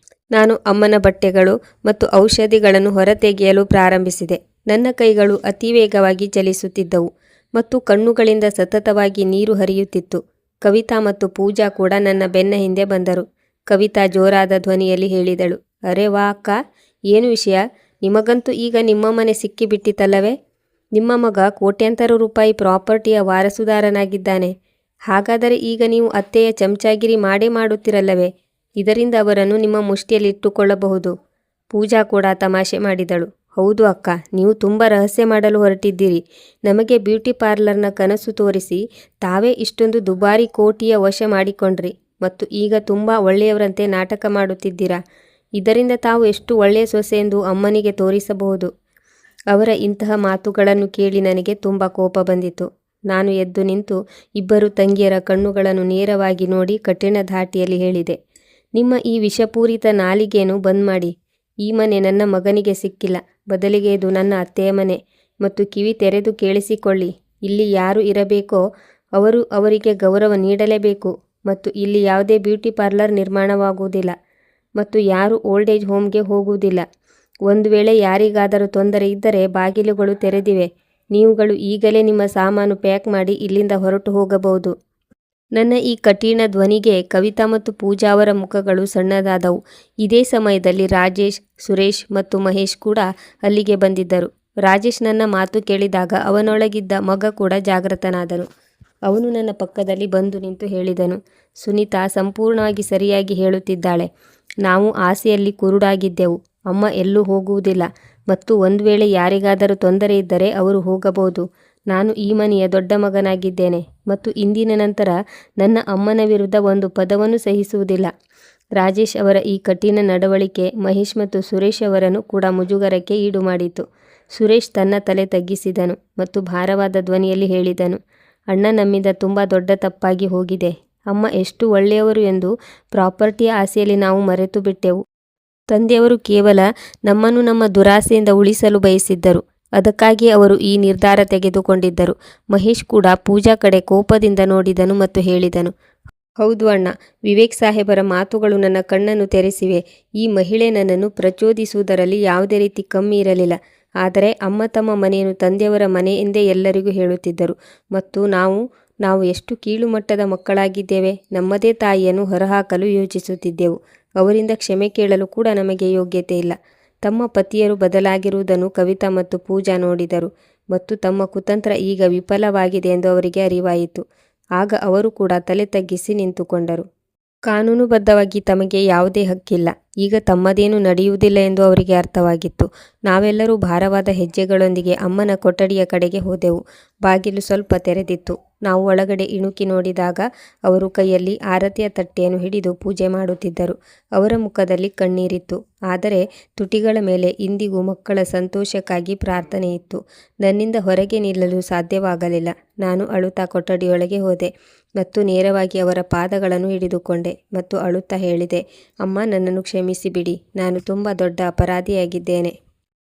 ನಾನು ಅಮ್ಮನ ಬಟ್ಟೆಗಳು ಮತ್ತು ಔಷಧಿಗಳನ್ನು ಹೊರತೆಗೆಯಲು ಪ್ರಾರಂಭಿಸಿದೆ. ನನ್ನ ಕೈಗಳು ಅತಿ ವೇಗವಾಗಿ ಚಲಿಸುತ್ತಿದ್ದವು ಮತ್ತು ಕಣ್ಣುಗಳಿಂದ ಸತತವಾಗಿ ನೀರು ಹರಿಯುತ್ತಿತ್ತು. ಕವಿತಾ ಮತ್ತು ಪೂಜಾ ಕೂಡ ನನ್ನ ಬೆನ್ನ ಹಿಂದೆ ಬಂದರು. ಕವಿತಾ ಜೋರಾದ ಧ್ವನಿಯಲ್ಲಿ ಹೇಳಿದಳು, ಅರೆ ವಾ ಅಕ್ಕ, ಏನು ವಿಷಯ? ನಿಮಗಂತೂ ಈಗ ನಿಮ್ಮ ಮನೆ ಸಿಕ್ಕಿಬಿಟ್ಟಿತಲ್ಲವೇ? ನಿಮ್ಮ ಮಗ ಕೋಟ್ಯಾಂತರ ರೂಪಾಯಿ ಪ್ರಾಪರ್ಟಿಯ ವಾರಸುದಾರನಾಗಿದ್ದಾನೆ. ಹಾಗಾದರೆ ಈಗ ನೀವು ಅತ್ತೆಯ ಚಮಚಾಗಿರಿ ಮಾಡೇ ಮಾಡುತ್ತಿರಲ್ಲವೇ? ಇದರಿಂದ ಅವರನ್ನು ನಿಮ್ಮ ಮುಷ್ಟಿಯಲ್ಲಿ ಇಟ್ಟುಕೊಳ್ಳಬಹುದು. ಪೂಜಾ ಕೂಡ ತಮಾಷೆ ಮಾಡಿದಳು. ಹೌದು ಅಕ್ಕ, ನೀವು ತುಂಬ ರಹಸ್ಯ ಮಾಡಲು ಹೊರಟಿದ್ದೀರಿ. ನಮಗೆ ಬ್ಯೂಟಿ ಪಾರ್ಲರ್ನ ಕನಸು ತೋರಿಸಿ ತಾವೇ ಇಷ್ಟೊಂದು ದುಬಾರಿ ಕೋಟಿಯ ವಶ ಮಾಡಿಕೊಂಡ್ರಿ ಮತ್ತು ಈಗ ತುಂಬ ಒಳ್ಳೆಯವರಂತೆ ನಾಟಕ ಮಾಡುತ್ತಿದ್ದೀರಾ. ಇದರಿಂದ ತಾವು ಎಷ್ಟು ಒಳ್ಳೆಯ ಸೊಸೆ ಎಂದು ಅಮ್ಮನಿಗೆ ತೋರಿಸಬಹುದು. ಅವರ ಇಂತಹ ಮಾತುಗಳನ್ನು ಕೇಳಿ ನನಗೆ ತುಂಬ ಕೋಪ ಬಂದಿತು. ನಾನು ಎದ್ದು ನಿಂತು ಇಬ್ಬರು ತಂಗಿಯರ ಕಣ್ಣುಗಳನ್ನು ನೇರವಾಗಿ ನೋಡಿ ಕಠಿಣ ಧಾಟಿಯಲ್ಲಿ ಹೇಳಿದೆ, ನಿಮ್ಮ ಈ ವಿಷಪೂರಿತ ನಾಲಿಗೆಯನ್ನು ಬಂದ್ ಮಾಡಿ. ಈ ಮನೆ ನನ್ನ ಮಗನಿಗೆ ಸಿಕ್ಕಿಲ್ಲ, ಬದಲಿಗೆ ಇದು ನನ್ನ ಅತ್ತೆಯ ಮನೆ. ಮತ್ತು ಕಿವಿ ತೆರೆದು ಕೇಳಿಸಿಕೊಳ್ಳಿ, ಇಲ್ಲಿ ಯಾರು ಇರಬೇಕೋ ಅವರಿಗೆ ಗೌರವ ನೀಡಲೇಬೇಕು. ಮತ್ತು ಇಲ್ಲಿ ಯಾವುದೇ ಬ್ಯೂಟಿ ಪಾರ್ಲರ್ ನಿರ್ಮಾಣವಾಗುವುದಿಲ್ಲ ಮತ್ತು ಯಾರೂ ಓಲ್ಡ್ ಏಜ್ ಹೋಮ್ಗೆ ಹೋಗುವುದಿಲ್ಲ. ಒಂದು ವೇಳೆ ಯಾರಿಗಾದರೂ ತೊಂದರೆ ಇದ್ದರೆ ಬಾಗಿಲುಗಳು ತೆರೆದಿವೆ. ನೀವುಗಳು ಈಗಲೇ ನಿಮ್ಮ ಸಾಮಾನು ಪ್ಯಾಕ್ ಮಾಡಿ ಇಲ್ಲಿಂದ ಹೊರಟು ಹೋಗಬಹುದು. ನನ್ನ ಈ ಕಠಿಣ ಧ್ವನಿಗೆ ಕವಿತಾ ಮತ್ತು ಪೂಜಾ ಅವರ ಮುಖಗಳು ಸಣ್ಣದಾದವು. ಇದೇ ಸಮಯದಲ್ಲಿ ರಾಜೇಶ್, ಸುರೇಶ್ ಮತ್ತು ಮಹೇಶ್ ಕೂಡ ಅಲ್ಲಿಗೆ ಬಂದಿದ್ದರು. ರಾಜೇಶ್ ನನ್ನ ಮಾತು ಕೇಳಿದಾಗ ಅವನೊಳಗಿದ್ದ ಮಗ ಕೂಡ ಜಾಗೃತನಾದನು. ಅವನು ನನ್ನ ಪಕ್ಕದಲ್ಲಿ ಬಂದು ನಿಂತು ಹೇಳಿದನು, ಸುನೀತಾ ಸಂಪೂರ್ಣವಾಗಿ ಸರಿಯಾಗಿ ಹೇಳುತ್ತಿದ್ದಾಳೆ. ನಾವು ಆಸೆಯಲ್ಲಿ ಕುರುಡಾಗಿದ್ದೆವು. ಅಮ್ಮ ಎಲ್ಲೂ ಹೋಗುವುದಿಲ್ಲ ಮತ್ತು ಒಂದು ವೇಳೆ ಯಾರಿಗಾದರೂ ತೊಂದರೆ ಇದ್ದರೆ ಅವರು ಹೋಗಬಹುದು. ನಾನು ಈ ಮನೆಯ ದೊಡ್ಡ ಮಗನಾಗಿದ್ದೇನೆ ಮತ್ತು ಇಂದಿನ ನಂತರ ನನ್ನ ಅಮ್ಮನ ವಿರುದ್ಧ ಒಂದು ಪದವನ್ನು ಸಹಿಸುವುದಿಲ್ಲ. ರಾಜೇಶ್ ಅವರ ಈ ಕಠಿಣ ನಡವಳಿಕೆ ಮಹೇಶ್ ಮತ್ತು ಸುರೇಶ್ ಅವರನ್ನು ಕೂಡ ಮುಜುಗರಕ್ಕೆ ಈಡು ಮಾಡಿತು. ಸುರೇಶ್ ತನ್ನ ತಲೆ ತಗ್ಗಿಸಿದನು ಮತ್ತು ಭಾರವಾದ ಧ್ವನಿಯಲ್ಲಿ ಹೇಳಿದನು, ಅಣ್ಣ, ನಮ್ಮಿಂದ ತುಂಬ ದೊಡ್ಡ ತಪ್ಪಾಗಿ ಹೋಗಿದೆ. ಅಮ್ಮ ಎಷ್ಟು ಒಳ್ಳೆಯವರು ಎಂದು ಪ್ರಾಪರ್ಟಿಯ ಆಸೆಯಲ್ಲಿ ನಾವು ಮರೆತು ಬಿಟ್ಟೆವು. ತಂದೆಯವರು ಕೇವಲ ನಮ್ಮನ್ನು ನಮ್ಮ ದುರಾಸೆಯಿಂದ ಉಳಿಸಲು ಬಯಸಿದ್ದರು. ಅದಕ್ಕಾಗಿ ಅವರು ಈ ನಿರ್ಧಾರ ತೆಗೆದುಕೊಂಡಿದ್ದರು. ಮಹೇಶ್ ಕೂಡ ಪೂಜಾ ಕಡೆ ಕೋಪದಿಂದ ನೋಡಿದನು ಮತ್ತು ಹೇಳಿದನು, ಹೌದು ಅಣ್ಣ, ವಿವೇಕ್ ಸಾಹೇಬರ ಮಾತುಗಳು ನನ್ನ ಕಣ್ಣನ್ನು ತೆರೆಸಿವೆ. ಈ ಮಹಿಳೆ ನನ್ನನ್ನು ಪ್ರಚೋದಿಸುವುದರಲ್ಲಿ ಯಾವುದೇ ರೀತಿ ಕಮ್ಮಿ ಇರಲಿಲ್ಲ. ಆದರೆ ಅಮ್ಮ ತಮ್ಮ ಮನೆಯನ್ನು ತಂದೆಯವರ ಮನೆ ಎಂದೇ ಎಲ್ಲರಿಗೂ ಹೇಳುತ್ತಿದ್ದರು ಮತ್ತು ನಾವು ಎಷ್ಟು ಕೀಳುಮಟ್ಟದ ಮಕ್ಕಳಾಗಿದ್ದೇವೆ. ನಮ್ಮದೇ ತಾಯಿಯನ್ನು ಹೊರಹಾಕಲು ಯೋಚಿಸುತ್ತಿದ್ದೆವು. ಅವರಿಂದ ಕ್ಷಮೆ ಕೇಳಲು ಕೂಡ ನಮಗೆ ಯೋಗ್ಯತೆ ಇಲ್ಲ. ತಮ್ಮ ಪತಿಯರು ಬದಲಾಗಿರುವುದನ್ನು ಕವಿತಾ ಮತ್ತು ಪೂಜಾ ನೋಡಿದರು ಮತ್ತು ತಮ್ಮ ಕುತಂತ್ರ ಈಗ ವಿಫಲವಾಗಿದೆ ಎಂದು ಅವರಿಗೆ ಅರಿವಾಯಿತು. ಆಗ ಅವರು ಕೂಡ ತಲೆ ತಗ್ಗಿಸಿ ನಿಂತುಕೊಂಡರು. ಕಾನೂನುಬದ್ಧವಾಗಿ ತಮಗೆ ಯಾವುದೇ ಹಕ್ಕಿಲ್ಲ. ಈಗ ತಮ್ಮದೇನು ನಡೆಯುವುದಿಲ್ಲ ಎಂದು ಅವರಿಗೆ ಅರ್ಥವಾಗಿತ್ತು. ನಾವೆಲ್ಲರೂ ಭಾರವಾದ ಹೆಜ್ಜೆಗಳೊಂದಿಗೆ ಅಮ್ಮನ ಕೊಠಡಿಯ ಕಡೆಗೆ ಹೋದೆವು. ಬಾಗಿಲು ಸ್ವಲ್ಪ ತೆರೆದಿತ್ತು. ನಾವು ಒಳಗಡೆ ಇಣುಕಿ ನೋಡಿದಾಗ ಅವರು ಕೈಯಲ್ಲಿ ಆರತಿಯ ತಟ್ಟೆಯನ್ನು ಹಿಡಿದು ಪೂಜೆ ಮಾಡುತ್ತಿದ್ದರು. ಅವರ ಮುಖದಲ್ಲಿ ಕಣ್ಣೀರಿತ್ತು, ಆದರೆ ತುಟಿಗಳ ಮೇಲೆ ಇಂದಿಗೂ ಮಕ್ಕಳ ಸಂತೋಷಕ್ಕಾಗಿ ಪ್ರಾರ್ಥನೆ ಇತ್ತು. ನನ್ನಿಂದ ಹೊರಗೆ ನಿಲ್ಲಲು ಸಾಧ್ಯವಾಗಲಿಲ್ಲ. ನಾನು ಅಳುತ್ತಾ ಕೊಠಡಿಯೊಳಗೆ ಹೋದೆ ಮತ್ತು ನೇರವಾಗಿ ಅವರ ಪಾದಗಳನ್ನು ಹಿಡಿದುಕೊಂಡೆ ಮತ್ತು ಅಳುತ್ತಾ ಹೇಳಿದೆ, ಅಮ್ಮ, ನನ್ನನ್ನು ಕ್ಷಮಿಸಿಬಿಡಿ. ನಾನು ತುಂಬ ದೊಡ್ಡ ಅಪರಾಧಿಯಾಗಿದ್ದೇನೆ.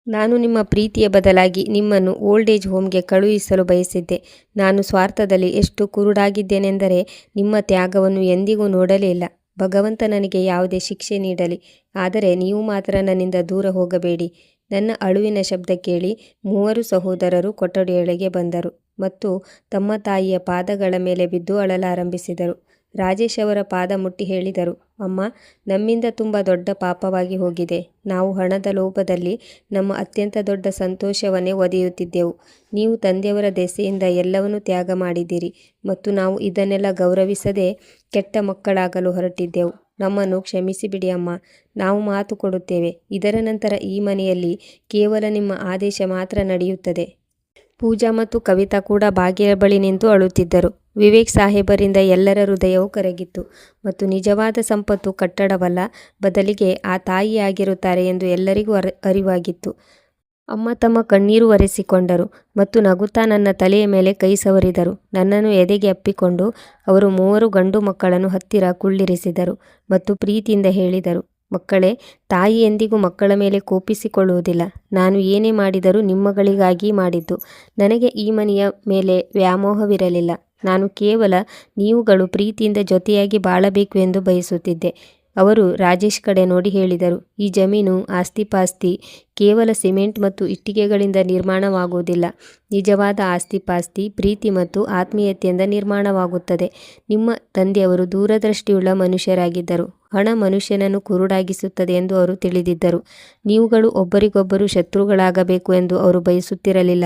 ನಾನು ನಿಮ್ಮ ಪ್ರೀತಿಯ ಬದಲಾಗಿ ನಿಮ್ಮನ್ನು ಓಲ್ಡ್ ಏಜ್ ಹೋಮ್ಗೆ ಕಳುಹಿಸಲು ಬಯಸಿದ್ದೆ. ನಾನು ಸ್ವಾರ್ಥದಲ್ಲಿ ಎಷ್ಟು ಕುರುಡಾಗಿದ್ದೇನೆಂದರೆ ನಿಮ್ಮ ತ್ಯಾಗವನ್ನು ಎಂದಿಗೂ ನೋಡಲೇ ಇಲ್ಲ. ಭಗವಂತ ನನಗೆ ಯಾವುದೇ ಶಿಕ್ಷೆ ನೀಡಲಿ, ಆದರೆ ನೀವು ಮಾತ್ರ ನನ್ನಿಂದ ದೂರ ಹೋಗಬೇಡಿ. ನನ್ನ ಅಳುವಿನ ಶಬ್ದ ಕೇಳಿ 3 ಸಹೋದರರು ಕೊಠಡಿಯೊಳಗೆ ಬಂದರು ಮತ್ತು ತಮ್ಮ ತಾಯಿಯ ಪಾದಗಳ ಮೇಲೆ ಬಿದ್ದು ಅಳಲಾರಂಭಿಸಿದರು. ರಾಜೇಶ್ ಅವರ ಪಾದ ಮುಟ್ಟಿ ಹೇಳಿದರು, ಅಮ್ಮ, ನಮ್ಮಿಂದ ತುಂಬ ದೊಡ್ಡ ಪಾಪವಾಗಿ ಹೋಗಿದೆ. ನಾವು ಹಣದ ಲೋಭದಲ್ಲಿ ನಮ್ಮ ಅತ್ಯಂತ ದೊಡ್ಡ ಸಂತೋಷವನ್ನೇ ಒದೆಯುತ್ತಿದ್ದೆವು. ನೀವು ತಂದೆಯವರ ದೆಸೆಯಿಂದ ಎಲ್ಲವನ್ನೂ ತ್ಯಾಗ ಮಾಡಿದ್ದೀರಿ ಮತ್ತು ನಾವು ಇದನ್ನೆಲ್ಲ ಗೌರವಿಸದೆ ಕೆಟ್ಟ ಮಕ್ಕಳಾಗಲು ಹೊರಟಿದ್ದೆವು. ನಮ್ಮನ್ನು ಕ್ಷಮಿಸಿಬಿಡಿ ಅಮ್ಮ. ನಾವು ಮಾತು ಕೊಡುತ್ತೇವೆ, ಇದರ ನಂತರ ಈ ಮನೆಯಲ್ಲಿ ಕೇವಲ ನಿಮ್ಮ ಆದೇಶ ಮಾತ್ರ ನಡೆಯುತ್ತದೆ. ಪೂಜಾ ಮತ್ತು ಕವಿತಾ ಕೂಡ ಬಾಗಿಲ ಬಳಿ ನಿಂತು ಅಳುತ್ತಿದ್ದರು. ವಿವೇಕ್ ಸಾಹೇಬರಿಂದ ಎಲ್ಲರ ಹೃದಯವೂ ಕರಗಿತ್ತು ಮತ್ತು ನಿಜವಾದ ಸಂಪತ್ತು ಕಟ್ಟಡವಲ್ಲ, ಬದಲಿಗೆ ಆ ತಾಯಿಯಾಗಿರುತ್ತಾರೆ ಎಂದು ಎಲ್ಲರಿಗೂ ಅರಿವಾಗಿತ್ತು. ಅಮ್ಮ ತಮ್ಮ ಕಣ್ಣೀರು ಒರೆಸಿಕೊಂಡರು ಮತ್ತು ನಗುತ್ತಾ ನನ್ನ ತಲೆಯ ಮೇಲೆ ಕೈ ಸವರಿದರು. ನನ್ನನ್ನು ಎದೆಗೆ ಅಪ್ಪಿಕೊಂಡು ಅವರು 3 ಗಂಡು ಮಕ್ಕಳನ್ನು ಹತ್ತಿರ ಕುಳ್ಳಿರಿಸಿದರು ಮತ್ತು ಪ್ರೀತಿಯಿಂದ ಹೇಳಿದರು, ಮಕ್ಕಳೇ, ತಾಯಿ ಎಂದಿಗೂ ಮಕ್ಕಳ ಮೇಲೆ ಕೋಪಿಸಿಕೊಳ್ಳುವುದಿಲ್ಲ. ನಾನು ಏನೇ ಮಾಡಿದರೂ ನಿಮ್ಮಗಳಿಗಾಗಿ ಮಾಡಿದ್ದು. ನನಗೆ ಈ ಮನೆಯ ಮೇಲೆ ವ್ಯಾಮೋಹವಿರಲಿಲ್ಲ. ನಾನು ಕೇವಲ ನೀವುಗಳು ಪ್ರೀತಿಯಿಂದ ಜೊತೆಯಾಗಿ ಬಾಳಬೇಕು ಎಂದು ಬಯಸುತ್ತಿದ್ದೆ. ಅವರು ರಾಜೇಶ್ ಕಡೆ ನೋಡಿ ಹೇಳಿದರು, ಈ ಜಮೀನು, ಆಸ್ತಿಪಾಸ್ತಿ ಕೇವಲ ಸಿಮೆಂಟ್ ಮತ್ತು ಇಟ್ಟಿಗೆಗಳಿಂದ ನಿರ್ಮಾಣವಾಗುವುದಿಲ್ಲ. ನಿಜವಾದ ಆಸ್ತಿಪಾಸ್ತಿ ಪ್ರೀತಿ ಮತ್ತು ಆತ್ಮೀಯತೆಯಿಂದ ನಿರ್ಮಾಣವಾಗುತ್ತದೆ. ನಿಮ್ಮ ತಂದೆಯವರು ದೂರದೃಷ್ಟಿಯುಳ್ಳ ಮನುಷ್ಯರಾಗಿದ್ದರು. ಹಣ ಮನುಷ್ಯನನ್ನು ಕುರುಡಾಗಿಸುತ್ತದೆ ಎಂದು ಅವರು ತಿಳಿದಿದ್ದರು. ನೀವುಗಳು ಒಬ್ಬರಿಗೊಬ್ಬರು ಶತ್ರುಗಳಾಗಬೇಕು ಎಂದು ಅವರು ಬಯಸುತ್ತಿರಲಿಲ್ಲ.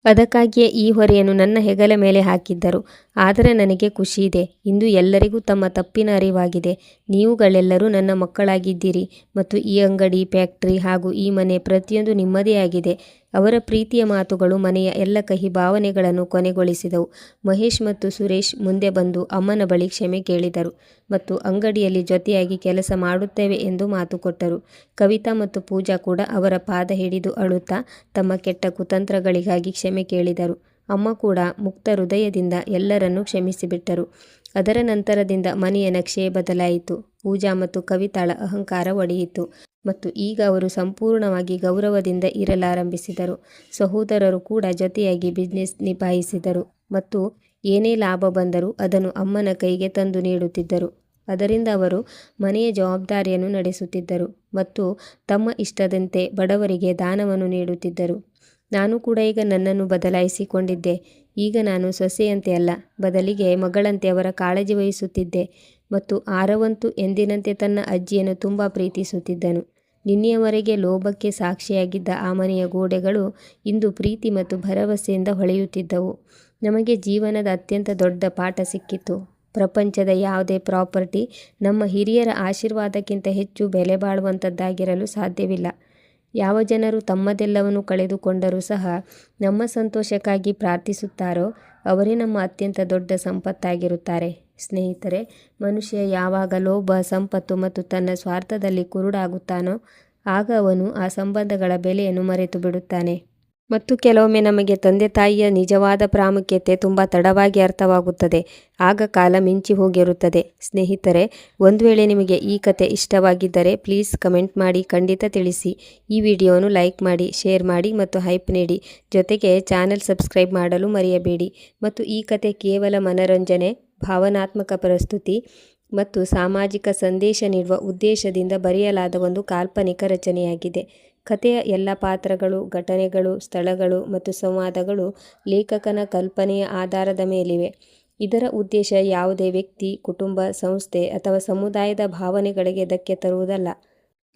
ಅದಕ್ಕಾಗಿಯೇ ಈ ಹೊರೆಯನ್ನು ನನ್ನ ಹೆಗಲ ಮೇಲೆ ಹಾಕಿದ್ದರು. ಆದರೆ ನನಗೆ ಖುಷಿಯಿದೆ. ಇಂದು ಎಲ್ಲರಿಗೂ ತಮ್ಮ ತಪ್ಪಿನ ಅರಿವಾಗಿದೆ. ನೀವುಗಳೆಲ್ಲರೂ ನನ್ನ ಮಕ್ಕಳಾಗಿದ್ದೀರಿ ಮತ್ತು ಈ ಅಂಗಡಿ, ಫ್ಯಾಕ್ಟರಿ ಹಾಗೂ ಈ ಮನೆ ಪ್ರತಿಯೊಂದು ನಿಮ್ಮದೇ ಆಗಿದೆ. ಅವರ ಪ್ರೀತಿಯ ಮಾತುಗಳು ಮನೆಯ ಎಲ್ಲ ಕಹಿ ಭಾವನೆಗಳನ್ನು ಕೊನೆಗೊಳಿಸಿದವು. ಮಹೇಶ್ ಮತ್ತು ಸುರೇಶ್ ಮುಂದೆ ಬಂದು ಅಮ್ಮನ ಬಳಿ ಕ್ಷಮೆ ಕೇಳಿದರು ಮತ್ತು ಅಂಗಡಿಯಲ್ಲಿ ಜೊತೆಯಾಗಿ ಕೆಲಸ ಮಾಡುತ್ತೇವೆ ಎಂದು ಮಾತು ಕೊಟ್ಟರು. ಕವಿತಾ ಮತ್ತು ಪೂಜಾ ಕೂಡ ಅವರ ಪಾದ ಹಿಡಿದು ಅಳುತ್ತಾ ತಮ್ಮ ಕೆಟ್ಟ ಕುತಂತ್ರಗಳಿಗಾಗಿ ಕ್ಷಮೆ ಕೇಳಿದರು. ಅಮ್ಮ ಕೂಡ ಮುಕ್ತ ಹೃದಯದಿಂದ ಎಲ್ಲರನ್ನೂ ಕ್ಷಮಿಸಿಬಿಟ್ಟರು. ಅದರ ನಂತರದಿಂದ ಮನೆಯ ನಕ್ಷೆಯೇ ಬದಲಾಯಿತು. ಪೂಜಾ ಮತ್ತು ಕವಿತಾಳ ಅಹಂಕಾರ ಒಡೆಯಿತು ಮತ್ತು ಈಗ ಅವರು ಸಂಪೂರ್ಣವಾಗಿ ಗೌರವದಿಂದ ಇರಲಾರಂಭಿಸಿದರು. ಸಹೋದರರು ಕೂಡ ಜೊತೆಯಾಗಿ ಬಿಸ್ನೆಸ್ ನಿಭಾಯಿಸಿದರು ಮತ್ತು ಏನೇ ಲಾಭ ಬಂದರೂ ಅದನ್ನು ಅಮ್ಮನ ಕೈಗೆ ತಂದು ನೀಡುತ್ತಿದ್ದರು. ಅದರಿಂದ ಅವರು ಮನೆಯ ಜವಾಬ್ದಾರಿಯನ್ನು ನಡೆಸುತ್ತಿದ್ದರು ಮತ್ತು ತಮ್ಮ ಇಷ್ಟದಂತೆ ಬಡವರಿಗೆ ದಾನವನ್ನು ನೀಡುತ್ತಿದ್ದರು. ನಾನು ಕೂಡ ಈಗ ನನ್ನನ್ನು ಬದಲಾಯಿಸಿಕೊಂಡಿದ್ದೆ. ಈಗ ನಾನು ಸೊಸೆಯಂತೆ ಅಲ್ಲ, ಬದಲಿಗೆ ಮಗಳಂತೆ ಅವರ ಕಾಳಜಿ ವಹಿಸುತ್ತಿದ್ದೆ ಮತ್ತು ಆರವಂತು ಎಂದಿನಂತೆ ತನ್ನ ಅಜ್ಜಿಯನ್ನು ತುಂಬ ಪ್ರೀತಿಸುತ್ತಿದ್ದನು. ನಿನ್ನೆಯವರೆಗೆ ಲೋಭಕ್ಕೆ ಸಾಕ್ಷಿಯಾಗಿದ್ದ ಆ ಮನೆಯ ಗೋಡೆಗಳು ಇಂದು ಪ್ರೀತಿ ಮತ್ತು ಭರವಸೆಯಿಂದ ಹೊಳೆಯುತ್ತಿದ್ದವು. ನಮಗೆ ಜೀವನದ ಅತ್ಯಂತ ದೊಡ್ಡ ಪಾಠ ಸಿಕ್ಕಿತು. ಪ್ರಪಂಚದ ಯಾವುದೇ ಪ್ರಾಪರ್ಟಿ ನಮ್ಮ ಹಿರಿಯರ ಆಶೀರ್ವಾದಕ್ಕಿಂತ ಹೆಚ್ಚು ಬೆಲೆ ಬಾಳುವಂಥದ್ದಾಗಿರಲು ಸಾಧ್ಯವಿಲ್ಲ. ಯಾವ ಜನರು ತಮ್ಮದೆಲ್ಲವನ್ನು ಕಳೆದುಕೊಂಡರೂ ಸಹ ನಮ್ಮ ಸಂತೋಷಕ್ಕಾಗಿ ಪ್ರಾರ್ಥಿಸುತ್ತಾರೋ ಅವರೇ ನಮ್ಮ ಅತ್ಯಂತ ದೊಡ್ಡ ಸಂಪತ್ತಾಗಿರುತ್ತಾರೆ. ಸ್ನೇಹಿತರೆ, ಮನುಷ್ಯ ಯಾವಾಗ ಲೋಭ, ಸಂಪತ್ತು ಮತ್ತು ತನ್ನ ಸ್ವಾರ್ಥದಲ್ಲಿ ಕುರುಡಾಗುತ್ತಾನೋ ಆಗ ಅವನು ಆ ಸಂಬಂಧಗಳ ಬೆಲೆಯನ್ನು ಮರೆತು ಬಿಡುತ್ತಾನೆ. ಮತ್ತು ಕೆಲವೊಮ್ಮೆ ನಮಗೆ ತಂದೆ ತಾಯಿಯ ನಿಜವಾದ ಪ್ರಾಮುಖ್ಯತೆ ತುಂಬ ತಡವಾಗಿ ಅರ್ಥವಾಗುತ್ತದೆ. ಆಗ ಕಾಲ ಮಿಂಚಿ ಹೋಗಿರುತ್ತದೆ. ಸ್ನೇಹಿತರೆ, ಒಂದು ವೇಳೆ ನಿಮಗೆ ಈ ಕತೆ ಇಷ್ಟವಾಗಿದ್ದರೆ ಪ್ಲೀಸ್ ಕಮೆಂಟ್ ಮಾಡಿ ಖಂಡಿತ ತಿಳಿಸಿ. ಈ ವಿಡಿಯೋವನ್ನು ಲೈಕ್ ಮಾಡಿ, ಶೇರ್ ಮಾಡಿ ಮತ್ತು ಹೈಪ್ ನೀಡಿ. ಜೊತೆಗೆ ಚಾನೆಲ್ ಸಬ್ಸ್ಕ್ರೈಬ್ ಮಾಡಲು ಮರೆಯಬೇಡಿ. ಮತ್ತು ಈ ಕತೆ ಕೇವಲ ಮನರಂಜನೆ, ಭಾವನಾತ್ಮಕ ಪ್ರಸ್ತುತಿ ಮತ್ತು ಸಾಮಾಜಿಕ ಸಂದೇಶ ನೀಡುವ ಉದ್ದೇಶದಿಂದ ಬರೆಯಲಾದ ಒಂದು ಕಾಲ್ಪನಿಕ ರಚನೆಯಾಗಿದೆ. ಕಥೆಯ ಎಲ್ಲ ಪಾತ್ರಗಳು, ಘಟನೆಗಳು, ಸ್ಥಳಗಳು ಮತ್ತು ಸಂವಾದಗಳು ಲೇಖಕನ ಕಲ್ಪನೆಯ ಆಧಾರದ ಮೇಲಿವೆ. ಇದರ ಉದ್ದೇಶ ಯಾವುದೇ ವ್ಯಕ್ತಿ, ಕುಟುಂಬ, ಸಂಸ್ಥೆ ಅಥವಾ ಸಮುದಾಯದ ಭಾವನೆಗಳಿಗೆ ಧಕ್ಕೆ ತರುವುದಲ್ಲ.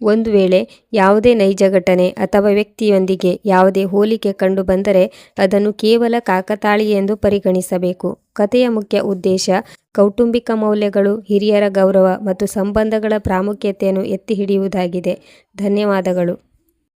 ಒಂದು ವೇಳೆ ಯಾವುದೇ ನೈಜ ಘಟನೆ ಅಥವಾ ವ್ಯಕ್ತಿಯೊಂದಿಗೆ ಯಾವುದೇ ಹೋಲಿಕೆ ಕಂಡುಬಂದರೆ ಅದನ್ನು ಕೇವಲ ಕಾಕತಾಳೀಯ ಎಂದು ಪರಿಗಣಿಸಬೇಕು. ಕಥೆಯ ಮುಖ್ಯ ಉದ್ದೇಶ ಕೌಟುಂಬಿಕ ಮೌಲ್ಯಗಳು, ಹಿರಿಯರ ಗೌರವ ಮತ್ತು ಸಂಬಂಧಗಳ ಪ್ರಾಮುಖ್ಯತೆಯನ್ನು ಎತ್ತಿ ಹಿಡಿಯುವುದಾಗಿದೆ. ಧನ್ಯವಾದಗಳು.